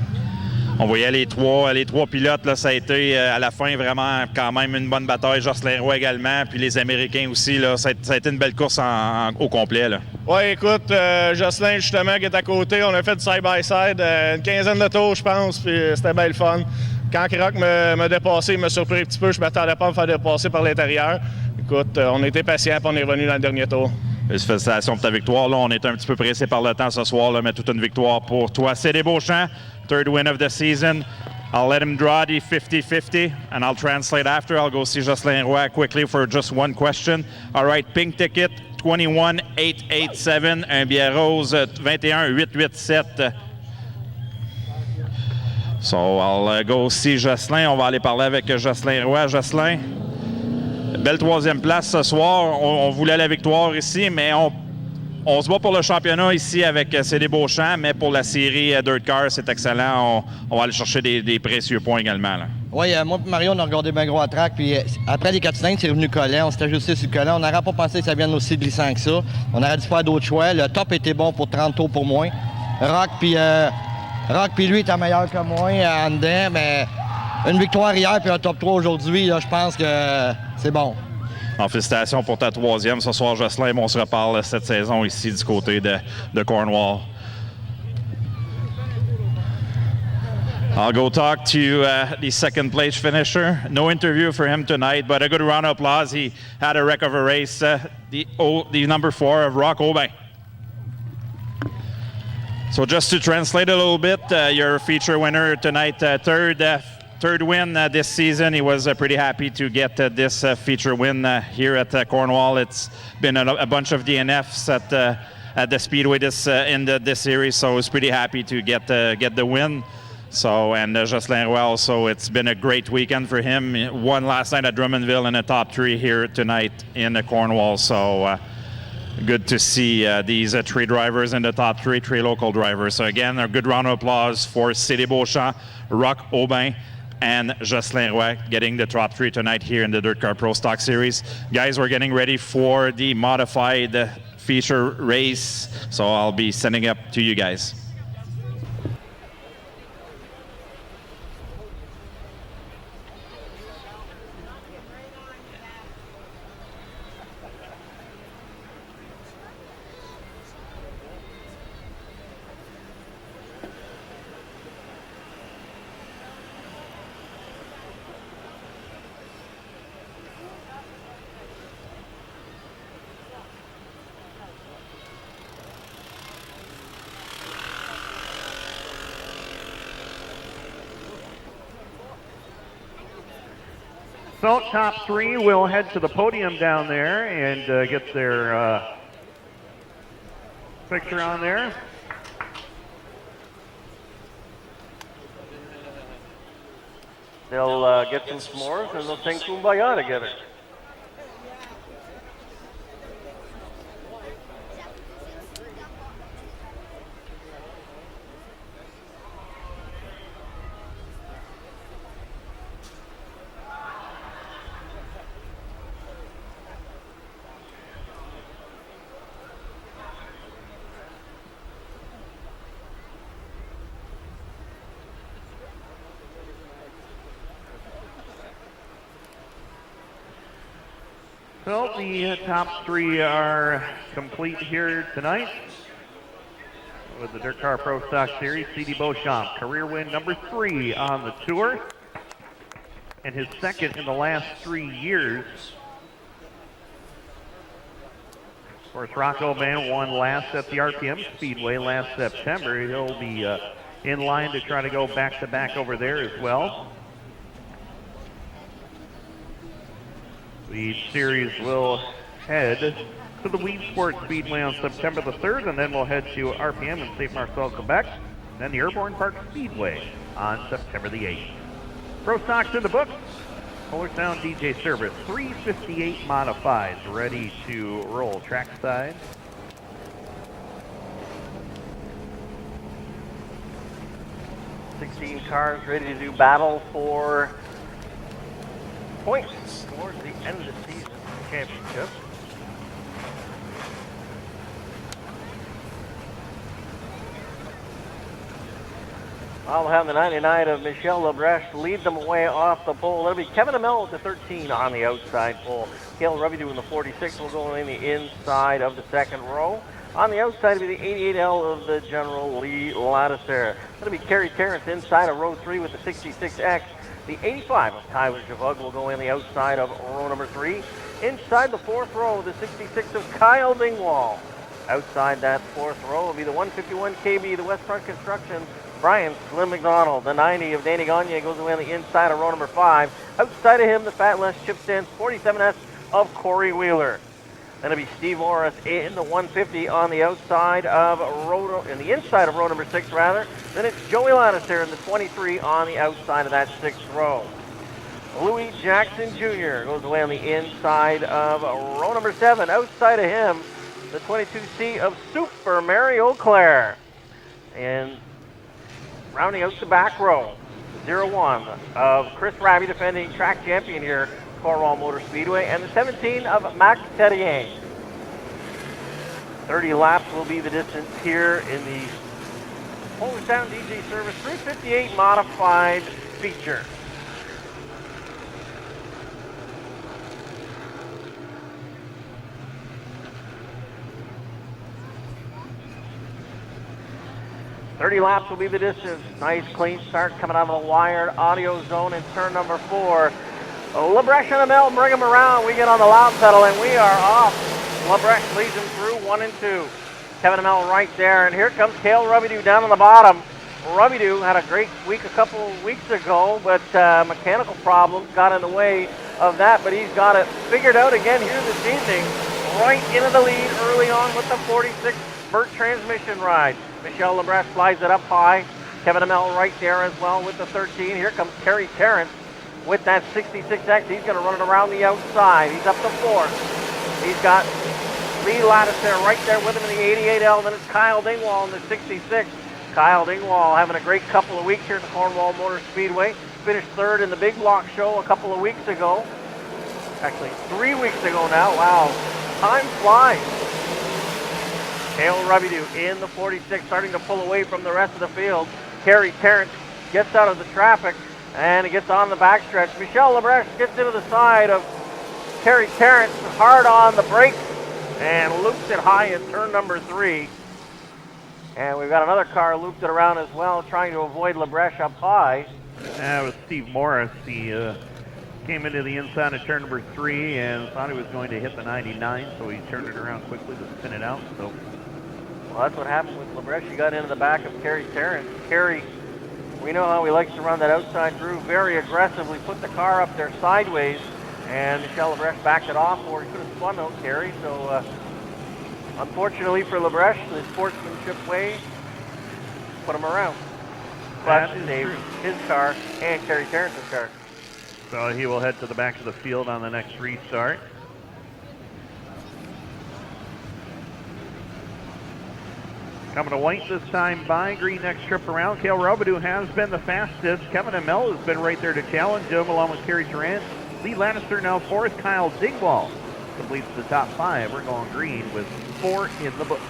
A: On voyait les trois pilotes, là, ça a été à la fin vraiment quand même une bonne bataille. Jocelyn Roy également, puis les Américains aussi. Là, ça a été une belle course au complet.
L: Oui, écoute, Jocelyn, justement, qui est à côté, on a fait du side-by-side, une quinzaine de tours, je pense, puis c'était bien le fun. Quand Rock m'a dépassé, il m'a surpris un petit peu. Je ne m'attendais pas à me faire dépasser par l'intérieur. Écoute, on était patients, puis on est revenu dans le dernier tour.
A: Félicitations pour ta victoire. Là, on est un petit peu pressé par le temps ce soir, là, mais toute une victoire pour toi. Cédé Beauchamp, third win of the season. I'll let him draw the 50-50, and I'll translate after. I'll go see Jocelyn Roy quickly for just one question. All right, pink ticket, 21-887. Un billet rose, 21-887. So I'll go see Jocelyn. On va aller parler avec Jocelyn Roy. Jocelyn, belle 3e place ce soir. On voulait la victoire ici, mais on se bat pour le championnat ici avec Cédé Beauchamp, mais pour la série DIRTcar, c'est excellent. On va aller chercher des précieux points également.
M: Oui, moi et Mario, on a regardé bien gros à track, puis après les 4 cylindres, c'est revenu collant. On s'est ajusté sur le collant. On n'aurait pas pensé que ça vienne aussi glissant que ça. On aurait dû faire d'autres choix. Le top était bon pour 30 tours pour moi. Rock, puis lui, était meilleur que moi en dedans, mais une victoire hier puis un top 3 aujourd'hui, je pense que c'est bon.
A: Félicitations pour ta 3e ce soir, Jocelyn. On se reparle cette saison ici du côté de Cornwall. I'll go talk to the second place finisher. No interview for him tonight, but a good round of applause. He had a wreck of a race. The number 4 of Rock Aubin. So just to translate a little bit, your feature winner tonight, third win this season. He was pretty happy to get this feature win here at Cornwall. It's been a bunch of DNFs at the Speedway this series, so he's pretty happy to get the win. So, and Jocelyn Roy also, it's been a great weekend for him. Won last night at Drummondville in the top 3 here tonight in Cornwall. So good to see these 3 drivers in the top 3 local drivers. So again, a good round of applause for Cédé Beauchamp, Rock Aubin, and Jocelyn Roy getting the top 3 tonight here in the DIRTcar Pro Stock Series. Guys, we're getting ready for the modified feature race, so I'll be sending up to you guys.
D: So top 3 will head to the podium down there and get their picture on there.
J: They'll get some s'mores and they'll sing Kumbaya together.
D: So the top 3 are complete here tonight with the DIRTcar Pro Stock Series. Cédé Beauchamp, career win number 3 on the tour, and his 2nd in the last 3 years. Of course, Rock Aubin won last at the RPM Speedway last September. He'll be in line to try to go back-to-back over there as well. The series will head to the Weed Sport Speedway on September the 3rd, and then we'll head to RPM in St. Marcel, Quebec, then the Airborne Park Speedway on September the 8th. Pro stocks in the book. Polar Sound DJ Service, 358 modifieds, ready to roll trackside.
J: $16 cars ready to do battle for points towards the end of the season championship. I'll have the 99 of Michel Lebrecht lead them away off the pole. That'll be Kevin Amell with the 13 on the outside pole. Cale Rubidoux in the 46 will go in the inside of the second row. On the outside will be the 88L of the General Lee Ladisser. That'll be Kerry Terrence inside of row 3 with the 66X. The 85 of Tyler Javug will go in the outside of row number 3. Inside the fourth row, the 66 of Kyle Dingwall. Outside that fourth row will be the 151 KB, the West Front Construction, Brian Slim McDonald. The 90 of Danny Gagne goes away on the inside of row number 5. Outside of him, the Fat Les Chip Stands 47S of Corey Wheeler. Then it'll be Steve Morris in the 150 on the outside of in the inside of row number 6 rather. Then it's Joey Ladisser in the 23 on the outside of that 6th row. Louis Jackson Jr. goes away on the inside of row number 7. Outside of him, the 22C of Super Mario Claire. And rounding out the back row, 01 of Chris Raby, defending track champion here, Cornwall Motor Speedway, and the 17 of Max Tedier. 30 laps will be the distance here in the Polar Sound DJ Service 358 modified feature. .30 laps will be the distance. Nice clean start coming out of the wired audio zone in turn number 4. Lebrecht and Amell bring him around. We get on the loud pedal and we are off. Lebrecht leads him through 1 and 2. Kevin Amell right there, and here comes Cale Rubidoux down on the bottom. Rubidoux had a great week a couple of weeks ago, but mechanical problems got in the way of that, but he's got it figured out again here this evening. Right into the lead early on with the 46 Burt transmission ride. Michel Lebrecht flies it up high. Kevin Amell right there as well with the 13. Here comes Kerry Terrence with that 66X. He's going to run it around the outside. He's up to 4th. He's got Lee Ladisser right there with him in the 88L. Then it's Kyle Dingwall in the 66. Kyle Dingwall having a great couple of weeks here at the Cornwall Motor Speedway. Finished 3rd in the Big Block show a couple of weeks ago. Actually, 3 weeks ago now. Wow. Time flies. Cale Rubidoux in the 46, starting to pull away from the rest of the field. Kerry Terrence gets out of the traffic, and he gets on the backstretch. Michel Lebrecht gets into the side of Kerry Terrence, hard on the brakes, and loops it high in turn number 3. And we've got another car looped it around as well, trying to avoid Lebrecht up high.
D: That was Steve Morris. He came into the inside of turn number 3 and thought he was going to hit the 99, so he turned it around quickly to spin it out. So,
J: well, that's what happened with Lebrecht. He got into the back of Kerry Terrence. Kerry, we know how he likes to run that outside groove very aggressively, put the car up there sideways, and Michel Lebrecht backed it off, or he could have spun out Kerry. So, unfortunately for Lebrecht, the sportsmanship way put him around. But saved his car and Kerry Terrence's car.
D: So he will head to the back of the field on the next restart. Coming to white this time by green next trip around. Cale Rubidoux has been the fastest. Kevin Amell has been right there to challenge him along with Kerry Terrence. Lee Ladisser now 4th. Kyle Dingwall completes the top 5. We're going green with 4 in the book.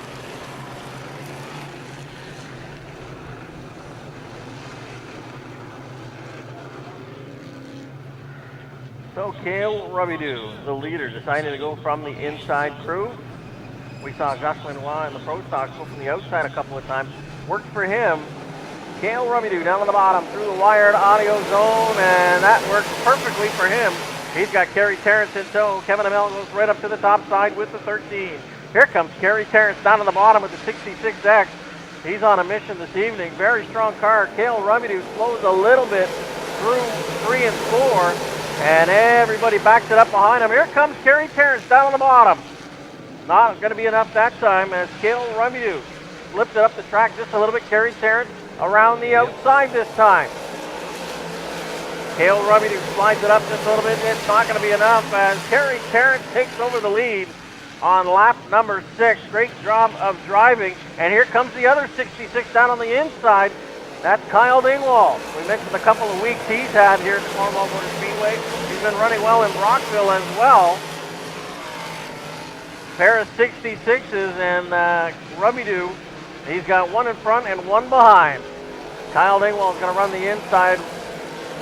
J: So Cale Rubidoux, the leader, decided to go from the inside crew. We saw Gus Lenoir in the Pro Stocks go from the outside a couple of times. Worked for him. Cale Rubidoux down on the bottom through the wired audio zone, and that works perfectly for him. He's got Kerry Terrence in tow. Kevin Amell goes right up to the top side with the 13. Here comes Kerry Terrence down on the bottom with the 66X. He's on a mission this evening. Very strong car. Cale Rubidoux slows a little bit through 3 and 4. And everybody backs it up behind him. Here comes Kerry Terrence down on the bottom. Not going to be enough that time as Cale Rubidoux flipped it up the track just a little bit. Kerry Terrence around the outside this time. Cale Rubidoux slides it up just a little bit. It's not going to be enough as Kerry Terrence takes over the lead on lap number 6. Great job of driving. And here comes the other 66 down on the inside. That's Kyle Dingwall. We mentioned a couple of weeks he's had here at the Cornwall Motor Speedway. He's been running well in Brockville as well. Pair of 66s and Rubidoux. He's got one in front and one behind. Kyle Dingwall is going to run the inside.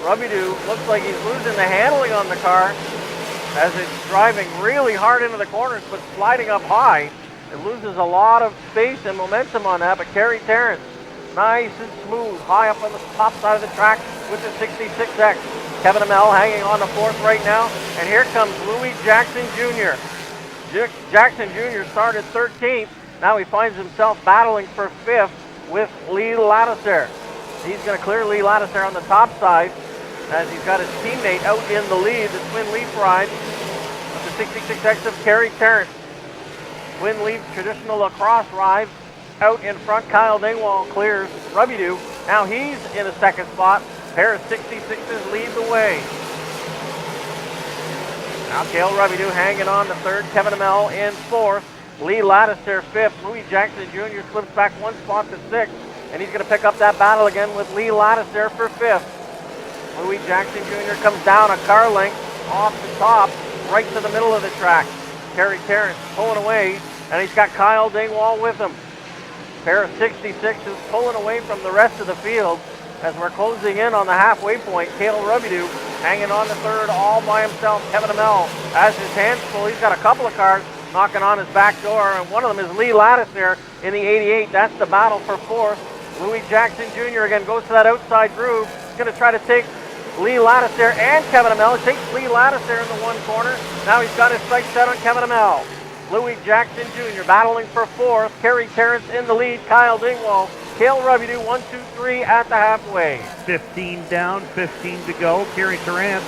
J: Rubidoux looks like he's losing the handling on the car as it's driving really hard into the corners but sliding up high. It loses a lot of space and momentum on that, but Kerry Terrence, nice and smooth, high up on the top side of the track with the 66X. Kevin Amell hanging on the fourth right now, and here comes Louis Jackson Jr. Jackson Jr. started 13th. Now he finds himself battling for 5th with Lee Ladisser. He's going to clear Lee Ladisser on the top side as he's got his teammate out in the lead, the twin leaf ride with the 66X of Kerry Terrence. Twin leaf traditional lacrosse ride out in front. Kyle Dingwall clears Rubidoux. Now he's in a second spot. Pair of 66s lead the way. Now Cale Rubidoux hanging on to third. Kevin Amell in fourth. Lee Ladisser fifth. Louis Jackson Jr. slips back one spot to sixth. And he's going to pick up that battle again with Lee Ladisser for fifth. Louis Jackson Jr. comes down a car length off the top, right to the middle of the track. Kerry Terrence pulling away, and he's got Kyle Dingwall with him. Pair of 66s pulling away from the rest of the field as we're closing in on the halfway point. Cale Rubidoux hanging on to third all by himself. Kevin Amell has his hands full. He's got a couple of cars knocking on his back door, and one of them is Lee Ladisser in the 88. That's the battle for fourth. Louis Jackson Jr. again goes to that outside groove. He's going to try to take Lee Ladisser and Kevin Amell. He takes Lee Ladisser in the one corner. Now he's got his sights set on Kevin Amell. Louis Jackson Jr. battling for fourth. Kerry Terrence in the lead. Kyle Dingwall. Cale Rubidoux 1, 2, 3 at the halfway.
D: 15 down, 15 to go. Kerry Terrence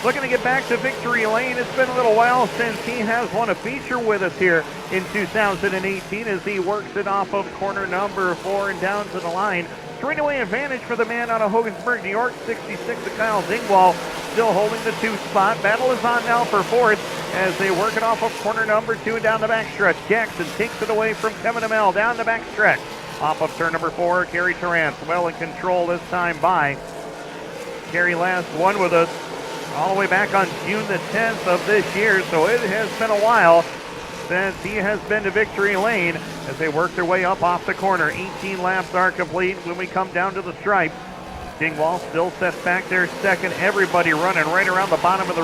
D: looking to get back to victory lane. It's been a little while since he has won a feature with us here in 2018 as he works it off of corner number 4 and down to the line. Straightaway advantage for the man out of Hogansburg, New York. 66 to Kyle Dingwall, still holding the 2 spot. Battle is on now for fourth as they work it off of corner number 2 and down the backstretch. Jackson takes it away from Kevin Amell down the backstretch. Off of turn number 4, Kerry Terrence well in control this time by. Kerry last won with us all the way back on June the 10th of this year, so it has been a while since he has been to victory lane as they work their way up off the corner. 18 laps are complete when we come down to the stripe. Dingwall still sets back there second. Everybody running right around the bottom of the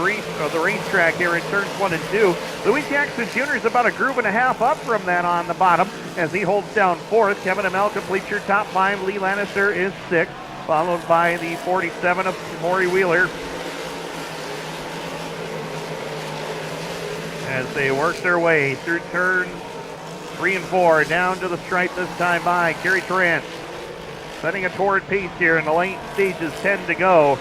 D: racetrack here in turns 1 and 2. Louis Jackson Jr. is about a groove and a half up from that on the bottom as he holds down fourth. Kevin Amell completes your top 5. Lee Ladisser is sixth, followed by the 47 of Maury Wheeler. As they work their way through turns 3 and 4, down to the stripe this time by Kerry Terrence. Setting a torrid pace here in the late stages, 10 to go.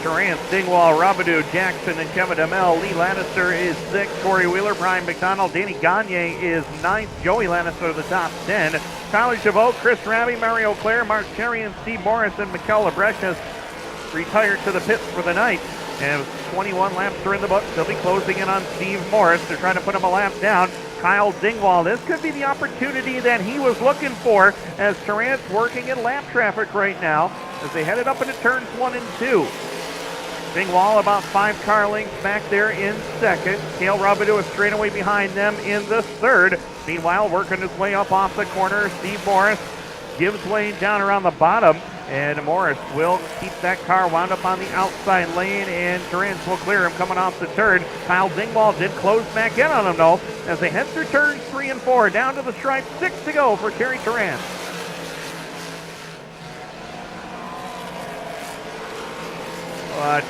D: Terrence, Dingwall, Rubidoux, Jackson, and Kevin Amell. Lee Ladisser is 6th. Corey Wheeler, Brian McDonald, Danny Gagne is 9th. Joey Ladisser the top 10. Tyler Chabot, Chris Raby, Mario Claire, Mark Cherry, and Steve Morris, and Mikel Lebrecht has retired to the pits for the night. And 21 laps are in the book. They'll be closing in on Steve Morris. They're trying to put him a lap down. Kyle Dingwall, this could be the opportunity that he was looking for as Terrence working in lap traffic right now as they headed up into turns 1 and 2. Dingwall about 5 car lengths back there in second. Cale Rubidoux is straight away behind them in the third. Meanwhile, working his way up off the corner, Steve Morris gives way down around the bottom. And Morris will keep that car wound up on the outside lane, and Terrence will clear him coming off the turn. Kyle Dingwall did close back in on him, though, as they head through turns 3 and 4. Down to the stripe, 6 to go for Kerry Terrence.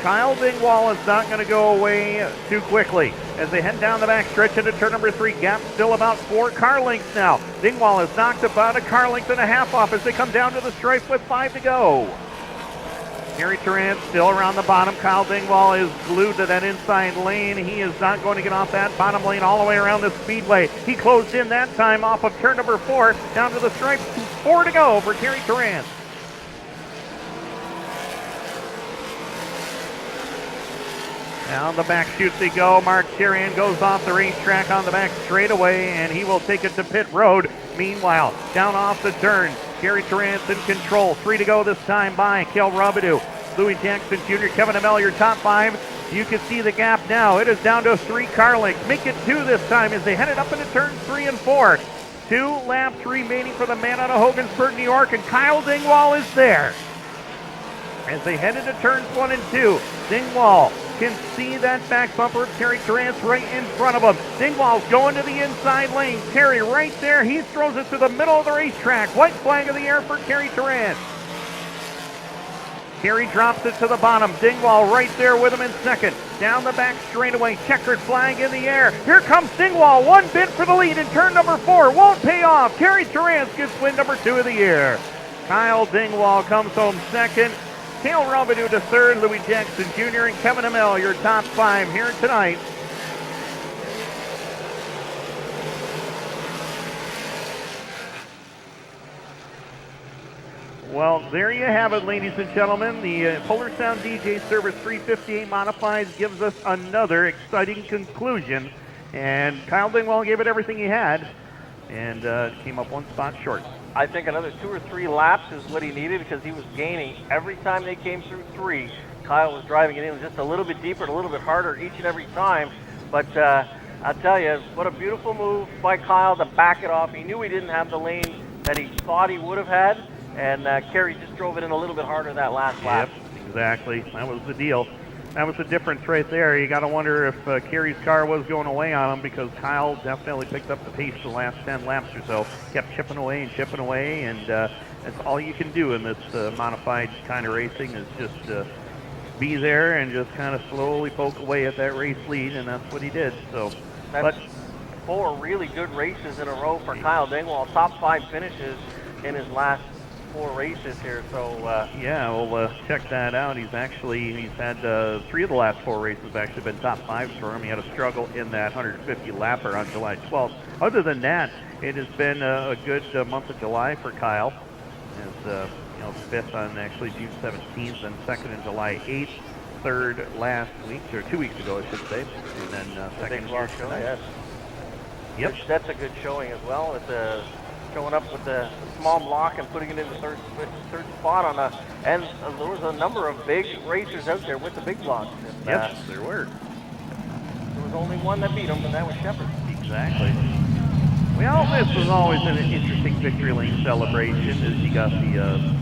D: Kyle Dingwall is not going to go away too quickly as they head down the back stretch into turn number 3. Gap still about 4 car lengths now. Dingwall has knocked about a car length and a half off as they come down to the stripe with 5 to go.
N: Gary Tarrant still around the bottom. Kyle Dingwall is glued to that inside lane. He is not going to get off that bottom lane all the way around the speedway. He closed in that time off of turn number 4 down to the stripe. 4 to go for Gary Tarrant. Down the back chute they go. Mark Cherian goes off the racetrack on the back straightaway, and he will take it to pit road. Meanwhile, down off the turn, Gary Tarrant's in control. 3 to go this time by Kel Robidoux. Louis Jackson Jr., Kevin Amell, your top 5. You can see the gap now. It is down to 3 car lengths. Make it 2 this time as they headed up into turns 3 and 4. 2 laps remaining for the man out of Hogansburg, New York, and Kyle Dingwall is there. As they head into turns 1 and 2, Dingwall can see that back bumper of Terry Tarrant's right in front of him. Dingwall's going to the inside lane. Terry right there. He throws it to the middle of the racetrack. White flag in the air for Terry Tarrant. Terry drops it to the bottom. Dingwall right there with him in second. Down the back straightaway. Checkered flag in the air. Here comes Dingwall. 1 bid for the lead in turn number 4. Won't pay off. Terry Tarrant gets win number 2 of the year. Kyle Dingwall comes home second. Cale Robidoux to third, Louis Jackson Jr. and Kevin Amell, your top 5 here tonight. Well, there you have it, ladies and gentlemen. The Polar Sound DJ Service 358 Modifieds gives us another exciting conclusion. And Kyle Dingwall gave it everything he had and came up 1 spot short.
J: I think another 2 or 3 laps is what he needed because he was gaining. Every time they came through 3, Kyle was driving it in just a little bit deeper and a little bit harder each and every time. But I'll tell you, what a beautiful move by Kyle to back it off. He knew he didn't have the lane that he thought he would have had, and Kerry just drove it in a little bit harder that last lap.
N: Yep, exactly. That was the deal. That was the difference right there. You got to wonder if Kerry's car was going away on him because Kyle definitely picked up the pace the last 10 laps or so. Kept chipping away, and that's all you can do in this modified kind of racing is just be there and just kind of slowly poke away at that race lead, and that's what he did. So,
J: that's 4 really good races in a row for Kyle Dingwall. Top 5 finishes in his last 4 races here, so
N: yeah, we'll check that out. He's had 3 of the last 4 races have actually been top 5s for him. He had a struggle in that 150 lapper on July 12th. Other than that, it has been a good month of July for Kyle. As 5th on actually June 17th, and 2nd on July 8th, 3rd last week, or 2 weeks ago, I should say, and then 2nd here tonight.
J: Yes.
N: Yep,
J: that's a good showing as well. With showing up with the small block and putting it in the third spot on and there was a number of big racers out there with the big blocks.
N: Yes, there were.
J: There was only one that beat him, and that was Shepard.
N: Exactly. Well, this was always an interesting victory lane celebration as you got the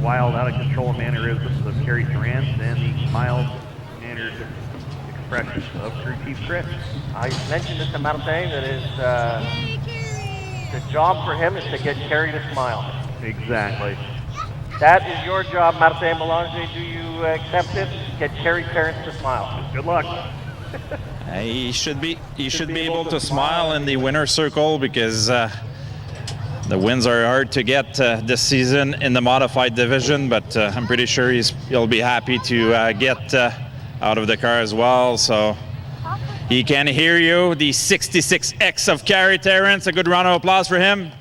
N: wild, out of control mannerisms of Kerry Tarrant and the mild-mannered expressions of Crew Chief Chris.
J: I mentioned this to Martin that the job for him is to get Kerry to smile.
N: Exactly.
J: That is your job, Martin Belanger. Do you accept it? Get Kerry Tarrant to smile.
N: Good luck.
A: He should be able to smile in the winner's circle because the wins are hard to get this season in the modified division, but I'm pretty sure he'll be happy to get out of the car as well. So he can hear you, the 66X of Kerry Tarrant. A good round of applause for him.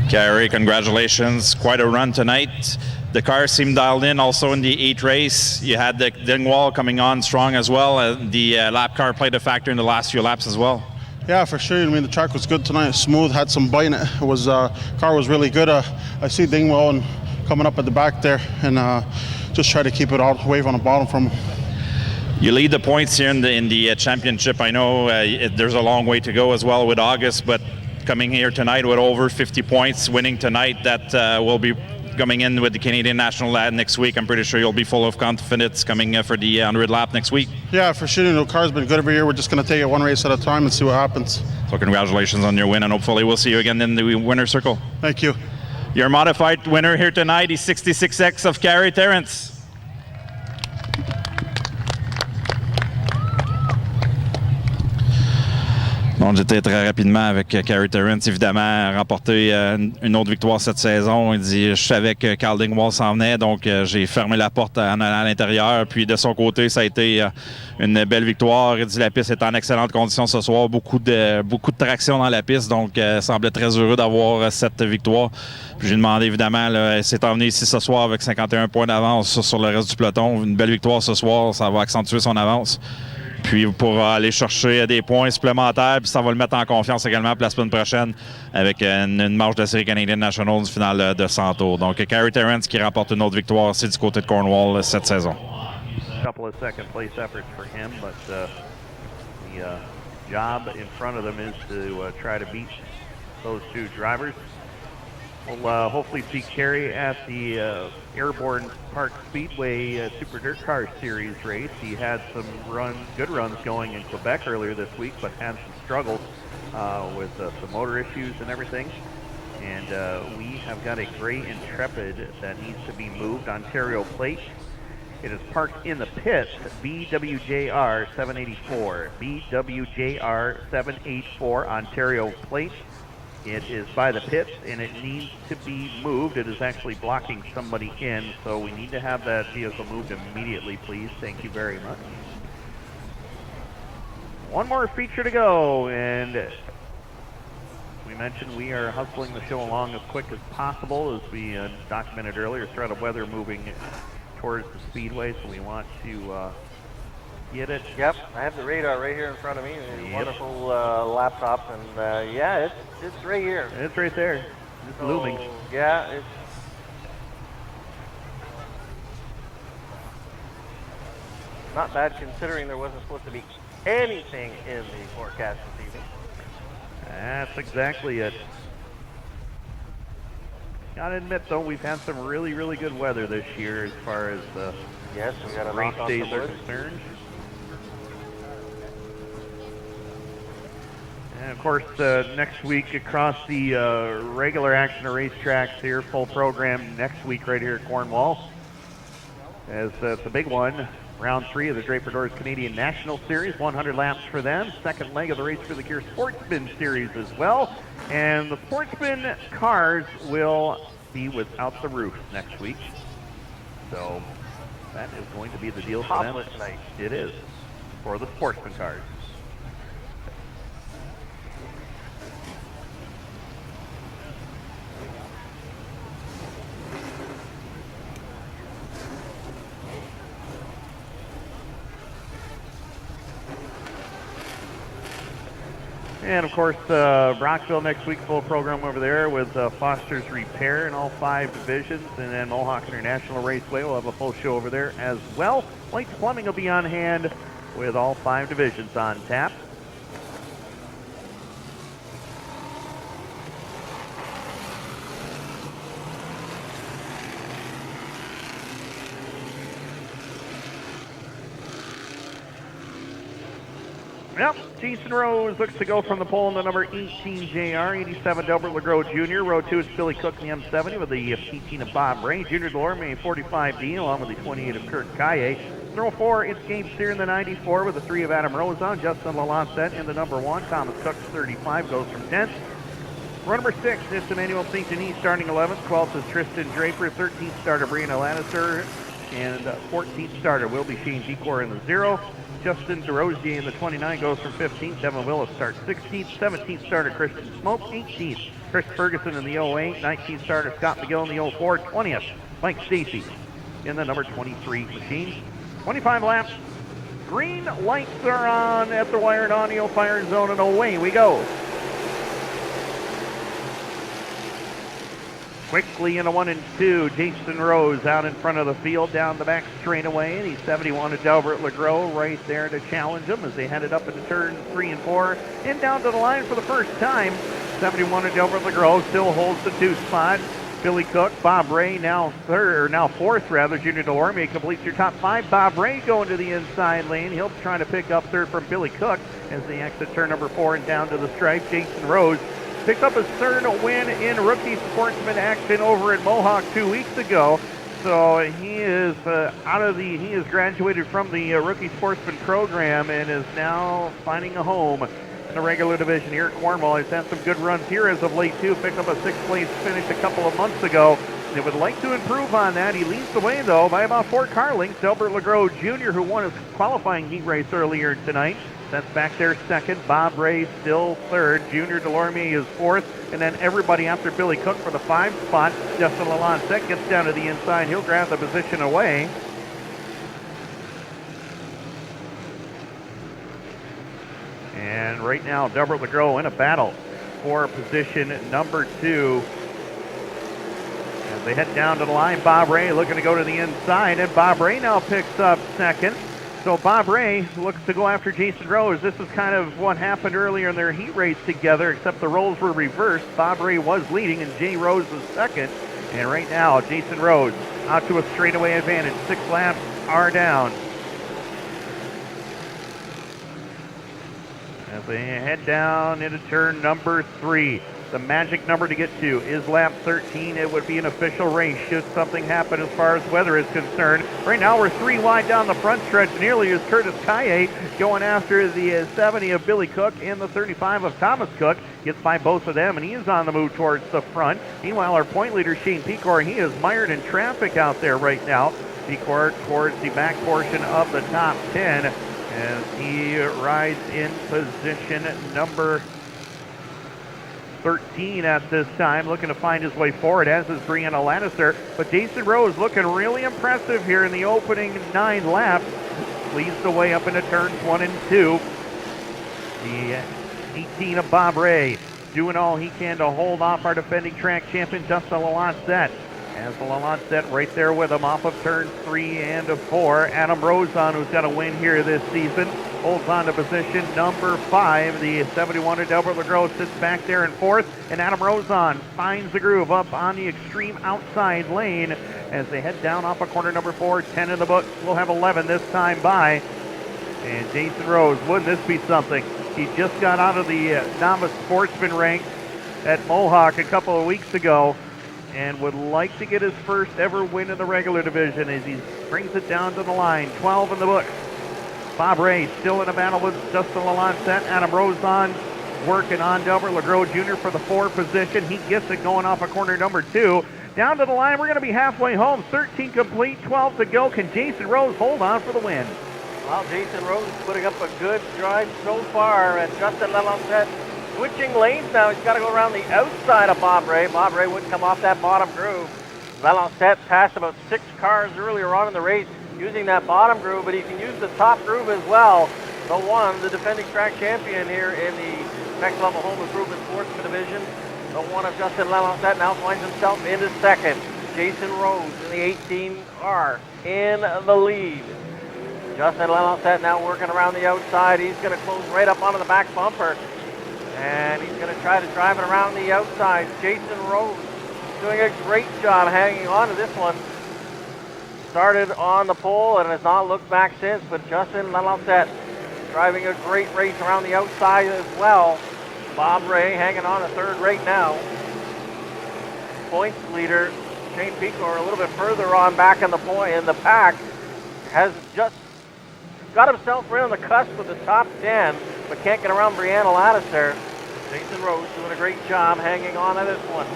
A: Kerry, congratulations. Quite a run tonight. The car seemed dialed in also in the 8th race. You had the Dingwall coming on strong as well. The lap car played a factor in the last few laps as well.
O: Yeah, for sure. I mean, the track was good tonight. Smooth, had some bite in it. It was car was really good. I see Dingwall and coming up at the back there, and just try to keep it out, wave on the bottom from him.
A: You lead the points here in the championship. I know there's a long way to go as well with August, but coming here tonight with over 50 points, winning tonight, that will be coming in with the Canadian National next week. I'm pretty sure you'll be full of confidence coming for the 100 lap next week.
O: Yeah, for sure. The car's been good every year. We're just going to take it one race at a time and see what happens.
A: So congratulations on your win, and hopefully we'll see you again in the winner's circle.
O: Thank you.
A: Your modified winner here tonight is 66X of Kerry Tarrant. Donc, j'étais très rapidement avec Carey Terrence, évidemment, remporté une autre victoire cette saison. Il dit, je savais que Carl Dingwall s'en venait, donc j'ai fermé la porte en allant à l'intérieur. Puis de son côté, ça a été une belle victoire. Il dit, la piste est en excellente condition ce soir, beaucoup de traction dans la piste, donc il semblait très heureux d'avoir cette victoire. Puis j'ai demandé, évidemment, là, s'est emmené ici ce soir avec 51 points d'avance sur le reste du peloton. Une belle victoire ce soir, ça va accentuer son avance. Puis pour aller chercher des points supplémentaires, puis ça va le mettre en confiance également pour la semaine prochaine avec une marche de série Canadian National du final de 100 tours. Donc Carey Terrence qui remporte une autre victoire, c'est du côté de Cornwall cette saison.
N: Couple of second place efforts for him, but the job in front of them is to try to beat those two drivers. We'll hopefully see Carey at the Airborne Park Speedway Super DIRTcar Series race. He had some good runs going in Quebec earlier this week, but had some struggles with some motor issues and everything. And we have got a gray Intrepid that needs to be moved, Ontario plate. It is parked in the pits, BWJR 784. BWJR 784, Ontario plate. It is by the pits, and it needs to be moved. It is actually blocking somebody in, so we need to have that vehicle moved immediately, please. Thank you very much. One more feature to go, and we mentioned we are hustling the show along as quick as possible, as we documented earlier, threat of weather moving towards the speedway, so we want to get it.
J: Yep, I have the radar right here in front of me.
N: Yep.
J: Wonderful laptop, and yeah, it's right here.
N: It's right there. It's looming.
J: Yeah, it's not bad considering there wasn't supposed to be anything in the forecast this evening.
N: That's exactly it. Gotta admit, though, we've had some really, really good weather this year as far as the
J: we got a
N: race
J: knock on
N: days
J: the
N: are
J: wood.
N: concerned. And of course, next week across the regular action of racetracks here, full program next week right here at Cornwall. As it's a big one, round 3 of the Draper Doors Canadian National Series, 100 laps for them. Second leg of the race for the Gear Sportsman Series as well. And the Sportsman cars will be without the roof next week. So that is going to be the deal for them.
J: Topless night.
N: It is, for the Sportsman cars. And of course, Brockville next week, full program over there with Foster's Repair in all 5 divisions. And then Mohawk International Raceway will have a full show over there as well. White's Plumbing will be on hand with all 5 divisions on tap. Yep, Jason Rose looks to go from the pole in the number 18 JR, 87 Delbert LeGros Jr. Row 2 is Billy Cook in the M70 with the 18 of Bob Ray. Junior Delorme 45D along with the 28 of Kurt Kaye. Row 4, it's Gabe Steer in the 94 with the 3 of Adam Rozon. Justin Lalancette in the number 1. Thomas Cook 35 goes from 10th. Row number 6, it's Emmanuel St. Denis starting 11th. 12th is Tristan Draper. 13th starter Brianna Lannister. And 14th starter will be Shane Decor in the 0. Justin DeRosier in the 29 goes from 15th. Devin Willis starts 16th. 17th starter Christian Smoke. 18th Chris Ferguson in the 08. 19th starter Scott McGill in the 04. 20th Mike Stacy in the number 23 machine. 25 laps. Green lights are on at the wired audio fire zone, and away we go. Quickly in a 1 and 2, Jason Rose out in front of the field down the back straightaway, and he's 71 to Delbert LeGros right there to challenge him as they headed up into turn 3 and 4 and down to the line for the first time. 71 to Delbert LeGros still holds the 2 spot. Billy Cook, Bob Ray now fourth rather. Junior Delorme completes your top 5. Bob Ray going to the inside lane. He'll try to pick up third from Billy Cook as they exit turn number 4 and down to the stripe. Jason Rose picked up his third win in rookie sportsman action over at Mohawk 2 weeks ago. So he is he has graduated from the rookie sportsman program and is now finding a home in the regular division here at Cornwall. He's had some good runs here as of late, too. Picked up a 6th place finish a couple of months ago. They would like to improve on that. He leads the way, though, by about 4 car lengths. Delbert LeGros Jr., who won his qualifying heat race earlier tonight, that's back there second. Bob Ray still third. Junior Delorme is fourth. And then everybody after Billy Cook for the 5 spot. Justin Lalonde gets down to the inside. He'll grab the position away. And right now, Delbert LeGros in a battle for position number 2. As they head down to the line, Bob Ray looking to go to the inside. And Bob Ray now picks up second. So Bob Ray looks to go after Jason Rose. This is kind of what happened earlier in their heat race together, except the roles were reversed. Bob Ray was leading and Jay Rose was second. And right now, Jason Rose out to a straightaway advantage. 6 laps are down. As they head down into turn number 3. The magic number to get to is lap 13. It would be an official race should something happen as far as weather is concerned. Right now we're 3 wide down the front stretch. Nearly is Curtis Kaye going after the 70 of Billy Cook and the 35 of Thomas Cook. Gets by both of them and he is on the move towards the front. Meanwhile, our point leader Shane Pecor, he is mired in traffic out there right now. Pecor towards the back portion of the top 10 as he rides in position number 13 at this time, looking to find his way forward, as is Brianna Lannister. But Jason Rose looking really impressive here in the opening 9 laps. Leads the way up into turns 1 and 2. The 18 of Bob Ray doing all he can to hold off our defending track champion, Justin Lalonde. As Lalonde right there with him off of turns 3 and 4. Adam Rosen, who's got a win here this season, holds on to position number 5. The 71 of Delbert LeGros sits back there in 4th. And Adam Rosen finds the groove up on the extreme outside lane as they head down off of corner number 4. 10 in the books. We'll have 11 this time by. And Jason Rose, wouldn't this be something? He just got out of the novice sportsman ranks at Mohawk a couple of weeks ago and would like to get his first ever win in the regular division as he brings it down to the line. 12 in the books. Bob Ray still in a battle with Justin Lalonde. Adam Rosen working on Delbert LeGros Jr. for the 4 position. He gets it going off of corner number 2. Down to the line, we're going to be halfway home. 13 complete, 12 to go. Can Jason Rose hold on for the win?
J: Well, Jason Rose putting up a good drive so far, and Justin Lalonde switching lanes now. He's got to go around the outside of Bob Ray. Bob Ray wouldn't come off that bottom groove. Lalonde passed about 6 cars earlier on in the race using that bottom groove, but he can use the top groove as well. The defending track champion here in the next level home improvement sportsman division. The one of Justin Lalonde now finds himself into second. Jason Rose in the 18R in the lead. Justin Lalonde now working around the outside. He's going to close right up onto the back bumper. And he's going to try to drive it around the outside. Jason Rose doing a great job hanging on to this one. Started on the pole and has not looked back since, but Justin Lalonde driving a great race around the outside as well. Bob Ray hanging on to 3rd right now. Points leader Shane Pecor a little bit further on back in the pack has just got himself right on the cusp of the top 10, but can't get around Brianna Lannister. Jason Rose doing a great job hanging on to this one.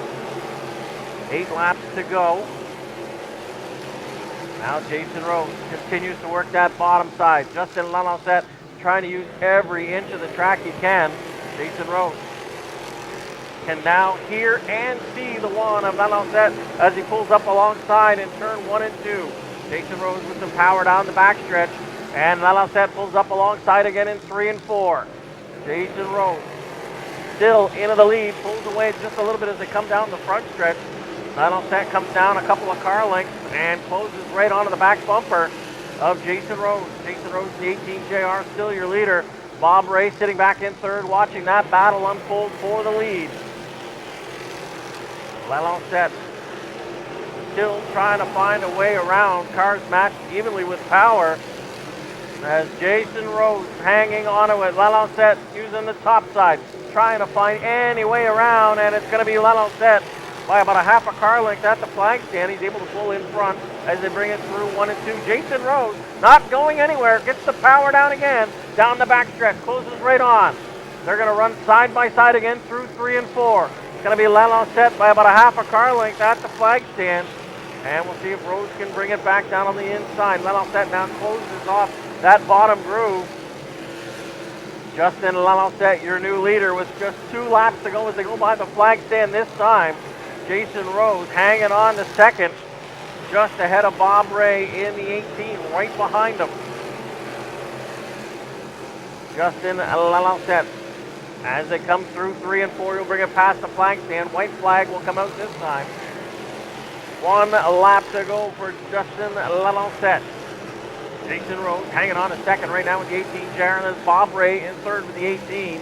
J: 8 laps to go. Now Jason Rose continues to work that bottom side. Justin Lalonde trying to use every inch of the track he can. Jason Rose can now hear and see the one of Lalonde as he pulls up alongside in turn 1 and 2. Jason Rose with some power down the backstretch. And Lalonde pulls up alongside again in 3 and 4. Jason Rose still into the lead, pulls away just a little bit as they come down the front stretch. Lalonde comes down a couple of car lengths and closes right onto the back bumper of Jason Rose. Jason Rose, the 18JR, still your leader. Bob Ray sitting back in 3rd, watching that battle unfold for the lead. Lalonde still trying to find a way around. Cars matched evenly with power. As Jason Rose hanging on to it. Lalonde using the top side, trying to find any way around, and it's going to be Lalonde by about a half a car length at the flag stand. He's able to pull in front as they bring it through 1 and 2. Jason Rose not going anywhere, gets the power down again, down the backstretch, closes right on. They're going to run side by side again through 3 and 4. It's going to be Lalancette by about a half a car length at the flag stand. And we'll see if Rose can bring it back down on the inside. Lalancette now closes off that bottom groove. Justin Lalancette, your new leader, with just 2 laps to go as they go by the flag stand this time. Jason Rose hanging on to second, just ahead of Bob Ray in the 18, right behind him. Justin Lalancette, as they come through 3 and 4, he'll bring it past the flag stand. White flag will come out this time. 1 lap to go for Justin Lalancette. Jason Rose hanging on to second right now with the 18 Jaron. There's Bob Ray in third with the 18.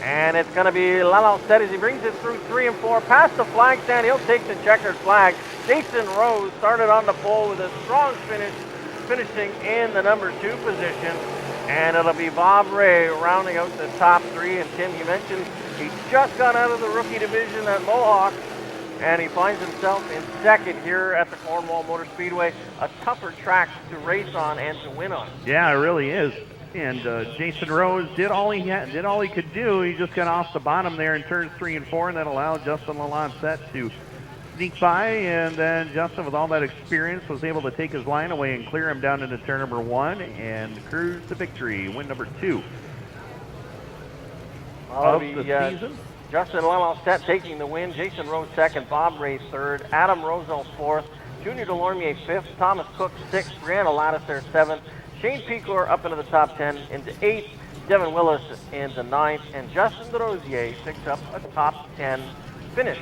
J: And it's going to be Lalancette as he brings it through 3 and 4. Past the flag stand, he'll take the checkered flag. Jason Rose started on the pole with a strong finish, finishing in the number 2 position. And it'll be Bob Ray rounding out the top 3. And Tim, you mentioned he just got out of the rookie division at Mohawk. And he finds himself in second here at the Cornwall Motor Speedway. A tougher track to race on and to win on.
N: Yeah, it really is. And Jason Rose did all he could do. He just got off the bottom there in turns 3 and 4, and that allowed Justin Lalancette to sneak by. And then Justin, with all that experience, was able to take his line away and clear him down into turn number 1 and cruise to victory, win number 2 of the season.
J: Justin Lalancette taking the win. Jason Rose second. Bob Ray third. Adam Rosell fourth. Junior Delormier fifth. Thomas Cook sixth. Brianna Lattiser seventh. Shane Pecor up into the top 10 into 8th. Devin Willis into 9th. And Justin DeRosier picks up a top 10 finish.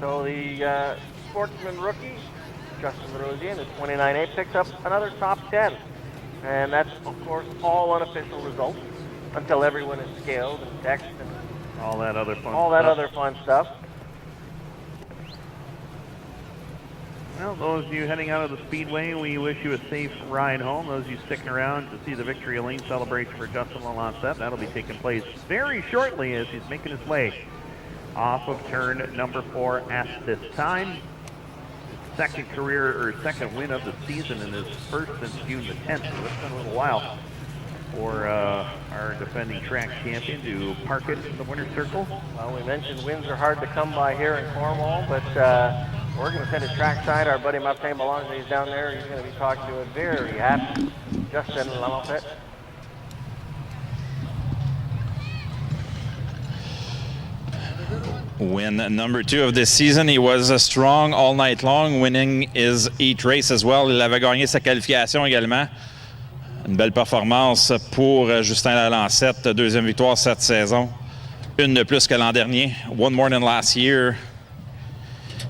J: So the Sportsman rookie, Justin DeRosier, in the 29A, picks up another top 10. And that's, of course, all unofficial results until everyone is scaled and texted and
N: all that other fun
J: stuff.
N: Well, those of you heading out of the Speedway, we wish you a safe ride home. Those of you sticking around to see the Victory Lane celebration for Justin Lalancette, that'll be taking place very shortly as he's making his way off of turn number 4 at this time. Second win of the season and his first since June the 10th, so it's been a little while for our defending track champion to park it in the winner's circle.
J: Well, we mentioned wins are hard to come by here in Cornwall, but we're going to send a trackside. Our buddy Martin Belanger is down there. He's going to be talking to a very happy Justin Lalancette.
A: Win number 2 of this season. He was strong all night long, winning his heat race as well. Il avait gagné sa qualification également. Une belle performance pour Justin Lalancette. Deuxième victoire cette saison. Une de plus que l'an dernier. One more than last year.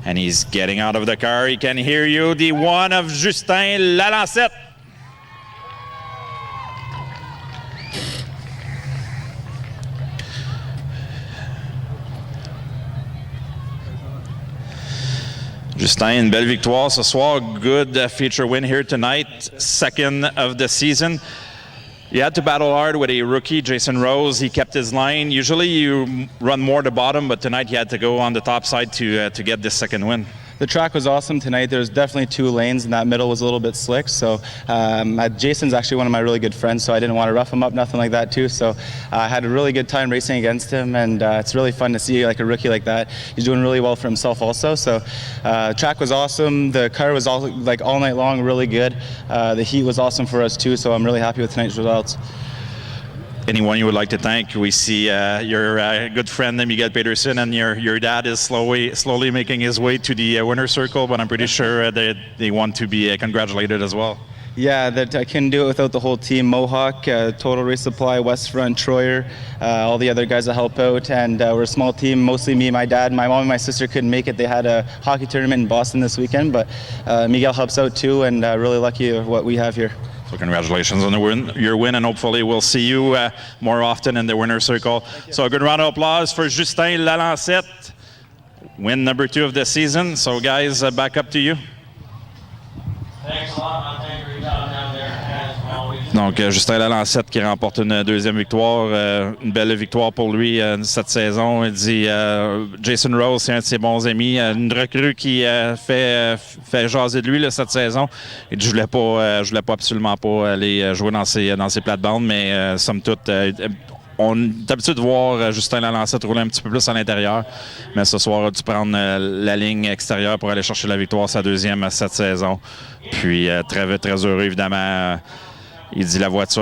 A: And he's getting out of the car. He can hear you. The one of Justin Lalancette. Justin, une belle victoire ce soir. Good feature win here tonight. Second of the season. You had to battle hard with a rookie, Jason Rose. He kept his line. Usually you run more to bottom, but tonight he had to go on the top side to get this second win.
P: The track was awesome tonight. There's definitely 2 lanes, and that middle was a little bit slick. So Jason's actually one of my really good friends, so I didn't want to rough him up, nothing like that too. So I had a really good time racing against him, and it's really fun to see like a rookie like that. He's doing really well for himself also. So the track was awesome. The car was all night long really good. The heat was awesome for us too. So I'm really happy with tonight's results.
A: Anyone you would like to thank? We see your good friend Miguel Peterson, and your dad is slowly making his way to the winner's circle, but I'm pretty sure they want to be congratulated as well.
P: Yeah, that I couldn't do it without the whole team. Mohawk, Total Race Supply, West Front, Troyer, all the other guys that help out, and we're a small team, mostly me and my dad. My mom and my sister couldn't make it. They had a hockey tournament in Boston this weekend, but Miguel helps out too, and really lucky of what we have here.
A: So congratulations on your win, and hopefully we'll see you more often in the winner's circle. So a good round of applause for Justin Lalancette, win number 2 of the season. So guys, back up to you.
Q: Thanks a lot, man. Thank you for your job down there, as always.
A: Donc, Justin Lalancette qui remporte une deuxième victoire, une belle victoire pour lui cette saison. Il dit Jason Rose, c'est un de ses bons amis, une recrue qui fait jaser de lui là, cette saison. Il dit, je voulais pas absolument pas aller jouer dans ses plates-bandes, mais somme toute, on est d'habitude de voir Justin Lalancette rouler un petit peu plus à l'intérieur, mais ce soir, il a dû prendre la ligne extérieure pour aller chercher la victoire, sa deuxième cette saison. Puis, très heureux, évidemment. Il dit la voiture